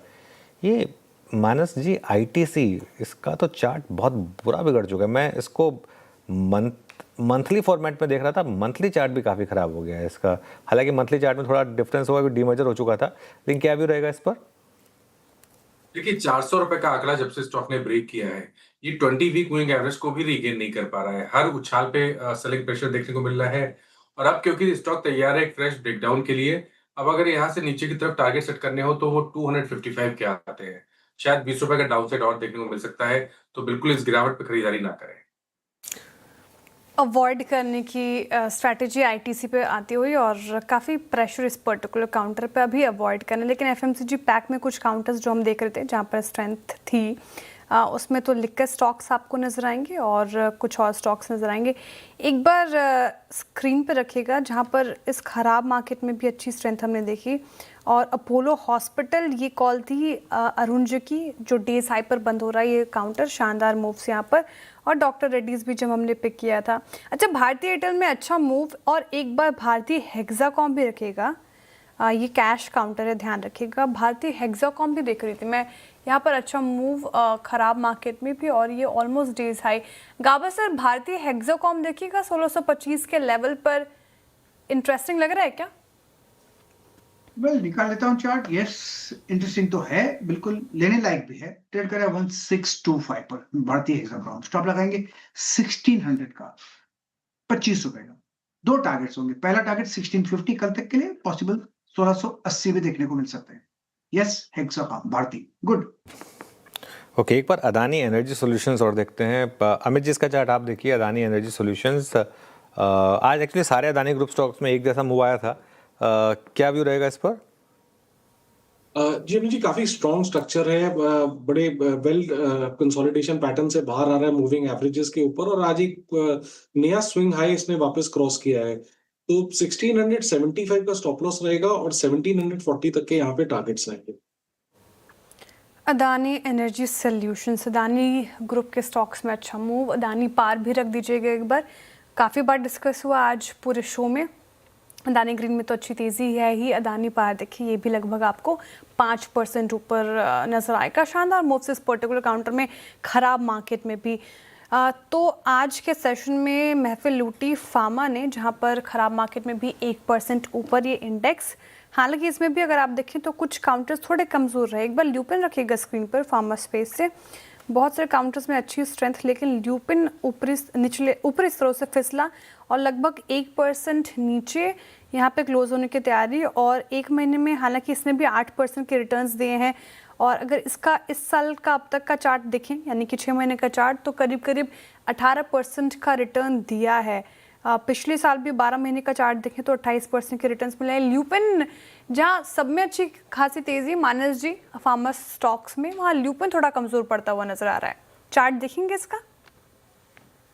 ये मानस जी आईटीसी, इसका तो चार्ट बहुत बुरा बिगड़ चुका है। मैं इसको मंथली फॉर्मेट में देख रहा था, मंथली चार्ट भी काफ़ी ख़राब हो गया है इसका। हालांकि मंथली चार्ट में थोड़ा डिफरेंस होगा, डीमर्जर हो चुका था, लेकिन क्या भी रहेगा इस पर? देखिए 400 रुपए का आंकड़ा जब से स्टॉक ने ब्रेक किया है, ये 20 वीक मूविंग एवरेज को भी रीगेन नहीं कर पा रहा है। हर उछाल पे सेलिंग प्रेशर देखने को मिल रहा है और अब क्योंकि स्टॉक तैयार है एक फ्रेश ब्रेकडाउन के लिए, अब अगर यहाँ से नीचे की तरफ टारगेट सेट करने हो तो वो 255 के आते हैं। शायद 20 रुपए का डाउन साइड और देखने को मिल सकता है, तो बिल्कुल इस गिरावट पे खरीदारी ना करें। अवॉइड करने की स्ट्रैटेजी आईटीसी पे आती हुई और काफ़ी प्रेशर इस पर्टिकुलर काउंटर पे अभी अवॉइड करना। लेकिन एफएमसीजी पैक में कुछ काउंटर्स जो हम देख रहे थे जहाँ पर स्ट्रेंथ थी, उसमें तो लिक्विड स्टॉक्स आपको नज़र आएंगे और कुछ और स्टॉक्स नज़र आएंगे। एक बार स्क्रीन पर रखिएगा जहाँ पर इस ख़राब मार्केट में भी अच्छी स्ट्रेंथ हमने देखी। और अपोलो हॉस्पिटल, ये कॉल थी अरुण जी की, जो डेज हाई पर बंद हो रहा है ये काउंटर, शानदार मूव्स यहाँ पर। और डॉक्टर रेड्डीज भी जब हमने पिक किया था। अच्छा, भारतीय एयरटेल में अच्छा मूव और एक बार भारतीय हेक्साकॉम भी रखिएगा, ये कैश काउंटर है, ध्यान रखिएगा। भारतीय हेक्साकॉम भी देख रही थी मैं, यहाँ पर अच्छा मूव खराब मार्केट में भी और ये ऑलमोस्ट डेज हाई। गाबा सर, भारतीय हेक्साकॉम देखिएगा 1625 के लेवल पर, इंटरेस्टिंग लग रहा है क्या? वेल निकाल लेता हूँ चार्ट। यस, इंटरेस्टिंग तो है, बिल्कुल लेने लायक भी है। ट्रेड करें 1625 पर भारतीय हेक्साकॉम। स्टॉप लगाएंगे 1600 का, 25 रुपए का। दो टारगेट्स होंगे, पहला टारगेट 1650 कल तक के लिए, पॉसिबल 1680 भी देखने को मिल सकते हैं। Yes, Hexacom Bharti good. Okay, एक बार अदानी एनर्जी सॉल्यूशंस और देखते हैं। अमित जी इसका चार्ट आप देखिए, अदानी एनर्जी सॉल्यूशंस। आज एक्चुअली सारे अदानी ग्रुप स्टॉक्स में एक जैसा मूव आया था। क्या व्यू रहेगा इस पर? जी अमित जी, काफी स्ट्रॉन्ग स्ट्रक्चर है, बड़े वेल कंसोलिडेशन पैटर्न से बाहर आ रहा है मूविंग एवरेजेस के ऊपर और आज एक नया स्विंग हाई इसने वापस क्रॉस किया है। तो 1675 का स्टॉप लॉस रहेगा और 1740 तक के यहाँ पे टारगेट्स आएंगे। Adani energy solutions, Adani group के स्टॉक्स में अच्छा मूव, अदानी पार भी रख दीजिएगा एक बार, काफ़ी बार डिस्कस हुआ आज पूरे शो में। अदानी ग्रीन में तो अच्छी तेज़ी है ही, अदानी पार देखिए ये भी लगभग आपको 5% ऊपर नज़र आएगा। शानदार मूव्स इस पर्टिकुलर काउंटर में, ख़राब मार्केट में भी। तो आज के सेशन में महफिल लूटी फार्मा ने, जहाँ पर ख़राब मार्केट में भी 1% ऊपर ये इंडेक्स। हालांकि इसमें भी अगर आप देखें तो कुछ काउंटर्स थोड़े कमज़ोर रहे। एक बार ल्यूपिन रखिएगा स्क्रीन पर फार्मा स्पेस से, बहुत सारे काउंटर्स में अच्छी स्ट्रेंथ, लेकिन ल्यूपिन ऊपरी स्तरों से फिसला और लगभग 1% नीचे यहाँ पे क्लोज होने की तैयारी। और एक महीने में हालांकि इसने भी 8% के रिटर्न्स दिए हैं, और अगर इसका इस साल का अब तक का चार्ट देखें, यानी कि 6 महीने का चार्ट, तो करीब करीब 18% का रिटर्न दिया है। पिछले साल भी 12 महीने का चार्ट देखें तो 28% के रिटर्न्स मिले हैं। ल्यूपिन जहाँ सब में अच्छी खासी तेज़ी, मानस जी फार्मा स्टॉक्स में, वहाँ ल्यूपिन थोड़ा कमज़ोर पड़ता हुआ नज़र आ रहा है। चार्ट देखेंगे इसका?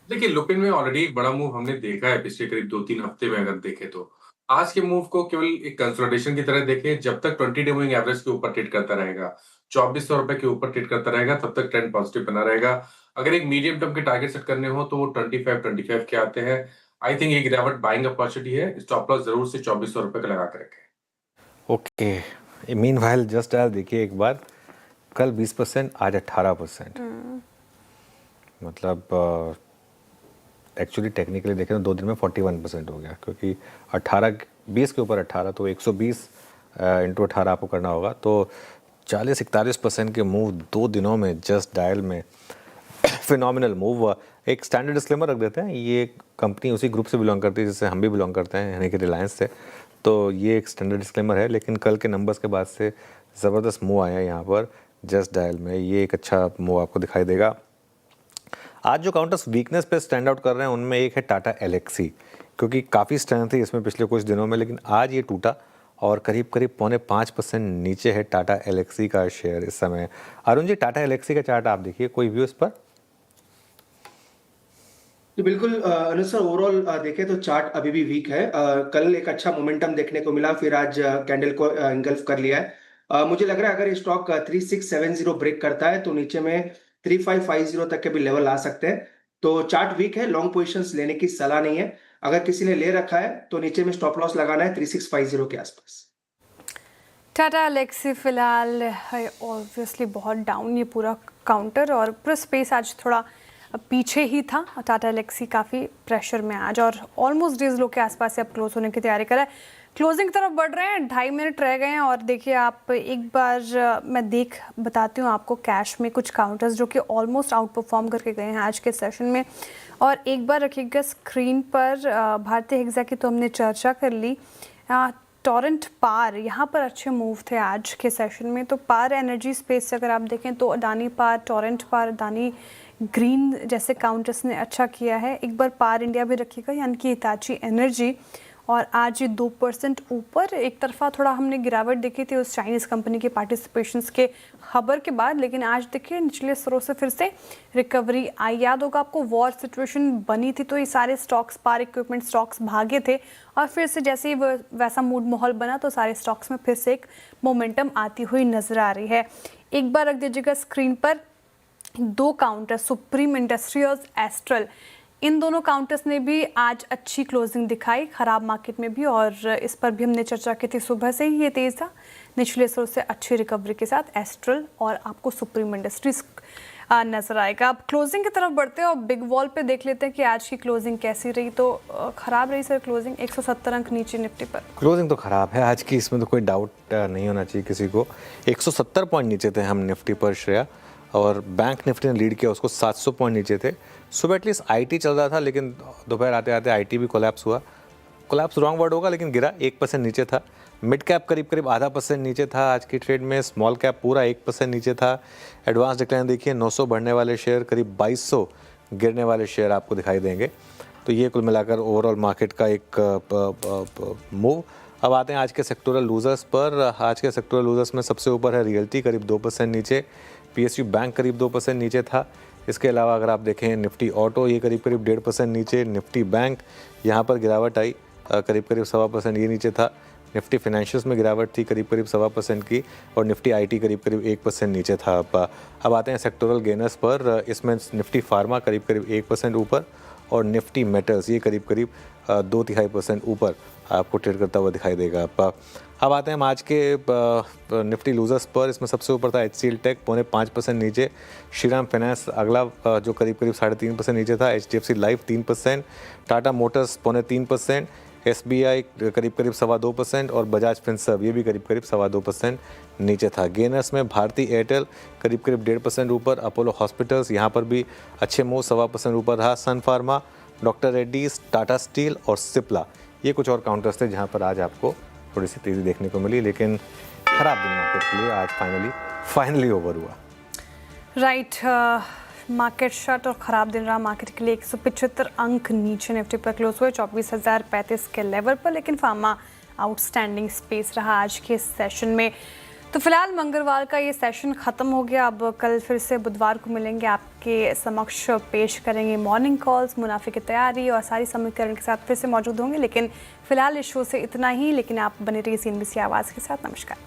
देखिए, लुपिन में ऑलरेडी एक बड़ा मूव हमने देखा है पिछले करीब 2-3 हफ्ते में। अगर देखें तो आज के मूव को केवल एक कंसोलिडेशन की तरह देखें। जब तक 20 डे मूविंग एवरेज के ऊपर ट्रेड करता रहेगा, 2400 रुपए के ऊपर ट्रेड करता रहेगा, तब तक ट्रेंड पॉजिटिव बना रहेगा। अगर एक मीडियम टर्म के टारगेट सेट करने हो तो वो 25 के आते हैं। आई थिंक एक गिरावट बाइंग अपॉर्चुनिटी है। स्टॉप लॉस जरूर से 2400 रुपए का लगा कर रखें। ओके, मीनवाइल जस्ट डायल देखिए एक बार, कल 20%, आज 18%। मतलब एक्चुअली टेक्निकली देखें तो 2 दिन में 41% हो गया, क्योंकि 20 के ऊपर 18, तो 120 इंटू 18 आपको करना होगा। तो 40-41% के मूव 2 दिनों में जस्ट डायल में, फिनोमिनल मूव हुआ। एक स्टैंडर्ड डिस्क्लेमर रख देते हैं, ये कंपनी उसी ग्रुप से बिलोंग करती है जिससे हम भी बिलोंग करते हैं, यानी कि रिलायंस से। तो ये एक स्टैंडर्ड डिस्क्लेमर है, लेकिन कल के नंबर्स के बाद से ज़बरदस्त मूव आया यहाँ पर जस्ट डायल में। ये एक अच्छा मूव आपको दिखाई देगा। आज जो काउंटर्स वीकनेस पे स्टैंड आउट कर रहे हैं उनमें एक है टाटा एलेक्सी, क्योंकि काफ़ी स्ट्रेंथ थी इसमें पिछले कुछ दिनों में, लेकिन आज ये टूटा और करीब 5.25% नीचे है टाटा एलेक्सी का शेयर इस समय। अरुण जी, टाटा एलेक्सी का चार्ट आप देखिए, कोई व्यू इस पर? जी बिल्कुल अनुज सर, ओवरऑल देखें तो चार्ट अभी भी वीक है। कल एक अच्छा मोमेंटम देखने को मिला, फिर आज कैंडल को इंगल्फ कर लिया है। मुझे लग रहा है अगर ये स्टॉक 3670 ब्रेक करता है तो नीचे में 3550 तक के भी लेवल आ सकते हैं। तो चार्ट वीक है, लॉन्ग पोजीशंस लेने की सलाह नहीं है। अगर किसी ने ले रखा है तो नीचे में स्टॉप लॉस लगाना है 3650 के आसपास। टाटा एलेक्सी फिलहाल है ऑब्वियसली बहुत डाउन ये पूरा काउंटर, और पूरा स्पेस आज थोड़ा पीछे ही था। टाटा एलेक्सी काफ़ी प्रेशर में आज, और ऑलमोस्ट डेज लो के आसपास से अब क्लोज होने की तैयारी कर रहा है। क्लोजिंग की तरफ बढ़ रहे हैं, 2.5 मिनट रह गए हैं। और देखिए आप एक बार मैं बताती हूँ आपको कैश में कुछ काउंटर्स जो कि ऑलमोस्ट आउट परफॉर्म करके गए हैं आज के सेशन में। और एक बार रखिएगा स्क्रीन पर, भारतीय हेक्सा की तो हमने चर्चा कर ली। टोरेंट पार, यहाँ पर अच्छे मूव थे आज के सेशन में। तो पार एनर्जी स्पेस से अगर आप देखें तो अदानी पार, टोरेंट पार, अदानी ग्रीन जैसे काउंटर्स ने अच्छा किया है। एक बार पार इंडिया भी रखिएगा, यानी कि हिताची एनर्जी, और आज ये 2% ऊपर। एक तरफा थोड़ा हमने गिरावट देखी थी उस चाइनीज़ कंपनी के पार्टिसिपेशंस के खबर के बाद, लेकिन आज देखिए निचले स्तरों से फिर से रिकवरी आई। याद होगा आपको, वॉर सिचुएशन बनी थी तो ये सारे स्टॉक्स, पार इक्विपमेंट स्टॉक्स भागे थे, और फिर से जैसे ही वैसा मूड माहौल बना तो सारे स्टॉक्स में फिर से एक मोमेंटम आती हुई नजर आ रही है। एक बार रख दीजिएगा स्क्रीन पर 2 काउंटर, सुप्रीम इंडस्ट्रीज, एस्ट्रल, इन दोनों काउंटर्स ने भी आज अच्छी क्लोजिंग दिखाई खराब मार्केट में भी, और इस पर भी हमने चर्चा की थी। सुबह से ही ये तेज़ था, निचले स्तर से अच्छी रिकवरी के साथ एस्ट्रल और आपको सुप्रीम इंडस्ट्रीज नजर आएगा। अब क्लोजिंग की तरफ बढ़ते हैं और बिग वॉल पे देख लेते हैं कि आज की क्लोजिंग कैसी रही। तो खराब रही सर क्लोजिंग, 170 अंक नीचे निफ्टी पर। क्लोजिंग तो खराब है आज की, इसमें तो कोई डाउट नहीं होना चाहिए किसी को। 170 पॉइंट नीचे थे हम निफ्टी पर श्रेया, और बैंक निफ्टी ने लीड किया उसको, 700 पॉइंट नीचे थे। सुबह एटलीस्ट आईटी चल रहा था, लेकिन दोपहर आते आते आईटी भी कोलैप्स हुआ। कोलैप्स रॉन्ग वर्ड होगा, लेकिन गिरा, 1% नीचे था। मिड कैप करीब 0.5% नीचे था आज की ट्रेड में। स्मॉल कैप पूरा 1% नीचे था। एडवांस डिक्लाइन देखिए, 900 बढ़ने वाले शेयर, करीब 2200 गिरने वाले शेयर आपको दिखाई देंगे। तो ये कुल मिलाकर ओवरऑल मार्केट का एक मूव। अब आते हैं आज के सेक्टोरल लूजर्स पर। आज के सेक्टोरल लूजर्स में सबसे ऊपर है रियल्टी, करीब 2% नीचे। पीएसयू बैंक करीब 2% नीचे था। इसके अलावा अगर आप देखें निफ्टी ऑटो, ये करीब 1.5% नीचे। निफ्टी बैंक यहाँ पर गिरावट आई, करीब करीब 1.25% ये नीचे था। निफ्टी फाइनेंशियल्स में गिरावट थी करीब करीब 1.25% की, और निफ्टी आईटी करीब करीब 1% नीचे था। अब आते हैं सेक्टोरल गेनर्स पर। इसमें निफ्टी फार्मा करीब करीब 1% ऊपर, और निफ्टी मेटल्स ये करीब करीब 2.5% ऊपर आपको ट्रेड करता हुआ दिखाई देगा। अब आते हैं हम आज के निफ्टी लूजर्स पर। इसमें सबसे ऊपर था HCL टेक 0.5% नीचे, श्रीराम फाइनेंस अगला जो करीब करीब 3.5% नीचे था, HDFC life 3%, Tata Motors 0.3%, SBI करीब करीब 2.25% और बजाज फिनसर्व ये भी करीब करीब 2.25% नीचे था। गेनर्स में भारती एयरटेल करीब करीब 1.5% ऊपर, अपोलो हॉस्पिटल्स यहाँ पर भी अच्छे मूव 1.25% ऊपर रहा, सन फार्मा, डॉक्टर रेड्डीज, टाटा स्टील और सिप्ला ये कुछ और काउंटर्स थे जहाँ पर आज आपको थोड़ी सी तेज़ी देखने को मिली, लेकिन खराब दिन मार्केट के लिए आज फाइनली ओवर हुआ। राइट, मार्केट शट और ख़राब दिन रहा मार्केट के लिए। 175 अंक नीचे निफ्टी पर क्लोज हुए 24,035 के लेवल पर, लेकिन फार्मा आउटस्टैंडिंग स्पेस रहा आज के सेशन में। तो फिलहाल मंगलवार का ये सेशन ख़त्म हो गया। अब कल फिर से बुधवार को मिलेंगे, आपके समक्ष पेश करेंगे मॉर्निंग कॉल्स, मुनाफे की तैयारी और सारी समीकरण के साथ फिर से मौजूद होंगे। लेकिन फिलहाल इस शो से इतना ही, लेकिन आप बने रहिए CNBC आवाज़ के साथ। नमस्कार।